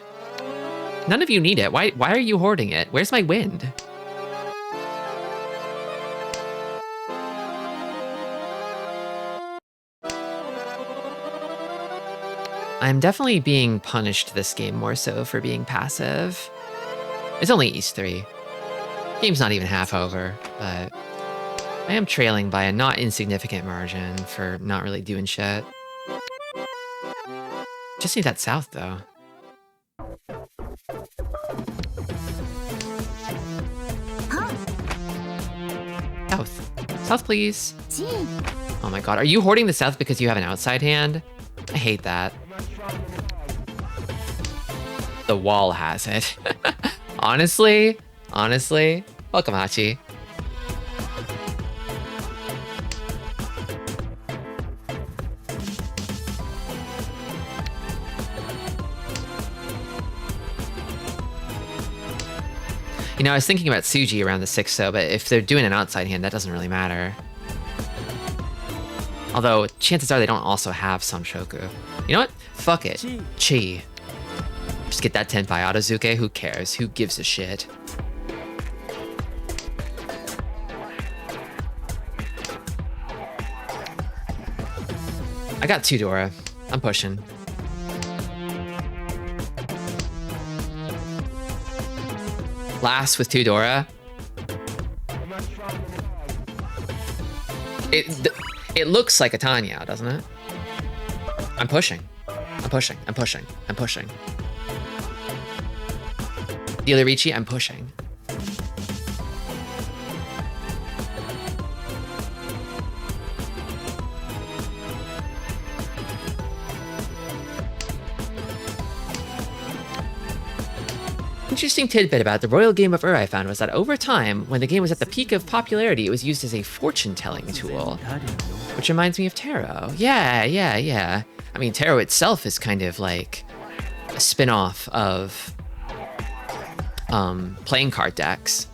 None of you need it. Why are you hoarding it? Where's my wind? I'm definitely being punished this game more so for being passive. It's only East 3. Game's not even half over, but I am trailing by a not insignificant margin for not really doing shit. Just need that south, though. South. South, please. Oh my god, are you hoarding the south because you have an outside hand? I hate that. The wall has it. Honestly, welcome, Hachi. You know, I was thinking about Suji around the 6-0, but if they're doing an outside hand, that doesn't really matter. Although, chances are they don't also have Samshoku. You know what? Fuck it. Chi. Just get that Tenpai Autozuke, who cares? Who gives a shit? I got 2 Dora. I'm pushing. Last with 2 Dora. It looks like a Tanya, doesn't it? I'm pushing. I'm pushing. I'm pushing. I'm pushing. Dealer Ricci, I'm pushing. Interesting tidbit about the Royal Game of Ur I found was that over time, when the game was at the peak of popularity, it was used as a fortune-telling tool. Which reminds me of tarot. Yeah. I mean, tarot itself is kind of like a spin-off of playing card decks.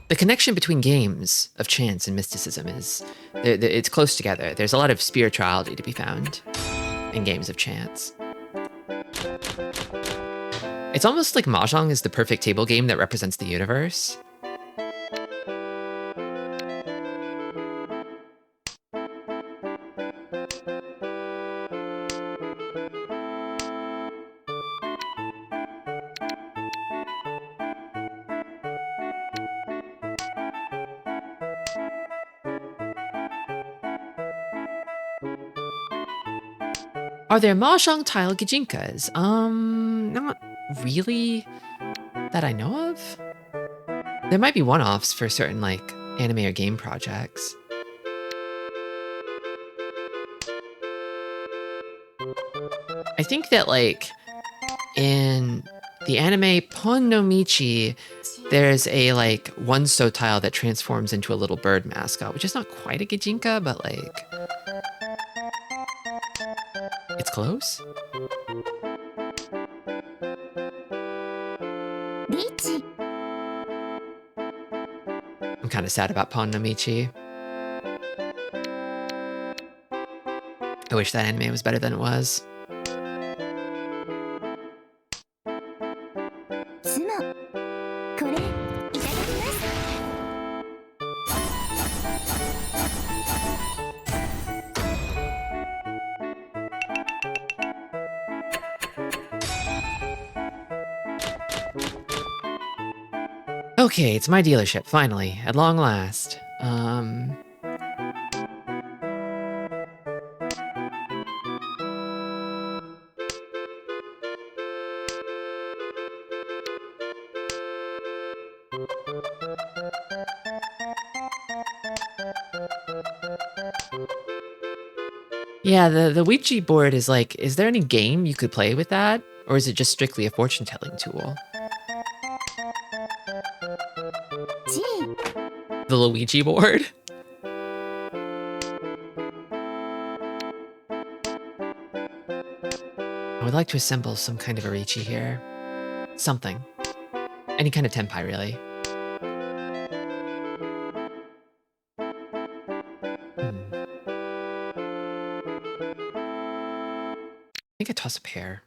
The connection between games of chance and mysticism is, it's close together. There's a lot of spirituality to be found in games of chance. It's almost like Mahjong is the perfect table game that represents the universe. Are there Mahjong tile Gijinkas? Not really that I know of. There might be one-offs for certain, like, anime or game projects. I think that, like, in the anime Pon no Michi, there's a, like, one-so tile that transforms into a little bird mascot, which is not quite a Gijinka, but, like, it's close. I'm kind of sad about Pon no Michi. I wish that anime was better than it was. Okay, it's my dealership, finally, at long last. Yeah, the Ouija board is like, is there any game you could play with that? Or is it just strictly a fortune-telling tool? The Luigi board? I would like to assemble some kind of Arichi here. Something. Any kind of tenpai, really. I think I toss a pair.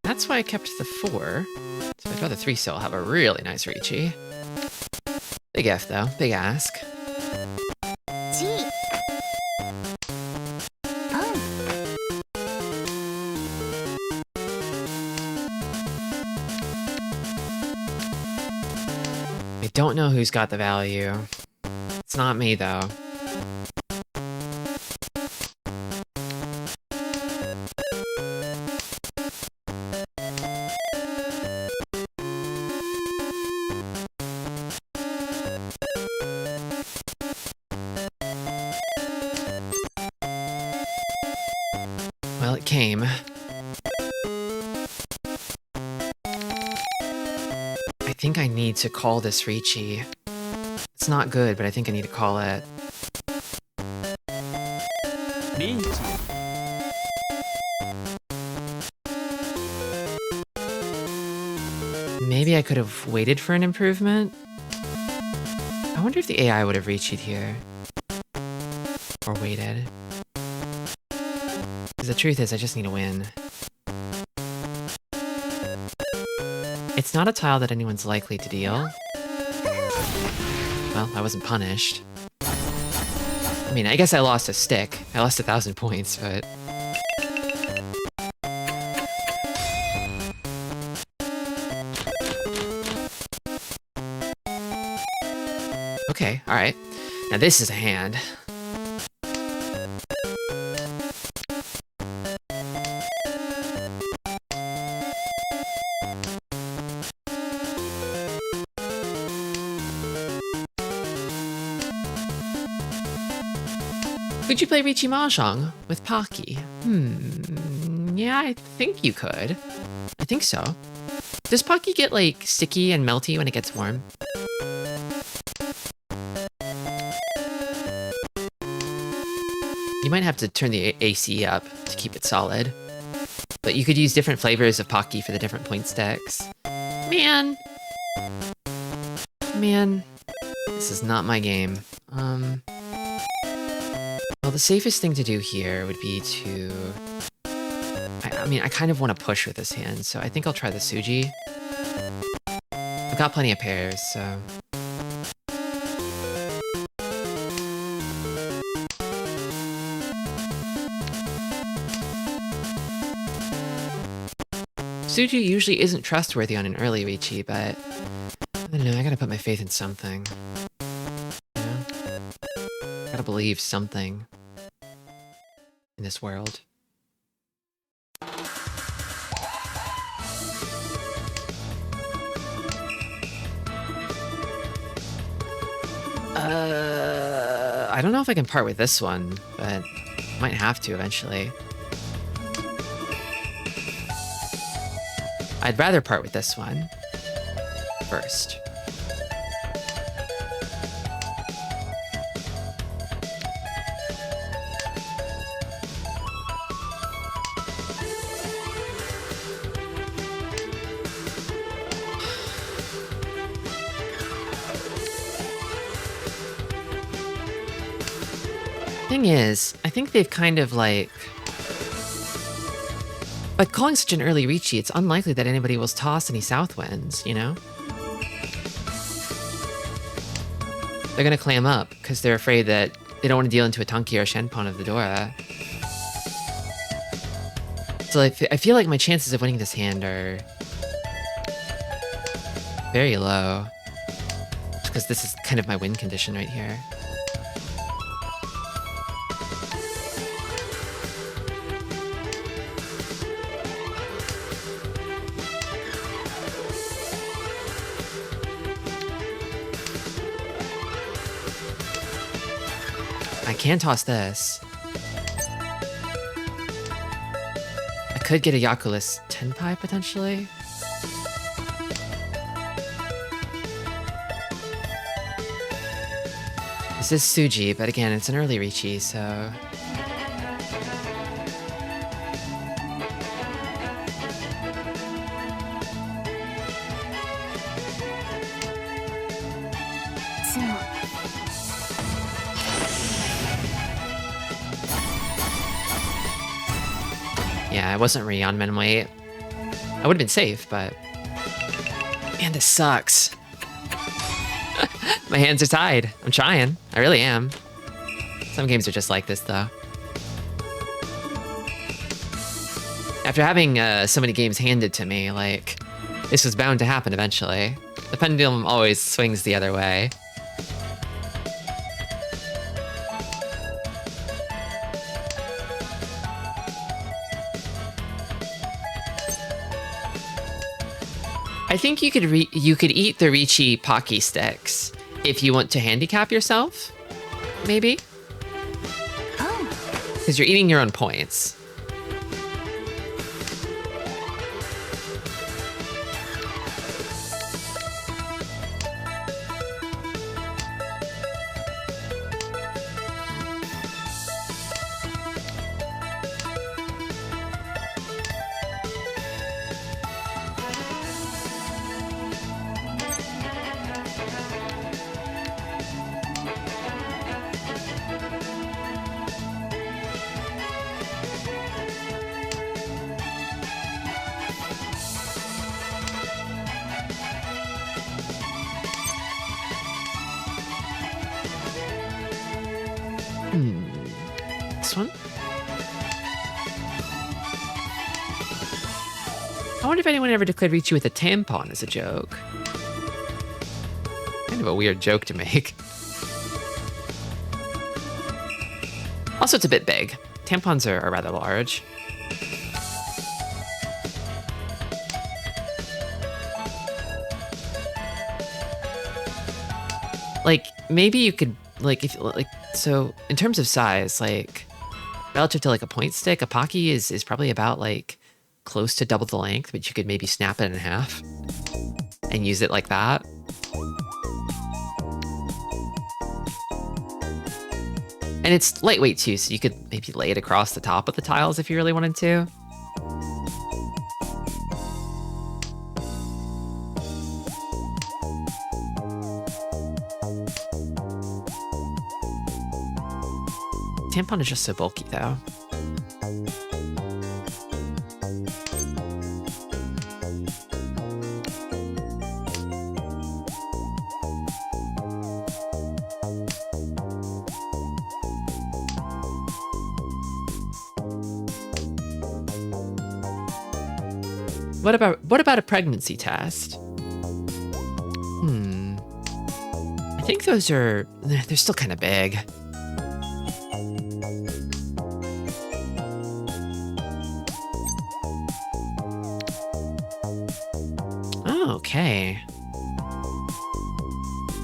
That's why I kept the 4. So I'd rather 3 still have a really nice Riichi. Big F though, big ask. I don't know who's got the value. It's not me though. Well, it came. I think I need to call this Riichi. It's not good, but I think I need to call it. Maybe I could have waited for an improvement? I wonder if the AI would have Riichi'd here. Or waited. Because the truth is, I just need to win. It's not a tile that anyone's likely to deal. Well, I wasn't punished. I mean, I guess I lost a stick. I lost 1,000 points, but... Okay, alright. Now this is a hand. Could you play Riichi Mahjong with Pocky? Yeah, I think you could. I think so. Does Pocky get, like, sticky and melty when it gets warm? You might have to turn the AC up to keep it solid. But you could use different flavors of Pocky for the different point stacks. Man, this is not my game. Well, the safest thing to do here would be to... I mean, I kind of want to push with this hand, so I think I'll try the Suji. I've got plenty of pairs, so... Suji usually isn't trustworthy on an early Riichi, but... I don't know, I gotta put my faith in something. You know? Gotta believe something in this world. I don't know if I can part with this one, but might have to eventually. I'd rather part with this one first. Thing is, I think they've kind of like... By calling such an early Riichi, it's unlikely that anybody will toss any south winds, you know? They're gonna clam up, because they're afraid that they don't want to deal into a Tanki or Shenpon of the Dora. So I feel like my chances of winning this hand are... very low. Just because this is kind of my win condition right here. I can toss this. I could get a Yakulis Tenpai, potentially. This is Suji, but again, it's an early Riichi, so... Yeah, I wasn't really on min weight. I would have been safe, but... Man, this sucks. My hands are tied. I'm trying. I really am. Some games are just like this, though. After having so many games handed to me, like, this was bound to happen eventually. The pendulum always swings the other way. I think you could eat the Riichi Pocky sticks if you want to handicap yourself, maybe? Oh. Because you're eating your own points. next one. I wonder if anyone ever declared Ricci with a tampon as a joke. Kind of a weird joke to make. Also, it's a bit big. Tampons are rather large. Like, maybe you could, like, if, like, so in terms of size, like, relative to like a point stick, a Pocky is probably about like close to double the length, but you could maybe snap it in half and use it like that. And it's lightweight too, so you could maybe lay it across the top of the tiles if you really wanted to. Tampon is just so bulky though. What about a pregnancy test? I think those are, they're still kind of big. Okay.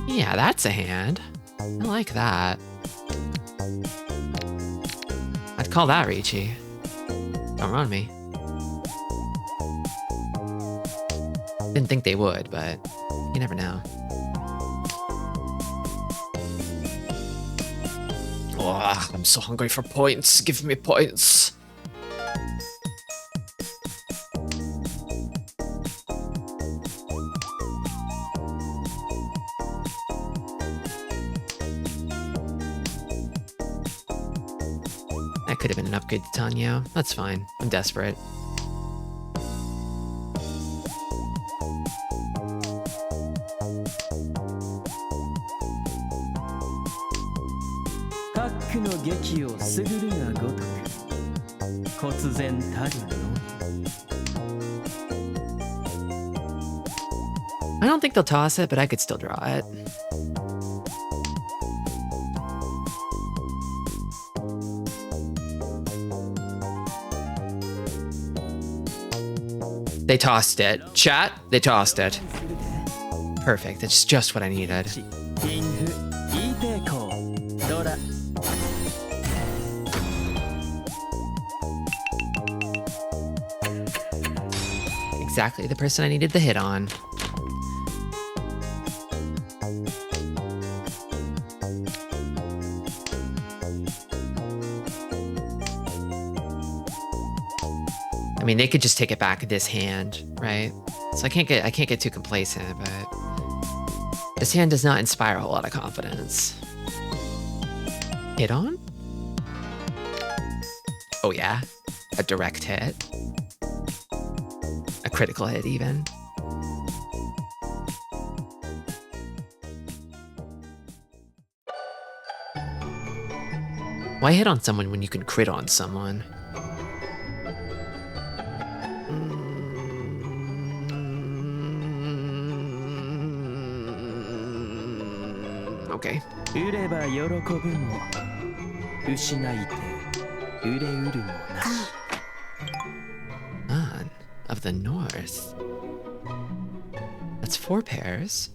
Yeah, that's a hand. I like that. I'd call that Ricci. Don't run me. Didn't think they would, but you never know. Oh, I'm so hungry for points. Give me points. That could have been an upgrade to Tanyo. That's fine. I'm desperate. I don't think they'll toss it, but I could still draw it. They tossed it. Chat, they tossed it. Perfect, that's just what I needed. Exactly the person I needed the hit on. I mean, they could just take it back this hand, right? So I can't get too complacent, but this hand does not inspire a whole lot of confidence. Hit on? Oh yeah, a direct hit. A critical hit even. Why hit on someone when you can crit on someone? Okay. Khan of the North. That's 4 pairs.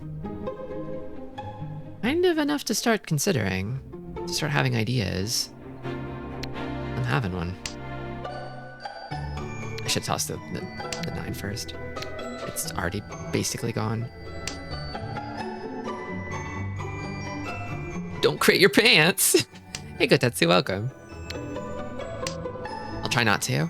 Kind of enough to start considering. To start having ideas. I'm having one. I should toss the 9 first. It's already basically gone. Don't crit your pants! Hey, Gotetsu, welcome. I'll try not to.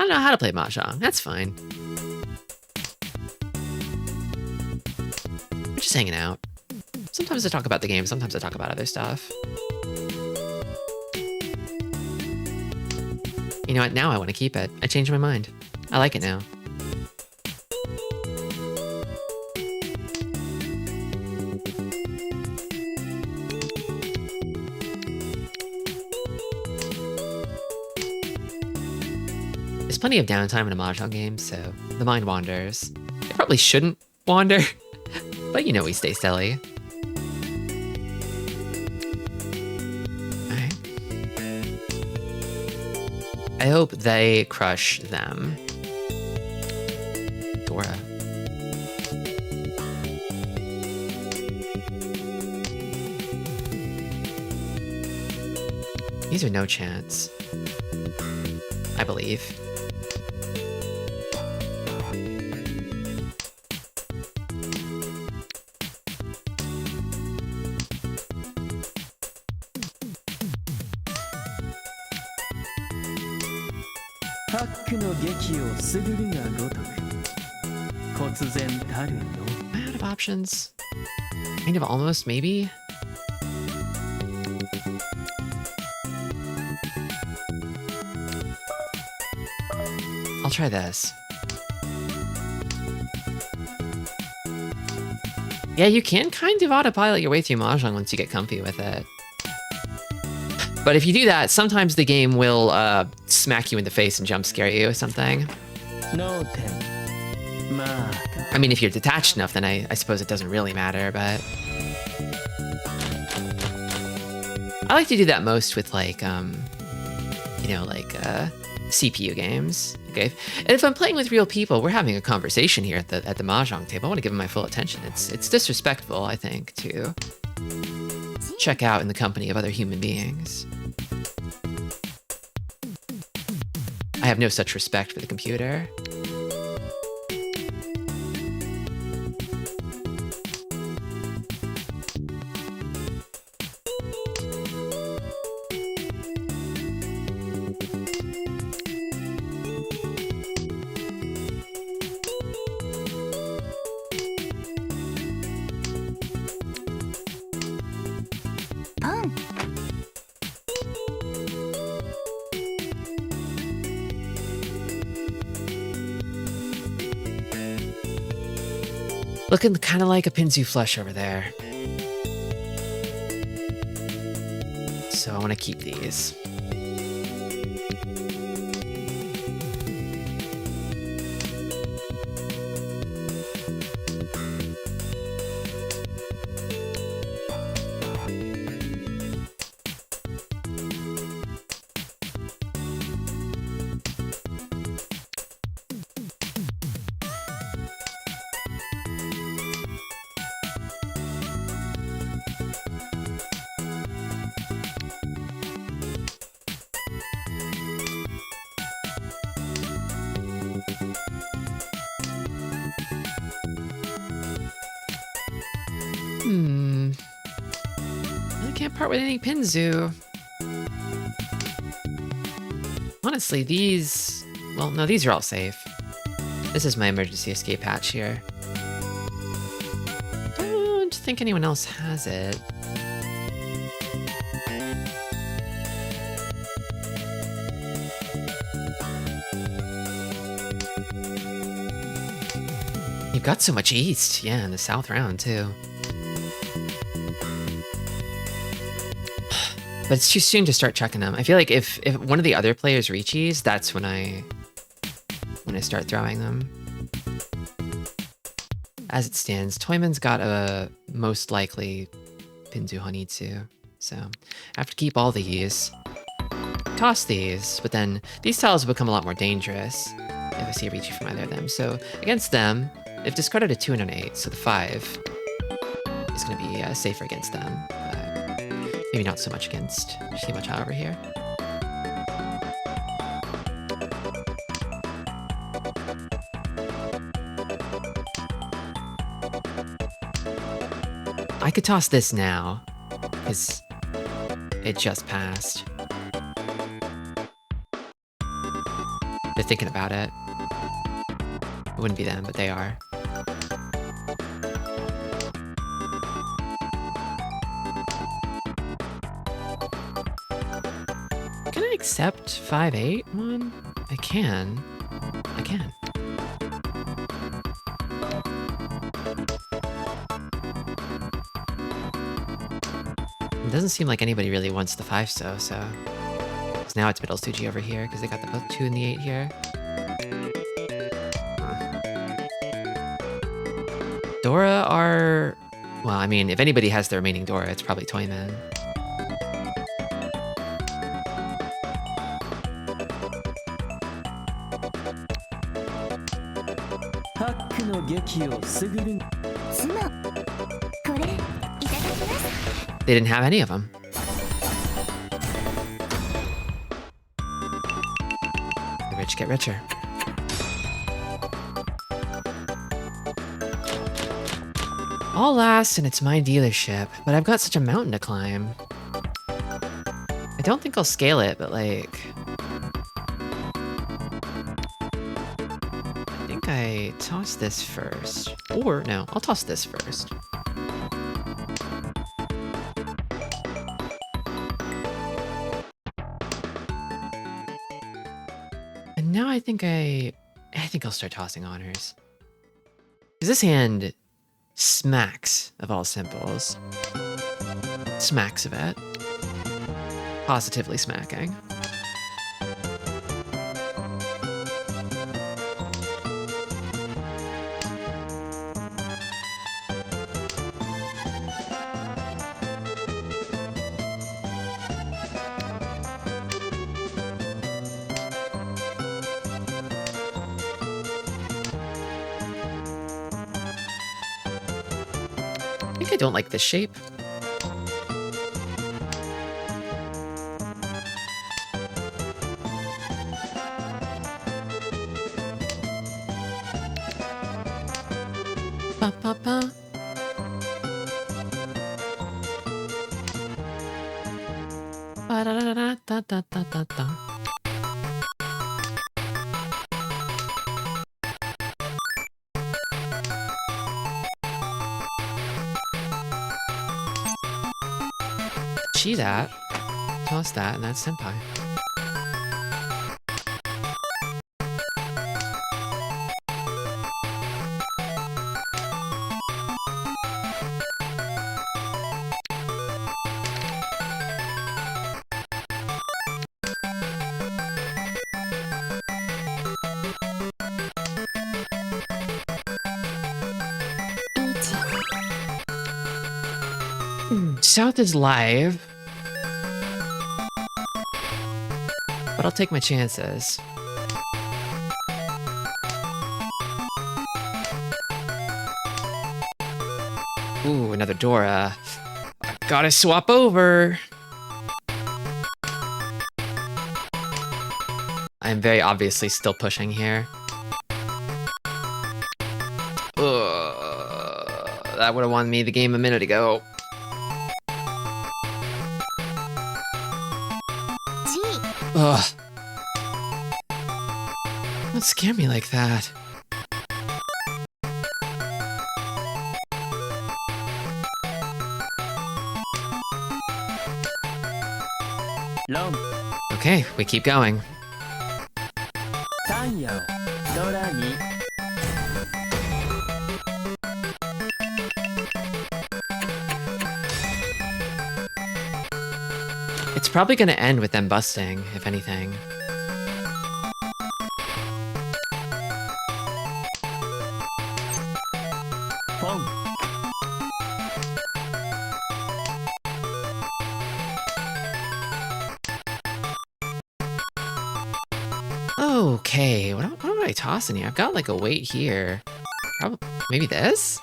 don't know how to play Mahjong. That's fine. We're just hanging out. Sometimes I talk about the game, sometimes I talk about other stuff. You know what? Now I want to keep it. I changed my mind. I like it now. There's plenty of downtime in a Mahjong game, so the mind wanders. It probably shouldn't wander, but you know we stay steady. Alright. I hope they crush them. Dora. These are no chance. I believe. I out of options? Kind of almost, maybe? I'll try this. Yeah, you can kind of autopilot your way through Mahjong once you get comfy with it. But if you do that, sometimes the game will smack you in the face and jump scare you or something. I mean, if you're detached enough, then I suppose it doesn't really matter, but... I like to do that most with, like, you know, like, CPU games. Okay, and if I'm playing with real people, we're having a conversation here at the Mahjong table. I want to give them my full attention. It's disrespectful, I think, to check out in the company of other human beings. I have no such respect for the computer. Looking kind of like a Pinzu flush over there. So I want to keep these. I can't part with any Pinzu. Honestly, these... Well, no, these are all safe. This is my emergency escape hatch here. Don't think anyone else has it. You've got so much east, yeah, in the south round, too. But it's too soon to start checking them. I feel like if one of the other players reaches, that's when I start throwing them. As it stands, Toyman's got a most likely Pinzu Honitsu, so I have to keep all these. Toss these, but then these tiles will become a lot more dangerous if I see a Riichi from either of them. So against them, they've discarded a 2 and an 8, so the 5 is going to be safer against them. Maybe not so much against Shimacha over here. I could toss this now, because it just passed. The thinking about it. It wouldn't be them, but they are. Can I accept 5-8 one? I can. I can. It doesn't seem like anybody really wants the 5 so. Because now it's middle Suji over here, because they got the both 2 and the 8 here. Dora are... Well, I mean, if anybody has the remaining Dora, it's probably Toyman. They didn't have any of them. The rich get richer. All last, and it's my dealership, but I've got such a mountain to climb. I don't think I'll scale it, but like... I think I toss this first. Or, no, I'll toss this first. And now I think I'll start tossing honors. Because this hand smacks of all simples. Smacks of it. Positively smacking. I don't like this shape. Ba, ba, ba. Ba, da, da, da, da, da, da, da, da. Chi that, toss that, and that's senpai. South is live. But I'll take my chances. Ooh, another Dora. I gotta swap over. I'm very obviously still pushing here. That would have won me the game a minute ago. Ugh. Don't scare me like that. Okay, we keep going. It's probably gonna end with them busting, if anything. Okay, what am I tossing here? I've got like a weight here. Probably, maybe this?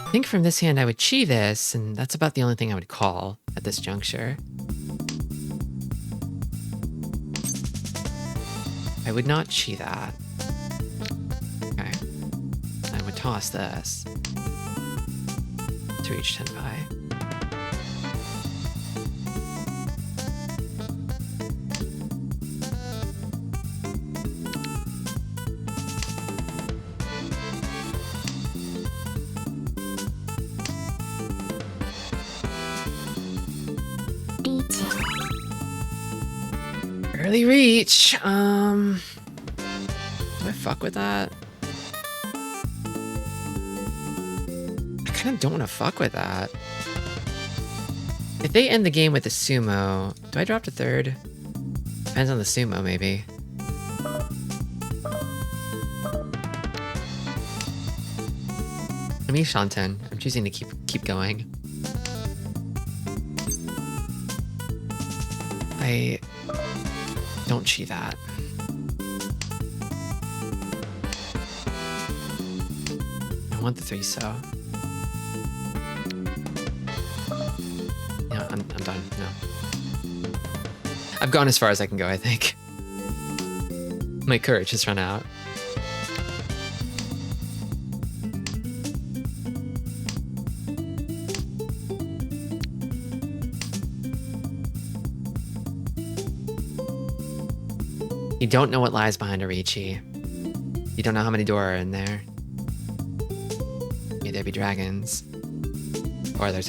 I think from this hand I would chi this, and that's about the only thing I would call at this juncture. I would not chi that. Okay. I would toss this. To to reach Tenpai. Early reach. Do I fuck with that? I kind of don't want to fuck with that. If they end the game with a sumo, do I drop to third? Depends on the sumo, maybe. I'm Shanten. I'm choosing to keep going. I don't chi that. I want the 3-so. Yeah, I'm done. No. I've gone as far as I can go, I think. My courage has run out. You don't know what lies behind Orichi. You don't know how many door are in there. May there be dragons. Or other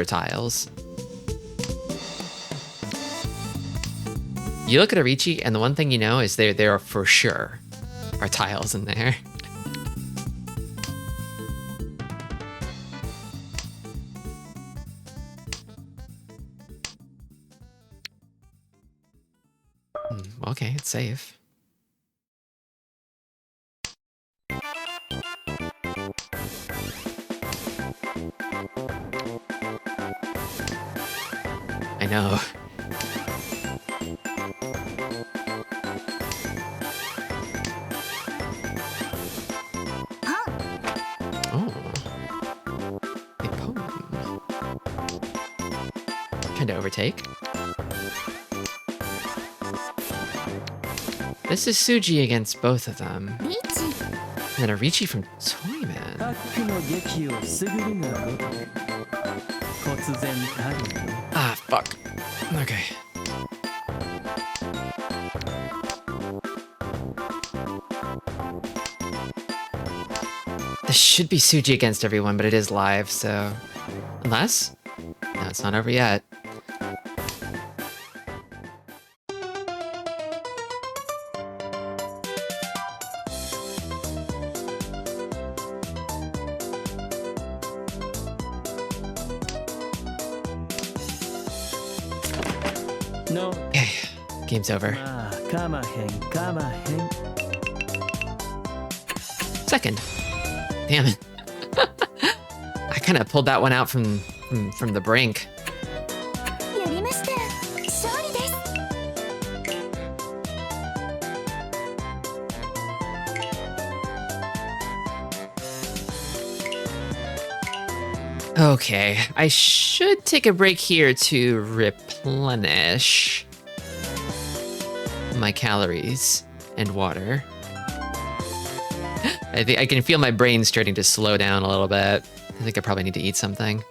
tiles. You look at Orichi, and the one thing you know is there are for sure are tiles in there. Okay, it's safe. I know. Oh. A poem. Trying to overtake. This is Suji against both of them. And then Orichi from Toyman. Ah, fuck. Okay. This should be Suji against everyone, but it is live, so... Unless? No, it's not over yet. Okay, game's over. Second. Damn it. I kind of pulled that one out from the brink. Okay, I should take a break here to replenish my calories and water. I think I can feel my brain starting to slow down a little bit. I think I probably need to eat something.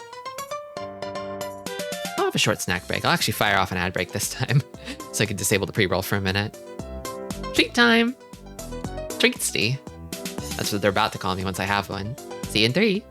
I'll have a short snack break. I'll actually fire off an ad break this time so I can disable the pre-roll for a minute. Treat time! Tristi. That's what they're about to call me once I have one. See you in 3.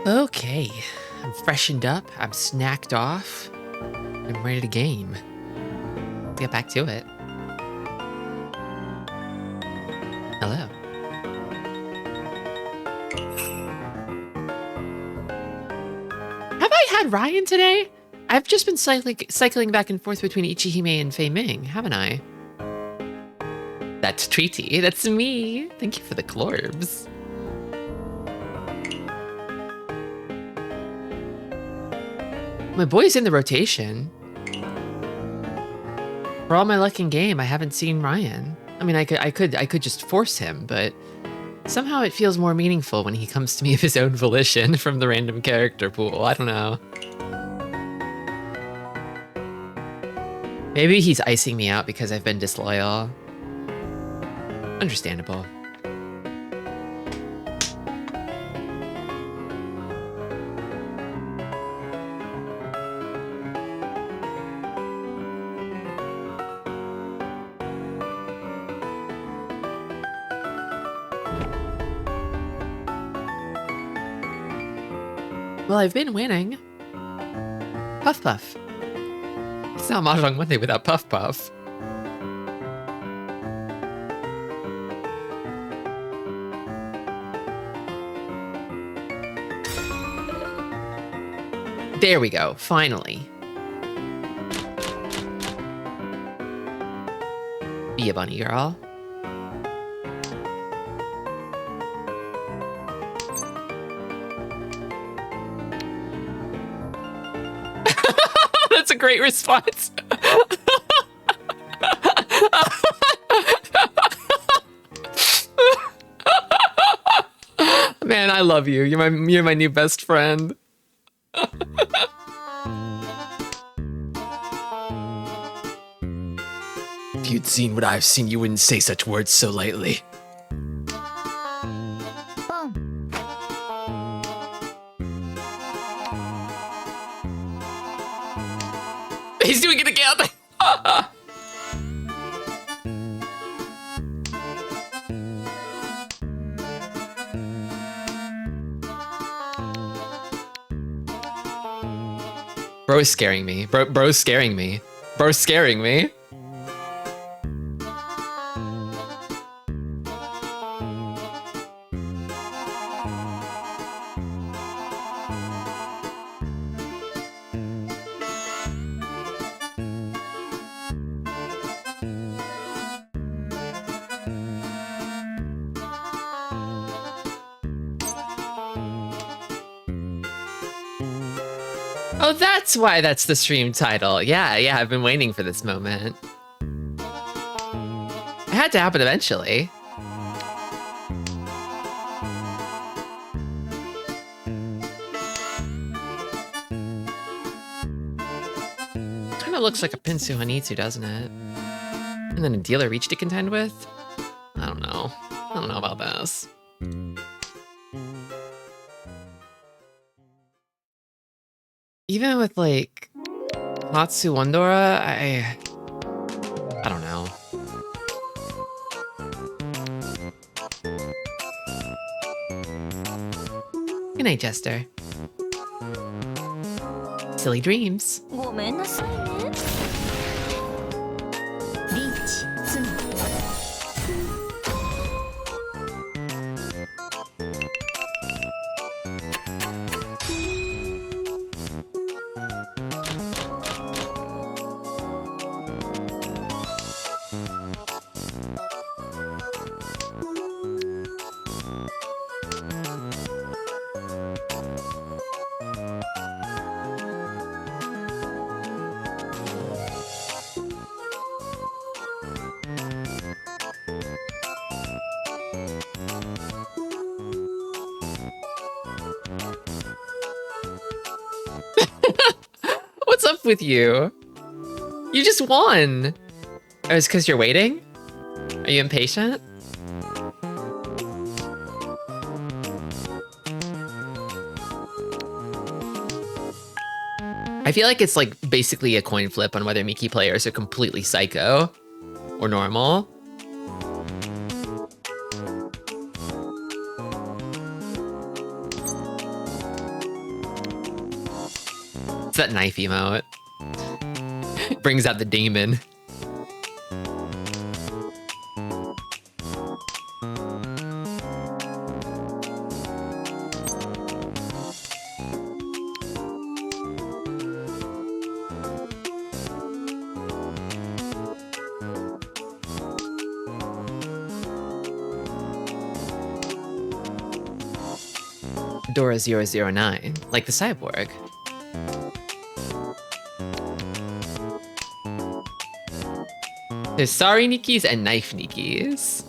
Okay, I'm freshened up, I'm snacked off, I'm ready to game. Let's get back to it. Hello. Have I had Ryan today? I've just been cycling back and forth between Ichihime and Fei Ming, haven't I? That's Tristi, that's me. Thank you for the clorbs. My boy's in the rotation. For all my luck in game, I haven't seen Ryan. I mean, I could just force him, but somehow it feels more meaningful when he comes to me of his own volition from the random character pool. I don't know. Maybe he's icing me out because I've been disloyal. Understandable. Well, I've been winning. Puff Puff. It's not Mahjong Monday without Puff Puff. There we go, finally. Be a bunny girl. That's a great response. Man, I love you. You're my new best friend. If you'd seen what I've seen, you wouldn't say such words so lightly. he's doing it again. Bro's scaring me. Bro's scaring me. Bro's scaring me. Oh, that's why that's the stream title. Yeah, I've been waiting for this moment. It had to happen eventually. Kind of looks like a Pinsu Hanitsu, doesn't it? And then a dealer reach to contend with? I don't know. I don't know about this. Even with like Hatsu Wondora, I don't know. Good night, Jester. Silly dreams. ごめんなさいね。リーチ、ツノ。What's up with you? You just won. Oh, it's because you're waiting? Are you impatient? I feel like it's like basically a coin flip on whether Miki players are completely psycho or normal. It's that knife emote. Brings out the demon. Dora 009, like the cyborg. There's Sari Nikis and Knife Nikis.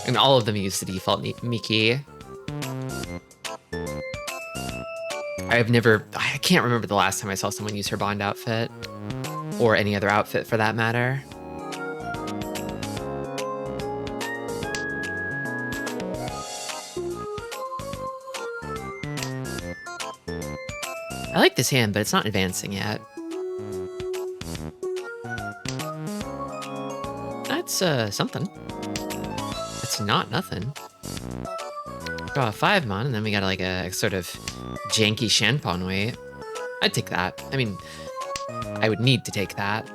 And all of them use the default Miki. I can't remember the last time I saw someone use her Bond outfit. Or any other outfit for that matter. I like this hand, but it's not advancing yet. That's something. It's not nothing. Draw a 5-mon, and then we got like a sort of janky Shanpon wait. I'd take that. I mean, I would need to take that.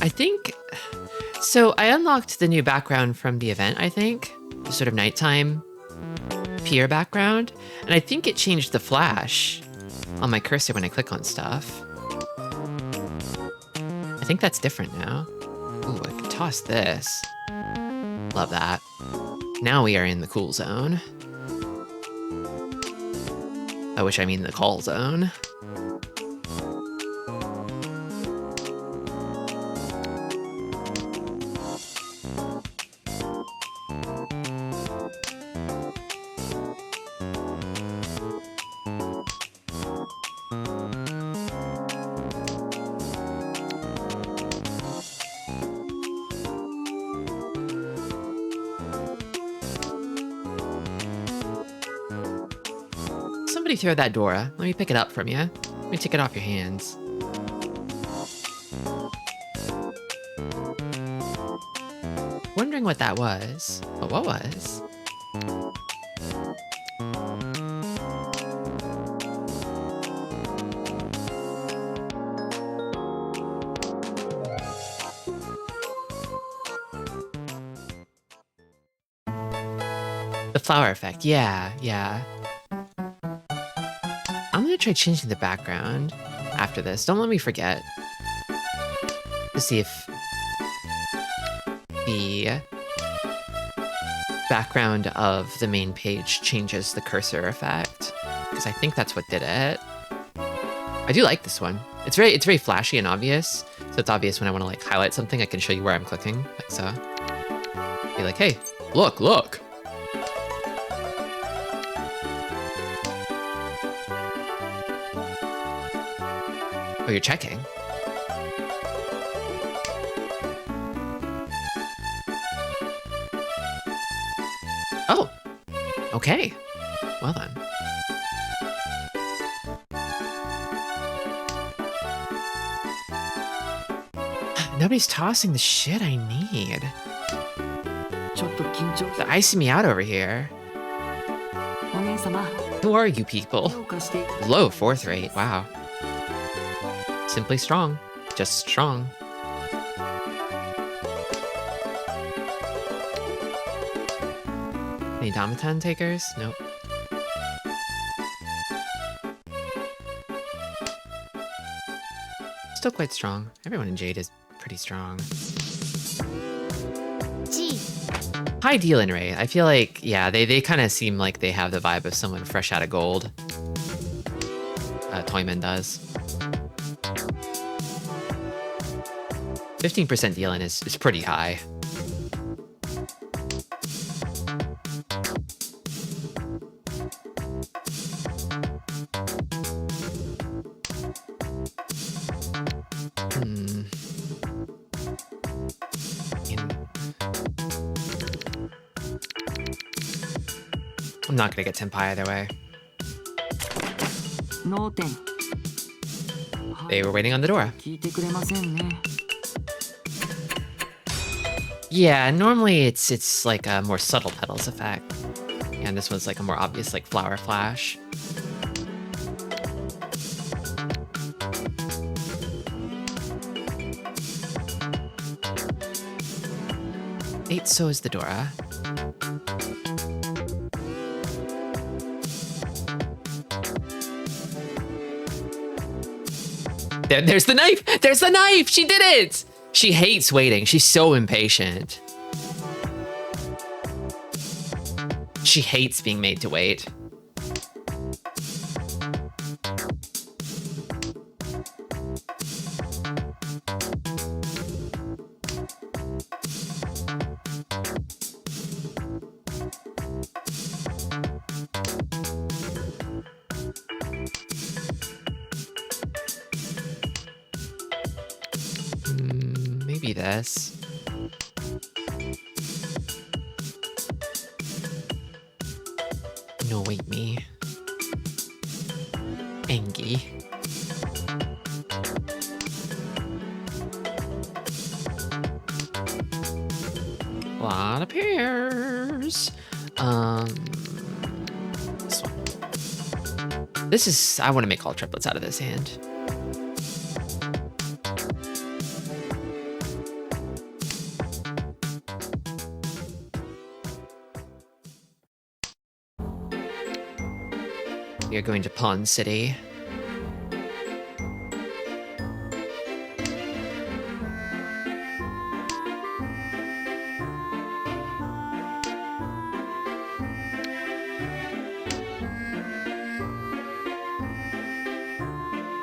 I think, so I unlocked the new background from the event, I think. The sort of nighttime pier background. And I think it changed the flash on my cursor when I click on stuff. I think that's different now. Ooh, I can toss this. Love that. Now we are in the cool zone. I wish I mean the call zone. Somebody throw that Dora. Let me pick it up from you. Let me take it off your hands. Wondering what that was. But what was? The flower effect. Yeah, yeah. I'm gonna try changing the background after this. Don't let me forget. To see if the background of the main page changes the cursor effect. Because I think that's what did it. I do like this one. It's very flashy and obvious. So it's obvious when I want to like highlight something, I can show you where I'm clicking. Like so. Be like, hey, look, look. Oh, you're checking. Oh, okay. Well then. Nobody's tossing the shit I need. They're icing me out over here. Who are you people? Low 4th rate, wow. Simply strong. Just strong. Any Domiton takers? Nope. Still quite strong. Everyone in Jade is pretty strong. G. High deal-in rate. I feel like, yeah, they kind of seem like they have the vibe of someone fresh out of gold. Toyman does. 15% deal-in is pretty high. I'm not gonna get Tenpai either way. They were waiting on the door. Yeah, normally it's like a more subtle petals effect. And this was like a more obvious like flower flash. Eight, so is the Dora. There's the knife! There's the knife! She did it! She hates waiting. She's so impatient. She hates being made to wait. Maybe this. No, wait, me. Engie. Lot of pairs. This one. This is, I want to make all triplets out of this hand. You're going to Pon City.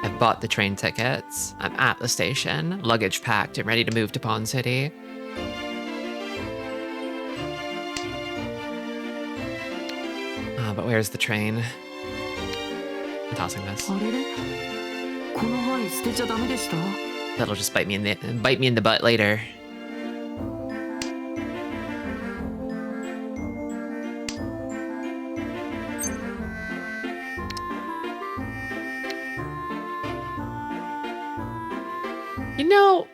I've bought the train tickets. I'm at the station, luggage packed and ready to move to Pon City. But where's the train? I'm tossing this. That'll just bite me in the butt later. You know,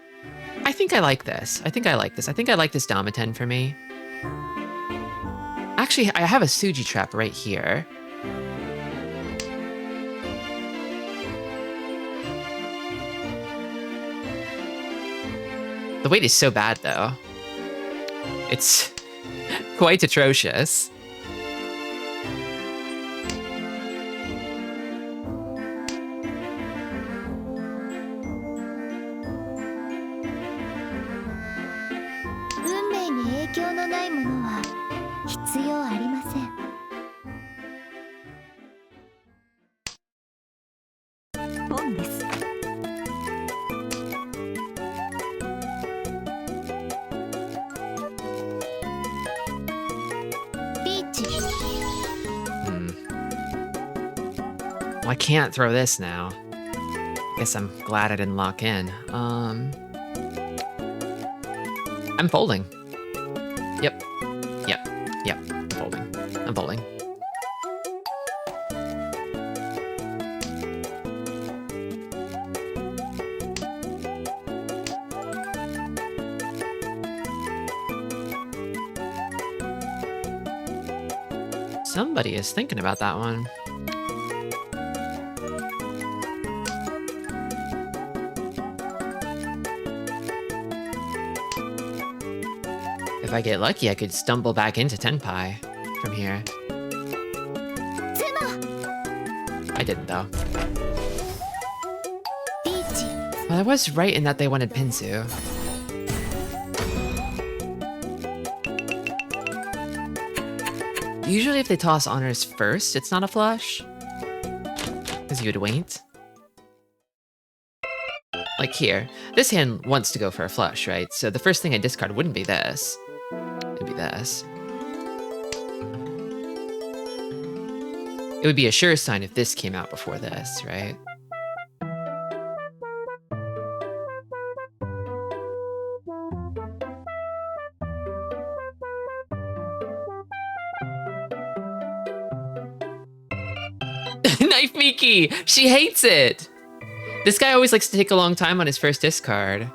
I think I like this. I think I like this. I think I like this Damaten for me. Actually, I have a Suji trap right here. The weight is so bad, though. It's quite atrocious. Well, I can't throw this now. Guess I'm glad I didn't lock in. I'm folding. Yep. I'm folding. I'm folding. Somebody is thinking about that one. If I get lucky, I could stumble back into Tenpai from here. I didn't, though. Well, I was right in that they wanted Pinsu. Usually if they toss honors first, it's not a flush. Because you would wait. Like here. This hand wants to go for a flush, right? So the first thing I discard wouldn't be this. It'd be this. It would be a sure sign if this came out before this, right? Knife Miki! She hates it! This guy always likes to take a long time on his first discard.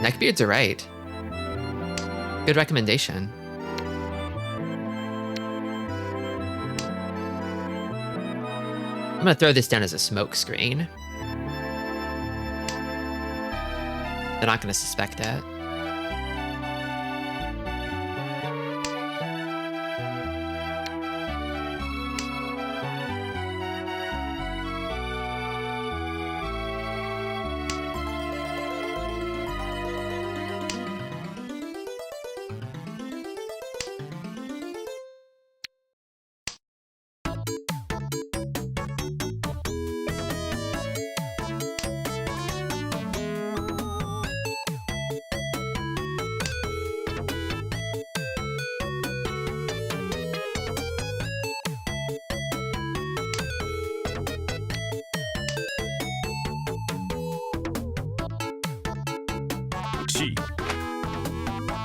Neckbeards are right. Good recommendation. I'm gonna throw this down as a smoke screen. They're not gonna suspect it.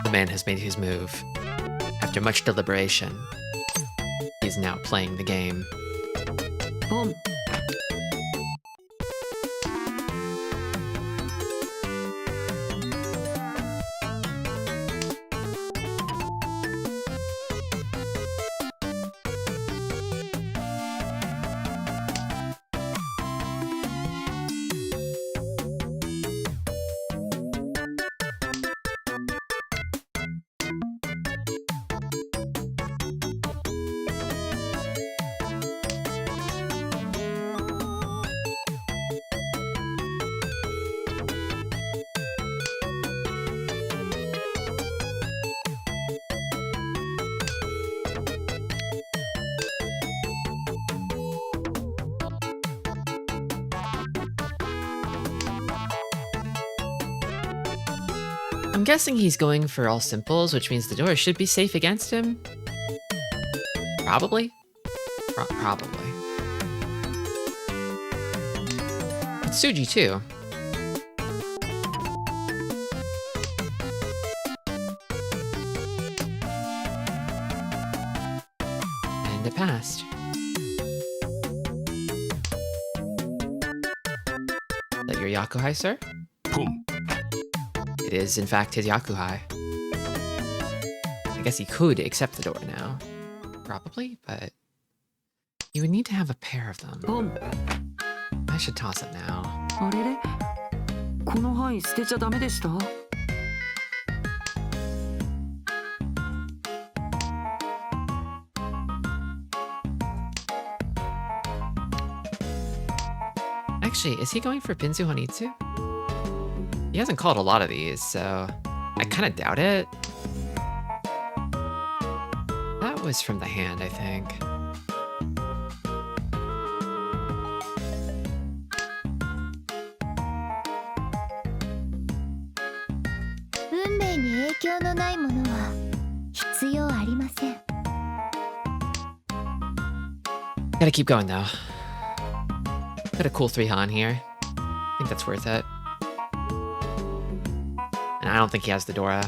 The man has made his move. After much deliberation, he is now playing the game. Boom. I'm guessing he's going for all simples, which means the door should be safe against him. Probably. Probably. It's Suji too. And in the past. Is that your yakuhai, sir? Boom. It is, in fact, his yakuhai. I guess he could accept the door now. Probably, but you would need to have a pair of them. ポン I should toss it now. あれれこの範囲捨てちゃダメでした Actually, is he going for Pinzu Honitsu? He hasn't called a lot of these, so I kind of doubt it. That was from the hand, I think. Gotta keep going though. Got a cool 3 Han here. I think that's worth it. And I don't think he has the Dora.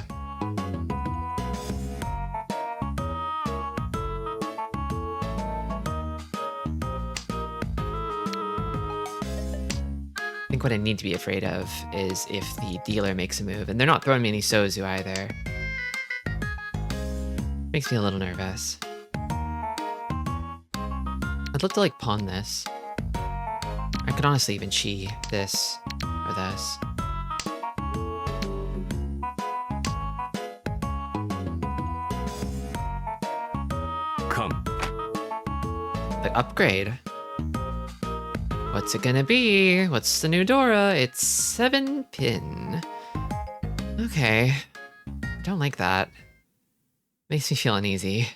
I think what I need to be afraid of is if the dealer makes a move. And they're not throwing me any Sozu either. Makes me a little nervous. I'd love to like pawn this. I could honestly even chi this or this. Come. But upgrade. What's it gonna be? What's the new Dora? It's 7 pin. Okay. Don't like that. Makes me feel uneasy.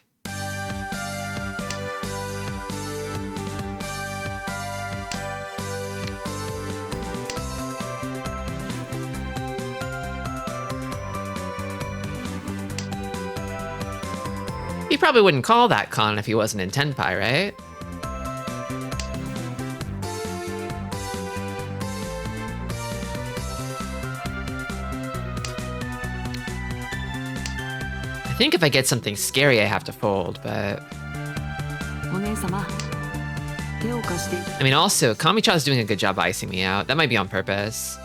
He probably wouldn't call that con if he wasn't in Tenpai, right? I think if I get something scary, I have to fold, but... お姉様手を貸して I mean, also, Kami-chan's doing a good job icing me out. That might be on purpose.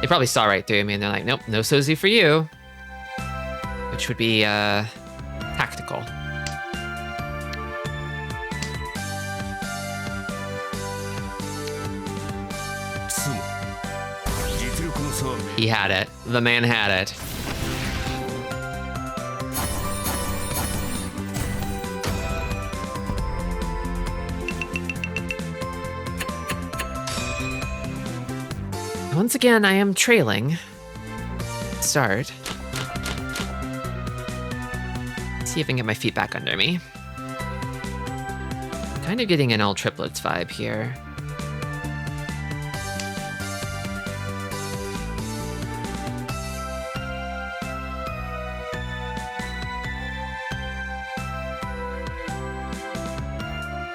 They probably saw right through me and they're like, nope, no Sozu for you. Which would be, tactical. He had it. The man had it. Once again, I am trailing. Start. See if I can get my feet back under me. Kind of getting an all triplets vibe here.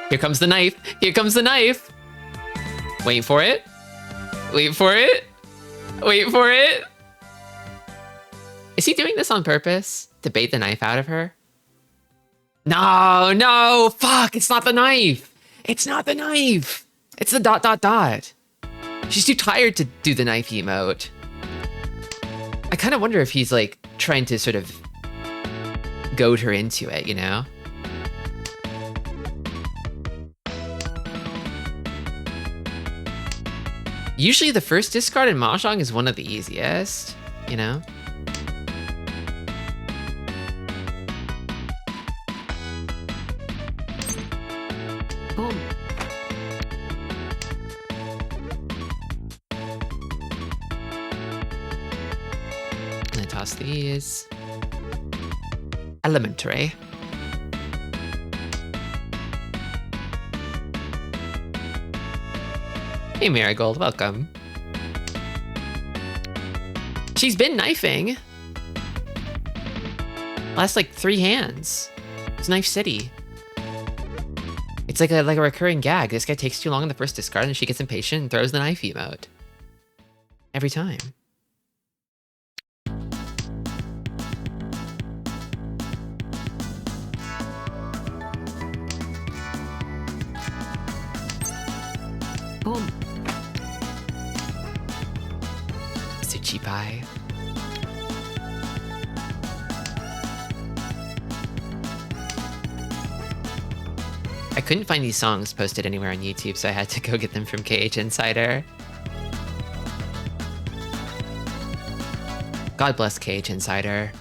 Here comes the knife. Here comes the knife. Wait for it. Wait for it. Wait for it. Is he doing this on purpose? To bait the knife out of her? No, no, fuck, it's not the knife. It's not the knife. It's the ... She's too tired to do the knife emote. I kind of wonder if he's like trying to sort of goad her into it, you know? Usually the first discard in Mahjong is one of the easiest, you know? Boom. And I toss these. Elementary. Hey Marigold, welcome. She's been knifing. Last like 3 hands. It's Knife City. It's like a recurring gag. This guy takes too long in the first discard and she gets impatient and throws the knife emote. Every time. ポン Suchi pie. I couldn't find these songs posted anywhere on YouTube, so I had to go get them from KH Insider. God bless KH Insider.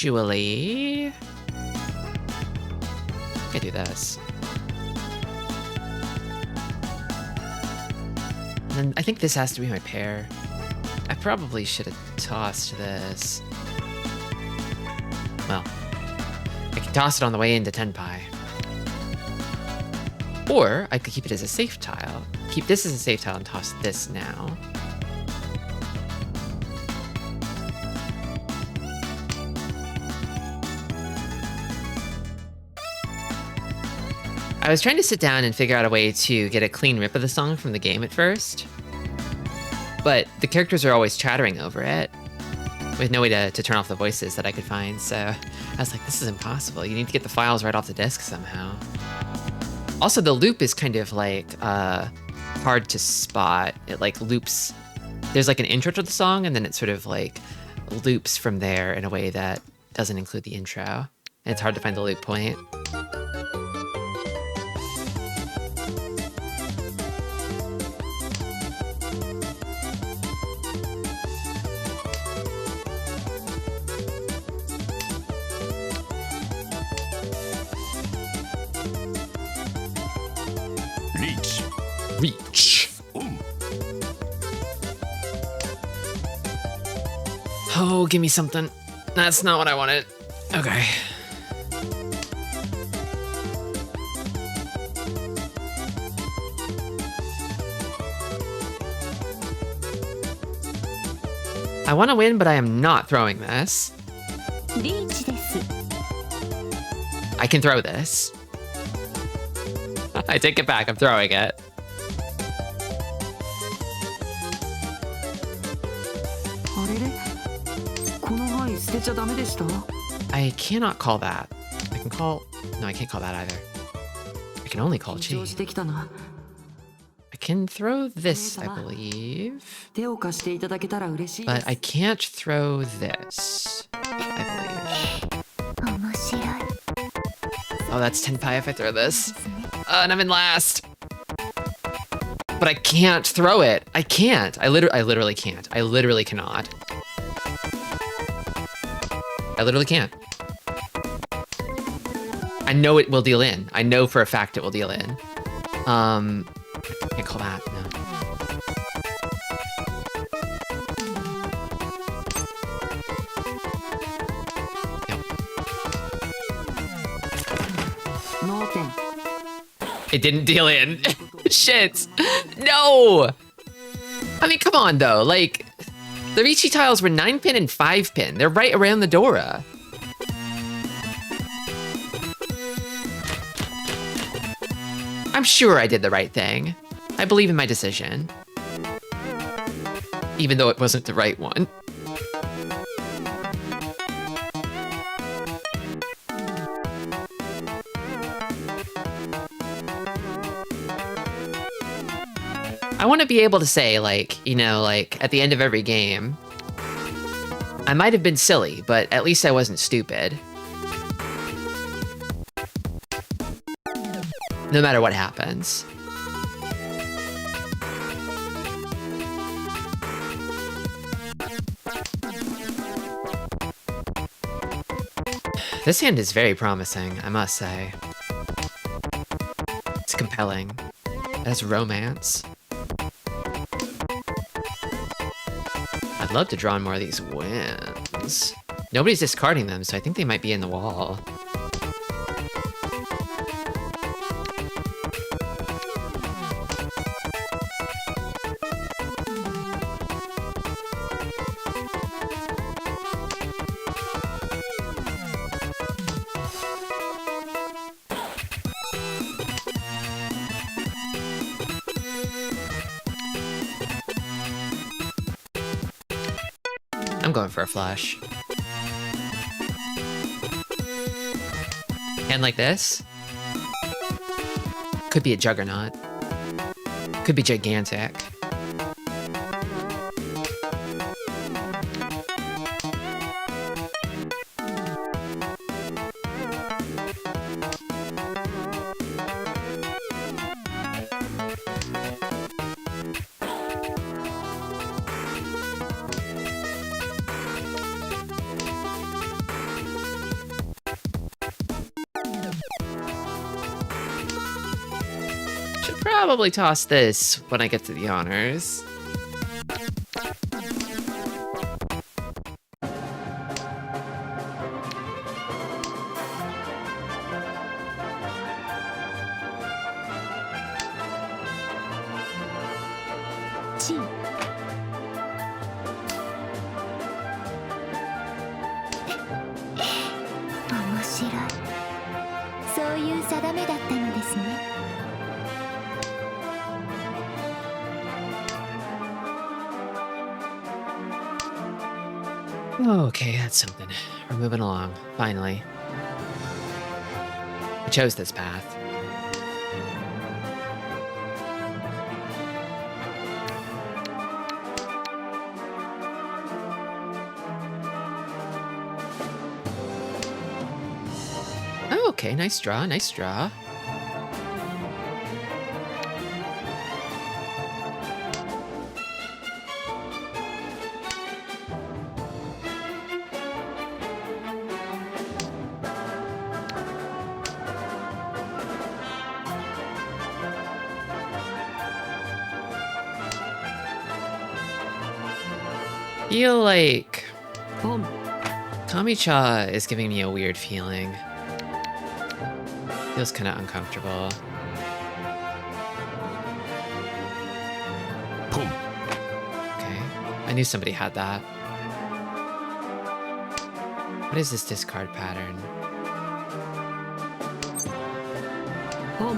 Actually, I could do this. And then I think this has to be my pair. I probably should have tossed this. Well, I can toss it on the way into Tenpai. Or I could keep it as a safe tile. Keep this as a safe tile and toss this now. I was trying to sit down and figure out a way to get a clean rip of the song from the game at first, but the characters are always chattering over it with no way to turn off the voices that I could find, so I was like, this is impossible. You need to get the files right off the disk somehow. Also, the loop is kind of like hard to spot. It like loops. There's like an intro to the song, and then it sort of like loops from there in a way that doesn't include the intro. And it's hard to find the loop point. 리치. Reach. Oh, give me something. That's not what I wanted. Okay. I want to win, but I am not throwing this. リーチです I can throw this. I take it back. I'm throwing it. I cannot call that. I can call... No, I can't call that either. I can only call Chi. I can throw this, I believe. But I can't throw this, I believe. 面白い Oh, that's Tenpai if I throw this. And I'm in last. But I can't throw it. I can't. I literally can't. I literally cannot. I literally can't. I know it will deal in. I know for a fact it will deal in. Can't call that, no. It didn't deal in. Shit. No. I mean, come on, though. Like, the Ricci tiles were 9-pin and 5-pin. They're right around the Dora. I'm sure I did the right thing. I believe in my decision. Even though it wasn't the right one. I want to be able to say, like, you know, like, at the end of every game, I might have been silly, but at least I wasn't stupid. No matter what happens. This hand is very promising, I must say. It's compelling. It has romance. I'd love to draw on more of these wins. Nobody's discarding them, so I think they might be in the wall. I'm going for a flush. Hand like this? Could be a juggernaut. Could be gigantic. Should probably toss this when I get to the honors. G 面白いそういう定めだったのですね Okay, that's something. We're moving along, finally. I chose this path. Oh, okay, nice draw, nice draw. Feel like ポン Kamicha is giving me a weird feeling. Feels kind of uncomfortable. ポン Okay, I knew somebody had that. What is this discard pattern? ポン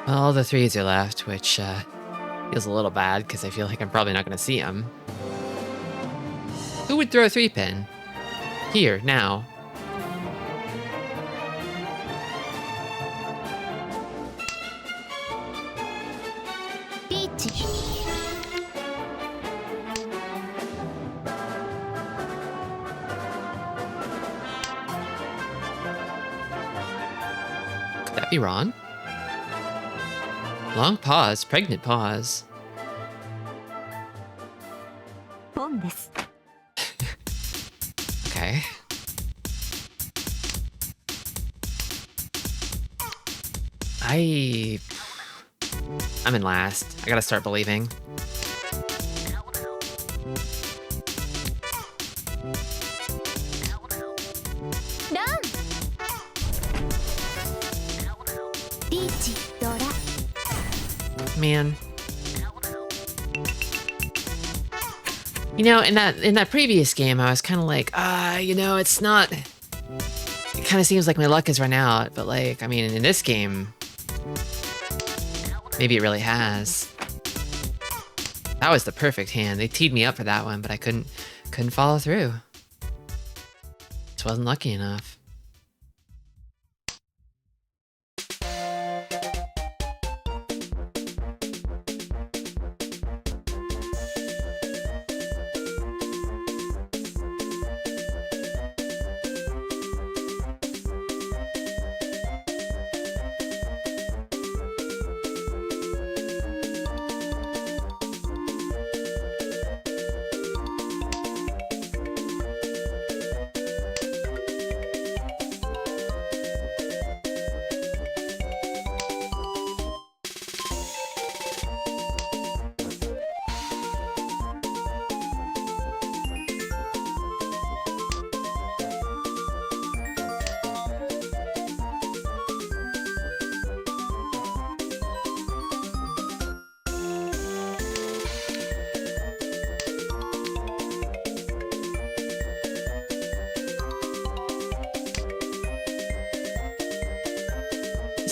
Well, all the threes are left, which feels a little bad because I feel like I'm probably not going to see them. Who would throw a 3-pin? Here, now. Peach Could that be Ron? Long pause, pregnant pause. ポンです Okay. I'm in last. I gotta start believing. Run Peach Dora Man. You know, in that previous game, I was kind of like, it's not. It kind of seems like my luck has run out, but like, I mean, in this game, maybe it really has. That was the perfect hand. They teed me up for that one, but I couldn't follow through. Just wasn't lucky enough.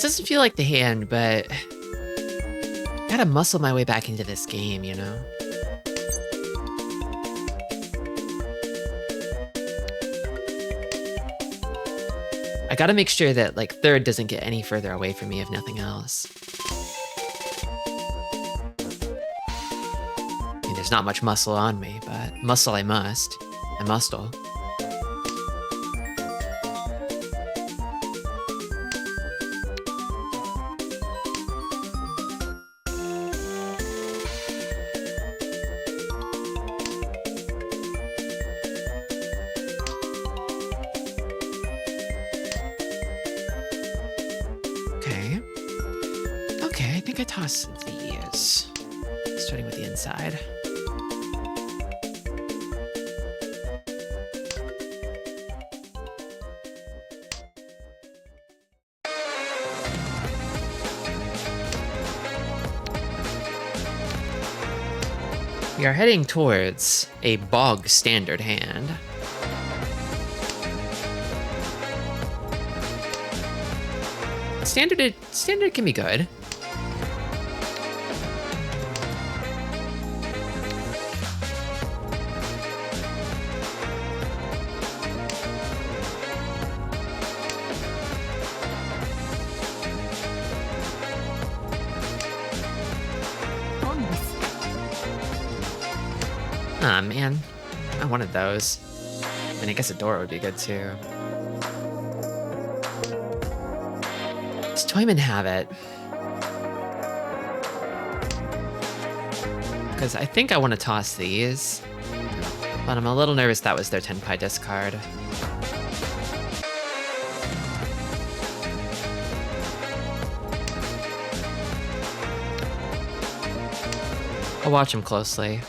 doesn't feel like the hand, but I gotta muscle my way back into this game, you know? I gotta make sure that, like, third doesn't get any further away from me, if nothing else. I mean, there's not much muscle on me, but muscle I must. I mustle. Okay, I think I toss these. Starting with the inside. We are heading towards a bog standard hand. Standard can be good. Aw, man. I wanted those. I mean, I guess a door would be good too. Does Toyman have it? Because I think I want to toss these. But I'm a little nervous that was their Tenpai discard. I'll watch them closely.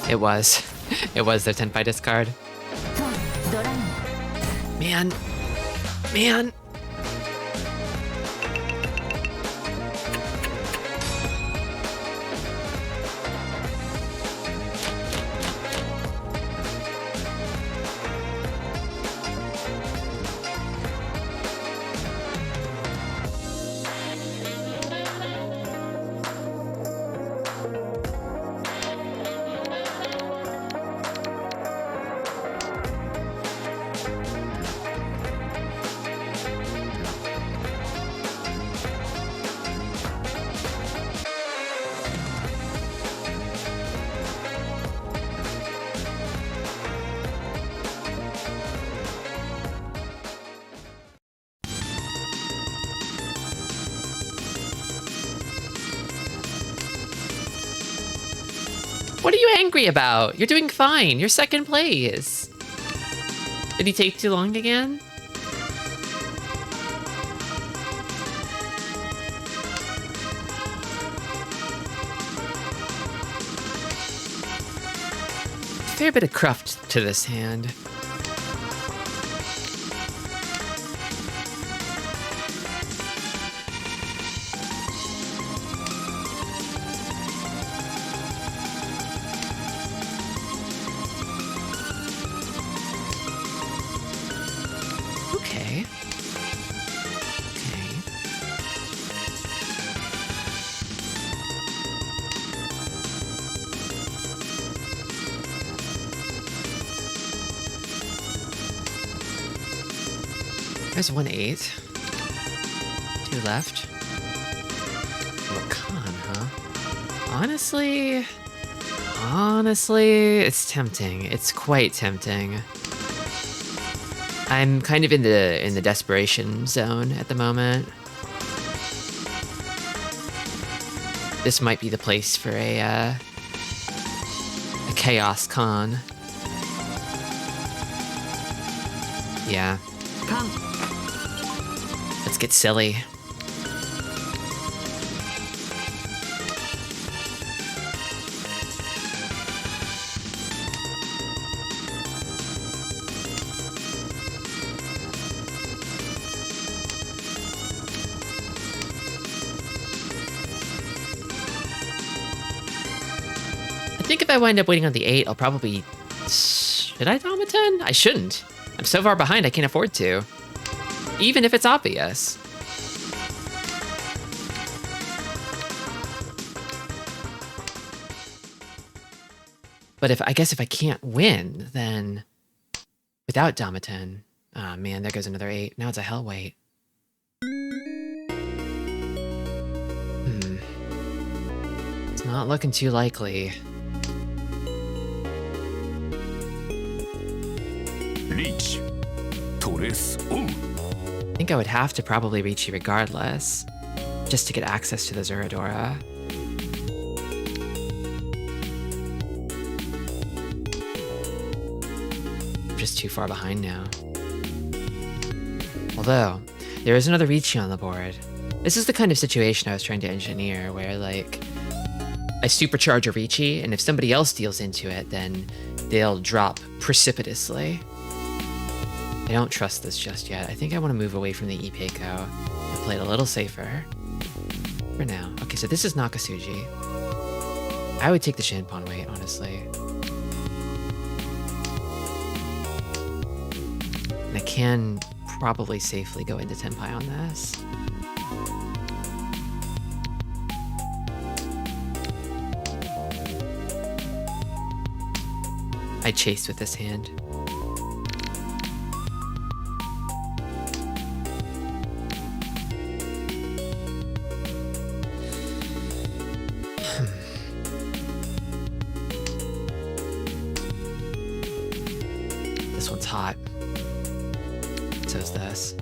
It was. It was their Tenpai discard. Man. Man. What are you angry about? You're doing fine. You're second place. Did he take too long again? Fair bit of cruft to this hand. Okay. There's 1-8. 2 left. Lacan, huh? Honestly, it's tempting. It's quite tempting. I'm kind of in the desperation zone at the moment. This might be the place for a chaos con. Yeah. Come. Let's get silly. I think if I wind up waiting on the 8, I'll probably Should I Damaten? I shouldn't. I'm so far behind I can't afford to. Even if it's obvious. But I guess if I can't win, then without Damaten, ah man, there goes another 8. Now it's a hell weight. It's not looking too likely. Reach. Torres on. I think I would have to probably reach you regardless, just to get access to the Zuradora. I'm just too far behind now. Although, there is another Ricci on the board. This is the kind of situation I was trying to engineer, where like, I supercharge a Ricci, and if somebody else deals into it, then they'll drop precipitously. I don't trust this just yet. I think I want to move away from the Ipeiko and play it a little safer. For now. Okay, so this is Nakasuji. I would take the Shinpon weight, honestly. And I can probably safely go into Tenpai on this. I chased with this hand. This one's hot. So is this.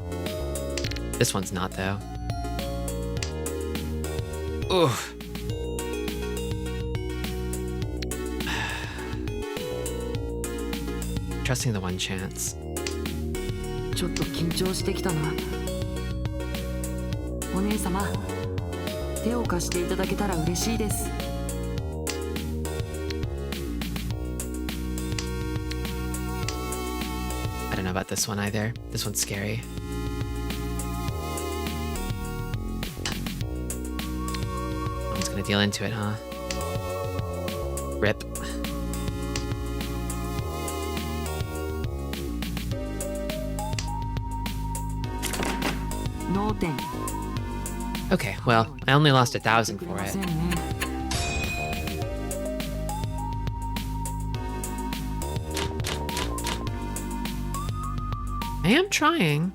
This one's not, though. Oof. Trusting the one chance. ちょっと緊張してきたな。お姉様、手を貸していただけたら嬉しいです。I don't know about this one either. This one's scary. I'm just gonna deal into it, huh? Rip. No 点。 Okay, well, I only lost 1,000 for it. I am trying.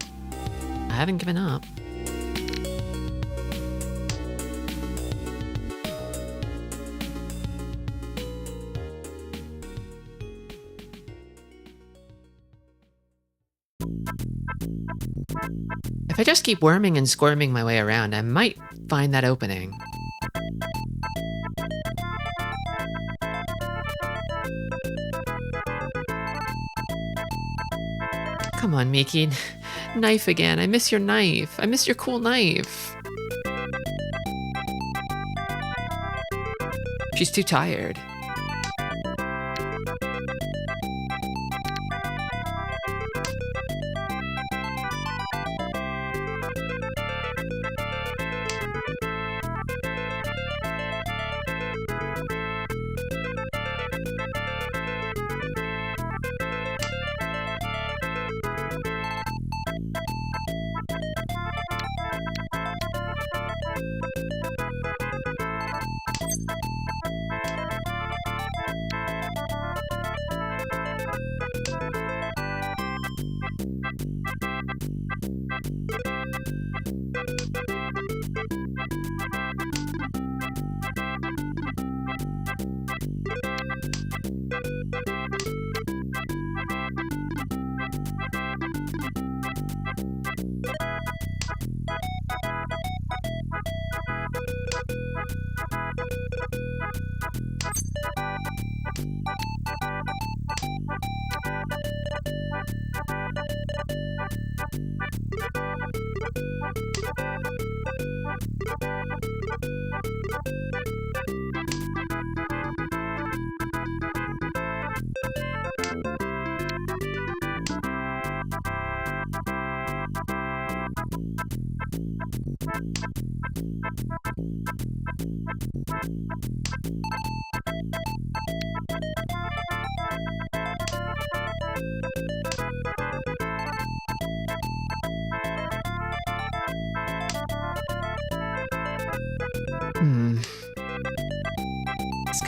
I haven't given up. If I just keep worming and squirming my way around, I might find that opening. Come on, Miki. Knife again. I miss your knife. I miss your cool knife. She's too tired.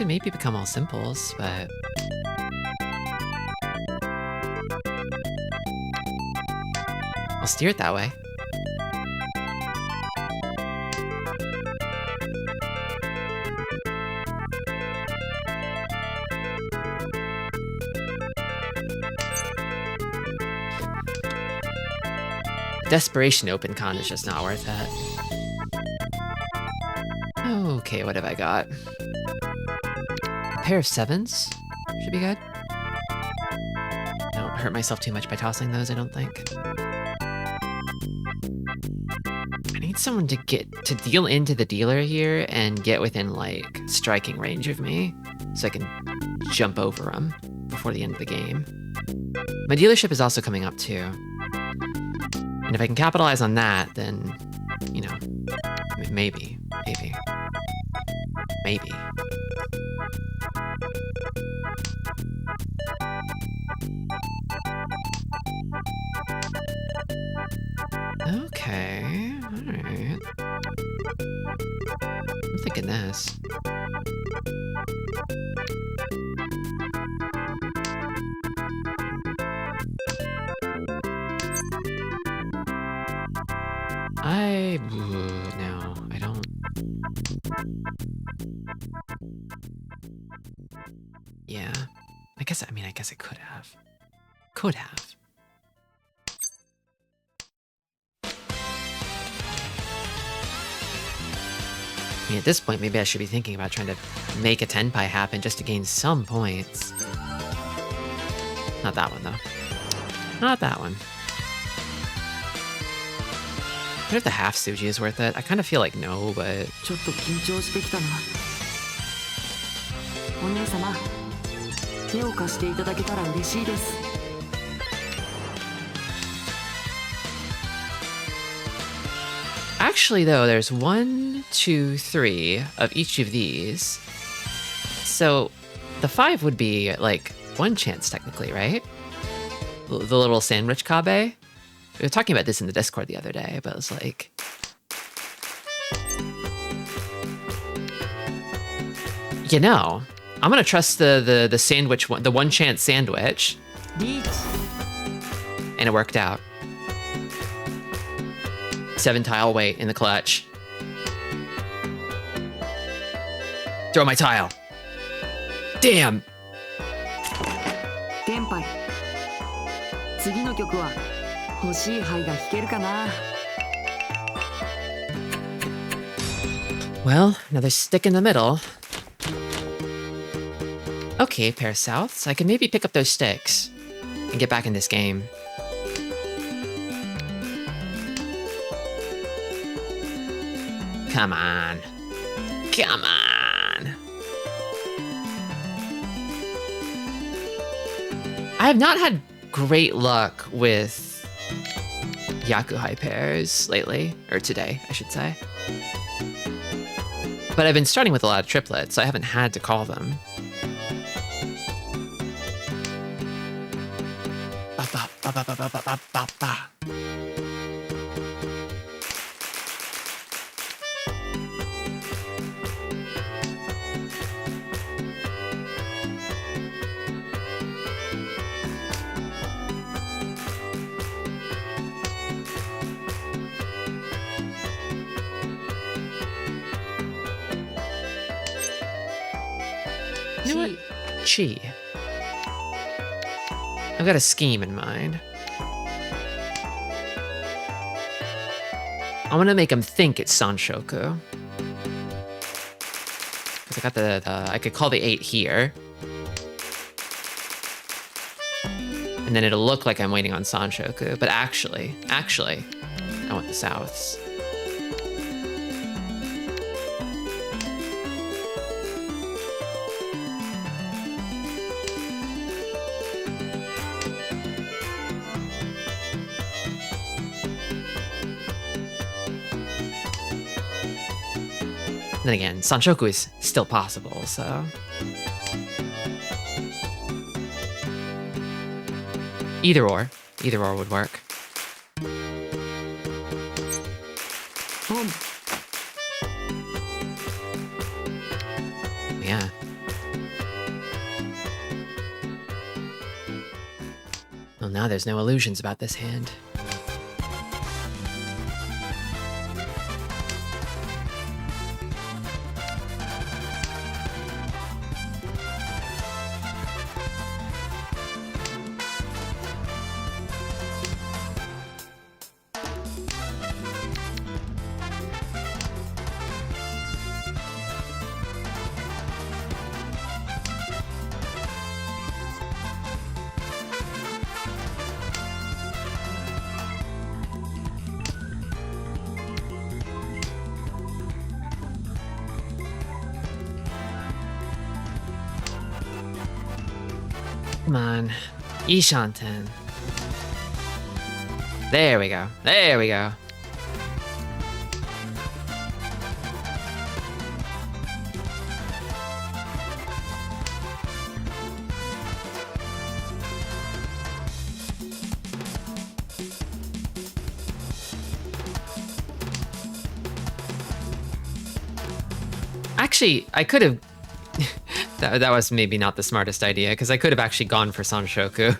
could maybe become all simples, but... I'll steer it that way. Desperation open con is just not worth it. Okay, what have I got? A pair of 7s should be good. I don't hurt myself too much by tossing those, I don't think. I need someone to deal into the dealer here and get within, like, striking range of me so I can jump over them before the end of the game. My dealership is also coming up too. And if I can capitalize on that, then, you know, maybe. Okay, alright. I'm thinking this. No, I don't. Yeah, I guess I could have. I mean, at this point, maybe I should be thinking about trying to make a tenpai happen just to gain some points. Not that one, though. Not that one. What if the half Suji is worth it? I kind of feel like no, but... ちょっと緊張してきたな。お姉様、手を貸していただけたら嬉しいです。Actually, though, there's 1, 2, 3 of each of these. So the 5 would be, like, 1 chance, technically, right? The little sandwich kabe? We were talking about this in the Discord the other day, but it was like... You know, I'm gonna trust the sandwich one, the 1 chance sandwich. And it worked out. 7 tile weight in the clutch. Throw my tile. Damn! テンパイ。次の曲は欲しい牌が弾けるかな。Well, another stick in the middle. Okay, pair of souths. I can maybe pick up those sticks and get back in this game. Come on. Come on. I have not had great luck with Yakuhai pairs lately, or today, I should say. But I've been starting with a lot of triplets, so I haven't had to call them. Ba, ba, ba, ba, ba, ba, ba, ba, ba. You know what? Chi. I've got a scheme in mind. I want to make him think it's Sanshoku. Because I got I could call the 8 here. And then it'll look like I'm waiting on Sanshoku. But actually, I want the souths. Then again, Sanshoku is still possible, so... Either or would work. Yeah. Well, now there's no illusions about this hand. Come on. Ishanten. There we go. There we go. Actually, I could have... that was maybe not the smartest idea, because I could have actually gone for Sanshoku.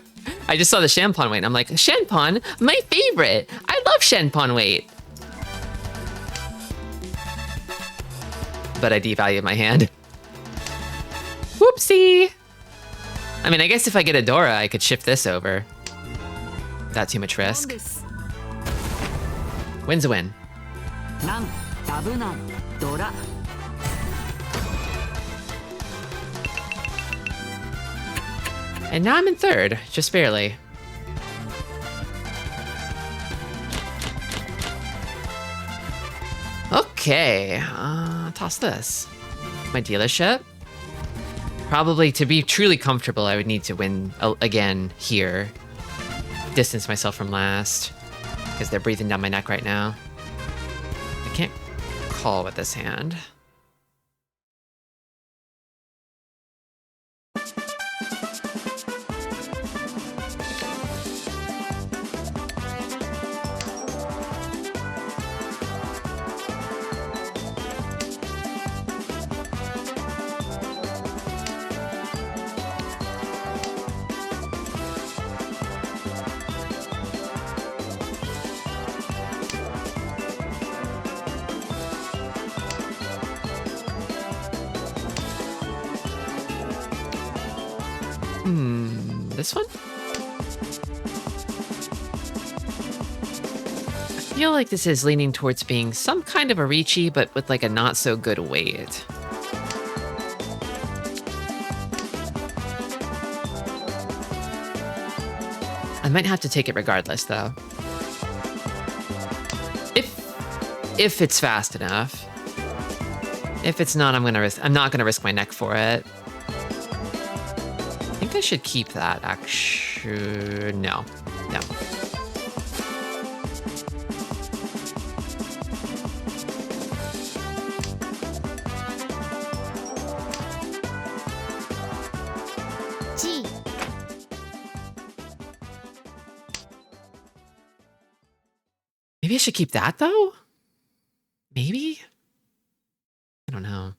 I just saw the Shenpon weight, and I'm like, Shenpon? My favorite! I love Shenpon weight! But I devalued my hand. Whoopsie! I mean, I guess if I get a Dora, I could shift this over. Without too much risk. Win's a win. Nan, dabu nan, Dora. And now I'm in third, just barely. Okay, toss this. My dealership. Probably to be truly comfortable, I would need to win again here. Distance myself from last, because they're breathing down my neck right now. I can't call with this hand. This one? I feel like this is leaning towards being some kind of a Riichi, but with like a not so good weight. I might have to take it regardless, though. If it's fast enough. If it's not, I'm not gonna risk my neck for it. I think I should keep that, actually. No. G. Maybe I should keep that, though? Maybe? I don't know.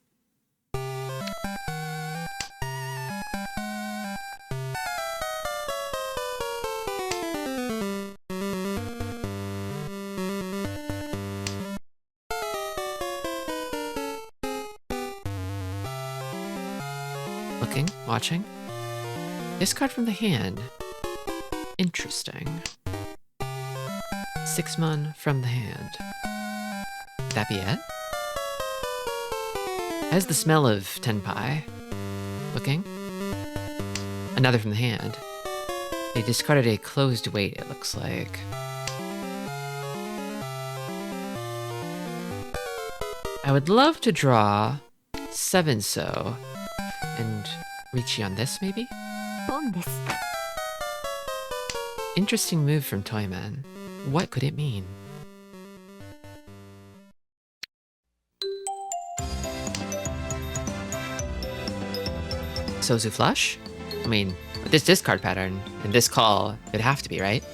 Looking, watching. Discard from the hand. Interesting. 6-mon from the hand. Would that be it? Has the smell of tenpai. Looking. Another from the hand. They discarded a closed weight, it looks like. I would love to draw 7-so and Riichi on this, maybe? Pon desu. Interesting move from Toyman. What could it mean? Sozu flush? I mean, with this discard pattern and this call, it'd have to be, right?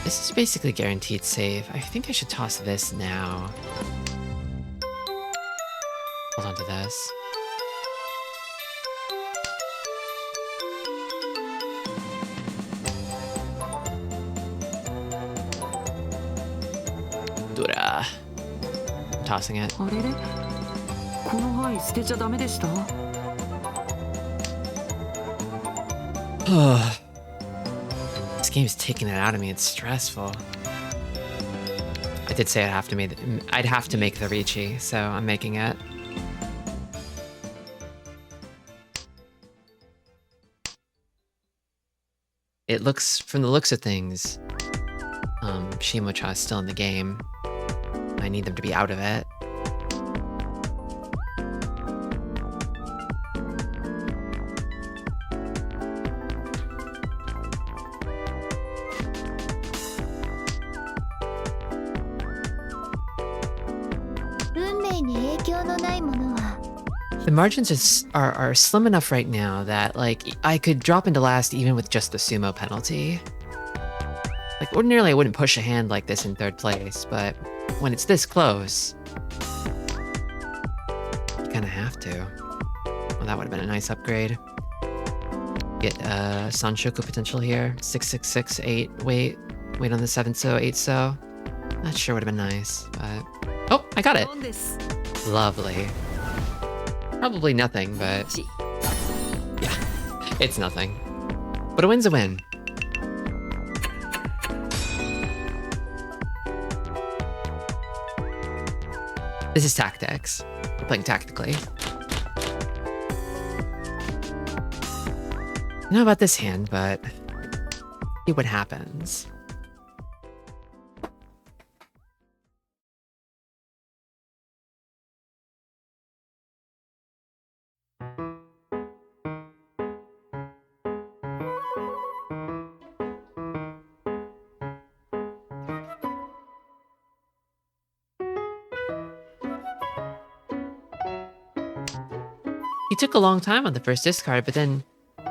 This is basically guaranteed save. I think I should toss this now. Hold on to this. Dura. I'm tossing it. あれれこの牌捨てちゃダメでした？ This game's taking it out of me. It's stressful. I did say I'd have to make the Ricci, so I'm making it. It looks, from the looks of things, Shimocha is still in the game. I need them to be out of it. The margins are slim enough right now that, like, I could drop into last even with just the sumo penalty. Like, ordinarily I wouldn't push a hand like this in third place, but when it's this close, you kind of have to. Well, that would have been a nice upgrade. Get Sanshoku potential here. 6, 8, wait on the 7 so, 8 so. Not sure would have been nice, but... Oh, I got it! Lovely. Probably nothing, but... Yeah, it's nothing. But a win's a win. This is tactics. We're playing tactically. I know about this hand, but... see what happens. He took a long time on the first discard, but then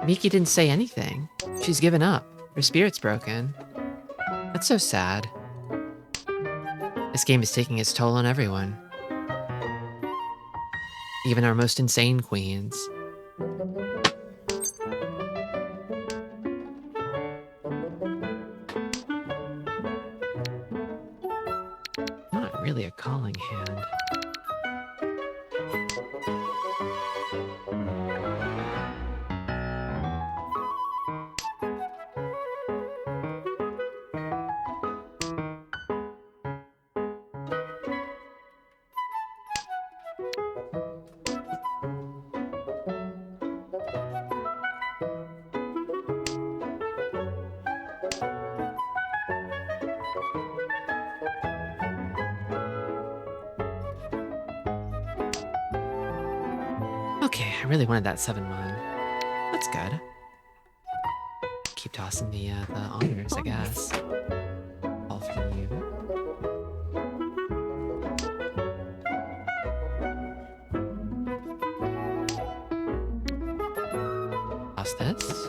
Miki didn't say anything. She's given up. Her spirit's broken. That's so sad. This game is taking its toll on everyone. Even our most insane queens. Not really a calling hand. Okay, I really wanted that 7-1. That's good. Keep tossing the honors, I guess. All for you. Toss this.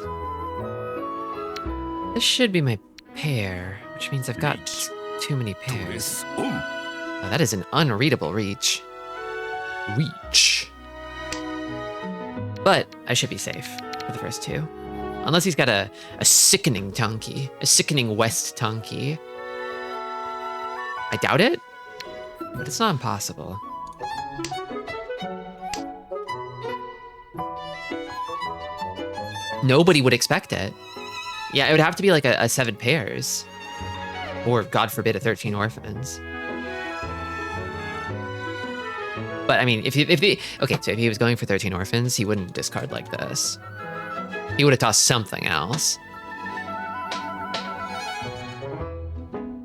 This should be my pair, which means I've got too many pairs. Oh, that is an unreadable reach. Reach. But I should be safe for the first two. Unless he's got a sickening Tonki. A sickening West Tonki. I doubt it, but it's not impossible. Nobody would expect it. Yeah, it would have to be like a 7 pairs. Or, God forbid, a 13 orphans. But I mean, if he was going for 13 orphans, he wouldn't discard like this. He would have tossed something else.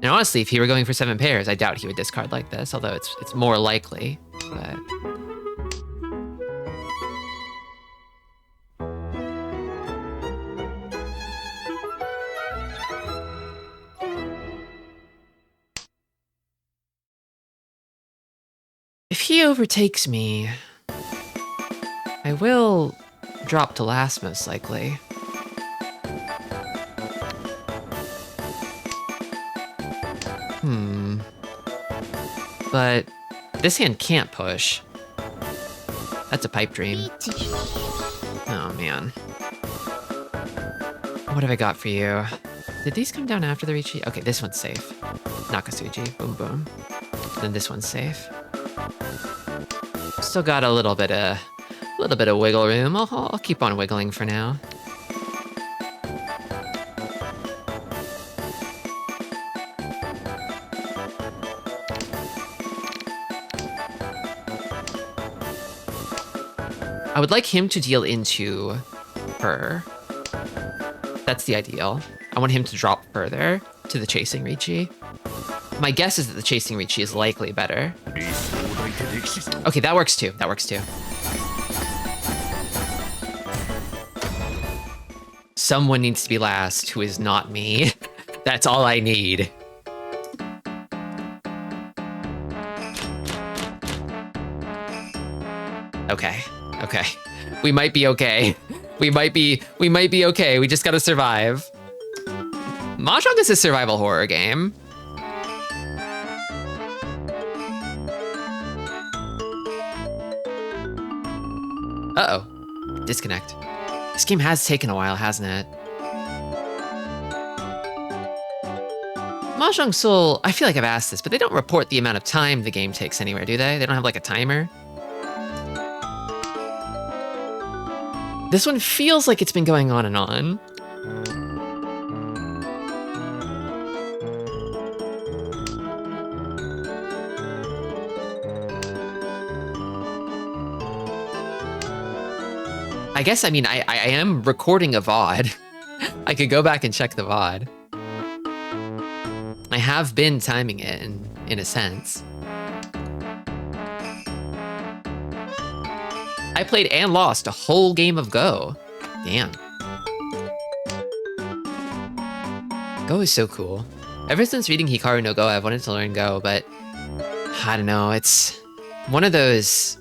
And honestly, if he were going for 7 pairs, I doubt he would discard like this, although it's more likely. But if he overtakes me, I will drop to last most likely. But this hand can't push. That's a pipe dream. Oh, man. What have I got for you? Did these come down after the Ricci? Okay, this one's safe. Nakasuji. Boom, boom. Then this one's safe. Still got a little bit of wiggle room. I'll keep on wiggling for now. I would like him to deal into her. That's the ideal. I want him to drop further to the chasing Ricci. My guess is that the chasing Ricci is likely better. Okay, that works too. That works too. Someone needs to be last who is not me. That's all I need. Okay. Okay. We might be okay. We might be okay. We just gotta survive. Mahjong is a survival horror game. Uh-oh. Disconnect. This game has taken a while, hasn't it? Mahjong Soul, I feel like I've asked this, but they don't report the amount of time the game takes anywhere, do they? They don't have like a timer? This one feels like it's been going on and on. I guess, I mean, I am recording a VOD. I could go back and check the VOD. I have been timing it in a sense. I played and lost a whole game of Go. Damn. Go is so cool. Ever since reading Hikaru no Go, I've wanted to learn Go, but I don't know, it's one of those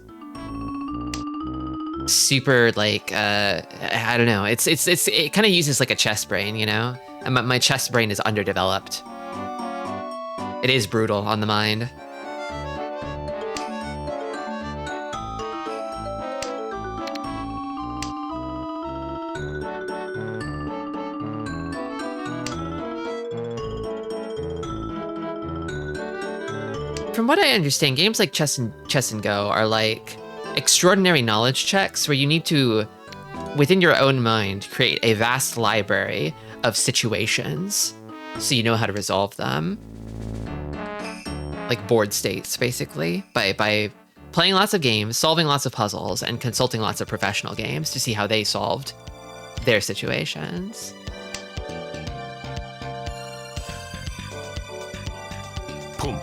super like, I don't know, it kind of uses like a chess brain, you know? And my chess brain is underdeveloped. It is brutal on the mind. From what I understand, games like Chess and Go are like extraordinary knowledge checks where you need to, within your own mind, create a vast library of situations so you know how to resolve them. Like board states, basically, by playing lots of games, solving lots of puzzles, and consulting lots of professional games to see how they solved their situations. Pum.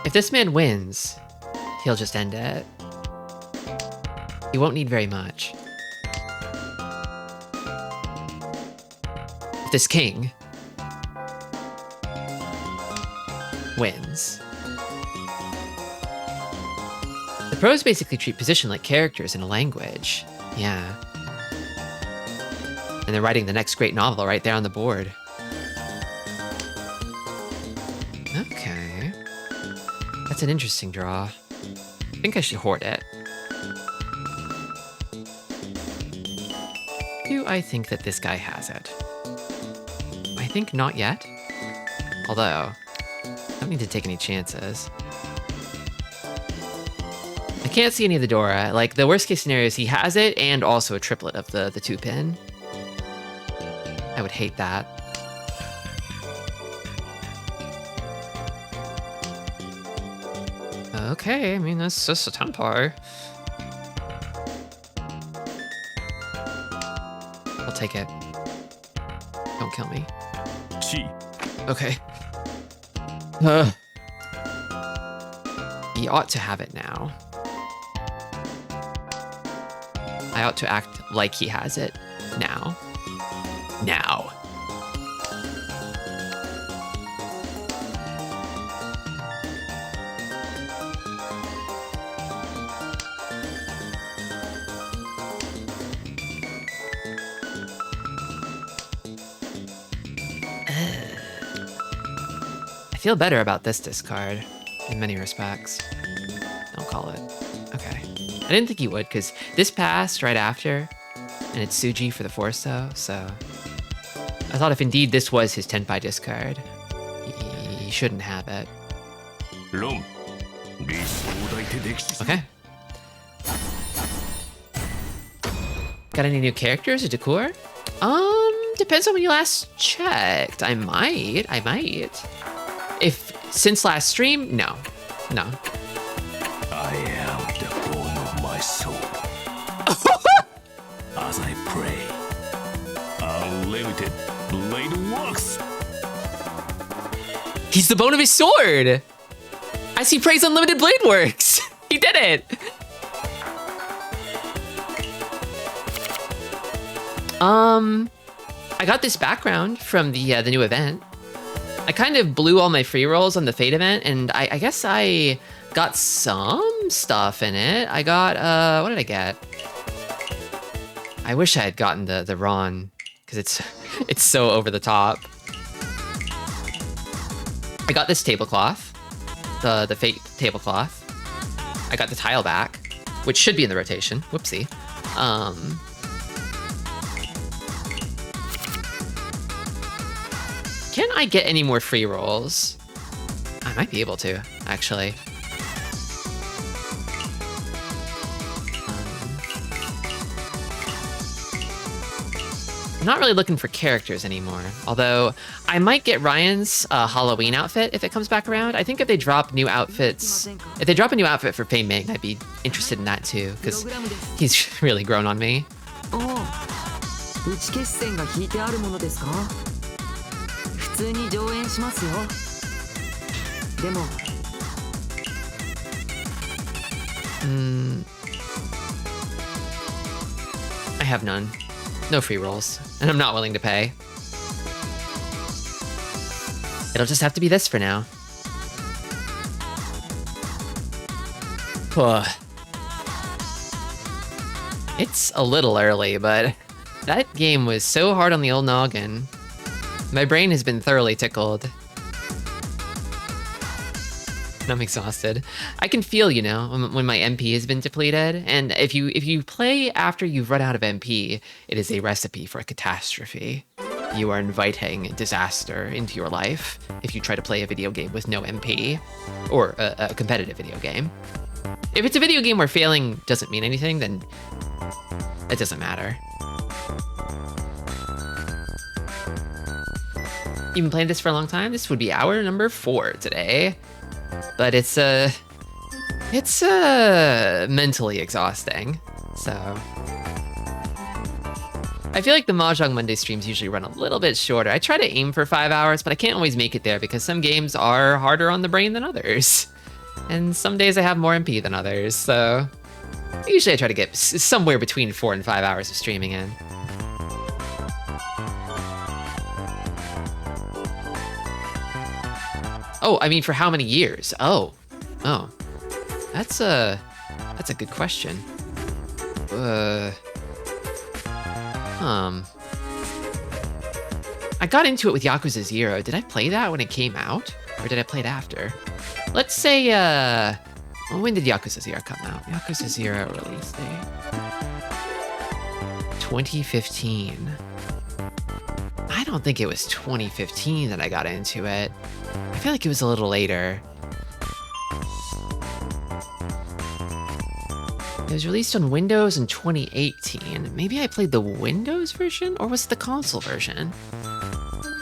If this man wins, he'll just end it. He won't need very much. If this king wins. The pros basically treat position like characters in a language. Yeah. And they're writing the next great novel right there on the board. Okay. That's an interesting draw. I think I should hoard it. Do I think that this guy has it? I think not yet. Although, I don't need to take any chances. I can't see any of the Dora. Like, the worst case scenario is he has it and also a triplet of the 2-pin. I would hate that. Okay, I mean, that's just a tempo. I'll take it. Don't kill me. Chi. Okay. He ought to have it now. I ought to act like he has it now. Now. feel better about this discard in many respects. Don't call it. Okay. I didn't think he would, because this passed right after, and it's Suji for the Forso, so I thought if indeed this was his Tenpai discard, he shouldn't have it. ロン理想を抱いて歴史 Okay. Got any new characters or decor? Depends on when you last checked. I might. If since last stream, no. I am the bone of my soul. As I pray, unlimited blade works. He's the bone of his sword. As he prays unlimited blade works. He did it. I got this background from the new event. I kind of blew all my free rolls on the Fate event, and I guess I got some stuff in it. I got, what did I get? I wish I had gotten the Ron, because it's so over the top. I got this tablecloth, the Fate tablecloth. I got the tile back, which should be in the rotation. Whoopsie. Can I get any more free rolls? I might be able to, actually. I'm not really looking for characters anymore, although I might get Ryan's Halloween outfit if it comes back around. I think if they drop new outfits, if they drop a new outfit for Fei Ming, I'd be interested in that too, because he's really grown on me. 打ち消し線が引いてあるものですか？普通に上演しますよ。でも I have none. No free rolls, and I'm not willing to pay. It'll just have to be this for now. It's a little early, but that game was so hard on the old noggin. My brain has been thoroughly tickled. I'm exhausted. I can feel, you know, when my MP has been depleted, and if you play after you've run out of MP, it is a recipe for a catastrophe. You are inviting disaster into your life if you try to play a video game with no MP, or a competitive video game. If it's a video game where failing doesn't mean anything, then it doesn't matter. You've been playing this for a long time? This would be hour number 4 today. But it's mentally exhausting, so. I feel like the Mahjong Monday streams usually run a little bit shorter. I try to aim for 5 hours, but I can't always make it there because some games are harder on the brain than others. And some days I have more MP than others, so usually I try to get somewhere between 4 and 5 hours of streaming in. Oh, I mean, for how many years? Oh, that's a good question. I got into it with Yakuza 0. Did I play that when it came out, or did I play it after? Let's say, when did Yakuza 0 come out? Yakuza 0 release date. 2015. I don't think it was 2015 that I got into it. I feel like it was a little later. It was released on Windows in 2018. Maybe I played the Windows version, or was it the console version?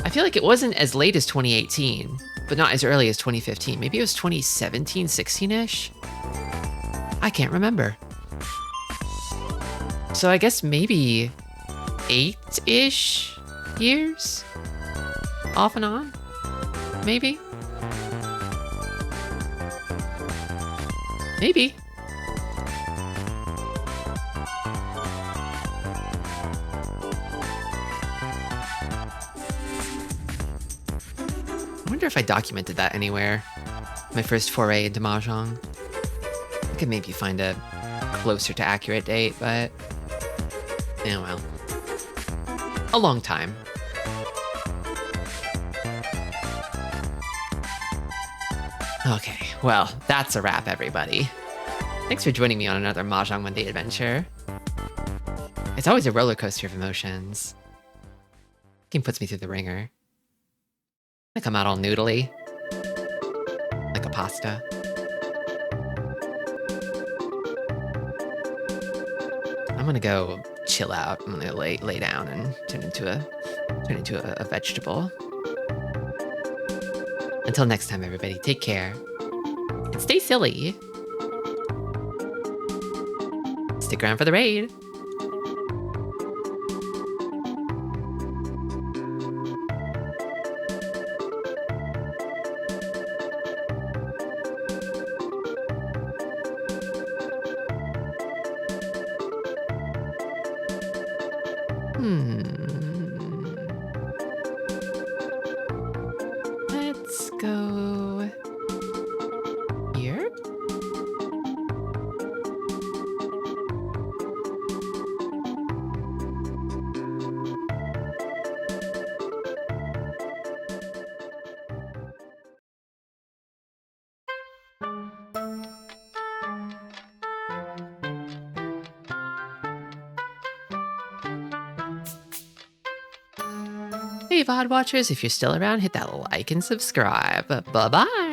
I feel like it wasn't as late as 2018, but not as early as 2015. Maybe it was 2017, 16-ish? I can't remember. So I guess maybe 8-ish years? Off and on? Maybe? Maybe. I wonder if I documented that anywhere. My first foray into Mahjong. I could maybe find a closer to accurate date, but... yeah, well. A long time. Okay, well, that's a wrap, everybody. Thanks for joining me on another Mahjong Monday adventure. It's always a roller coaster of emotions. Game puts me through the ringer. I come out all noodly, like a pasta. I'm gonna go chill out. I'm gonna lay down and turn into a vegetable. Until next time, everybody, take care and stay silly. Stick around for the raid. Let's go here. Hey, VOD watchers, if you're still around, hit that like and subscribe. Bye-bye.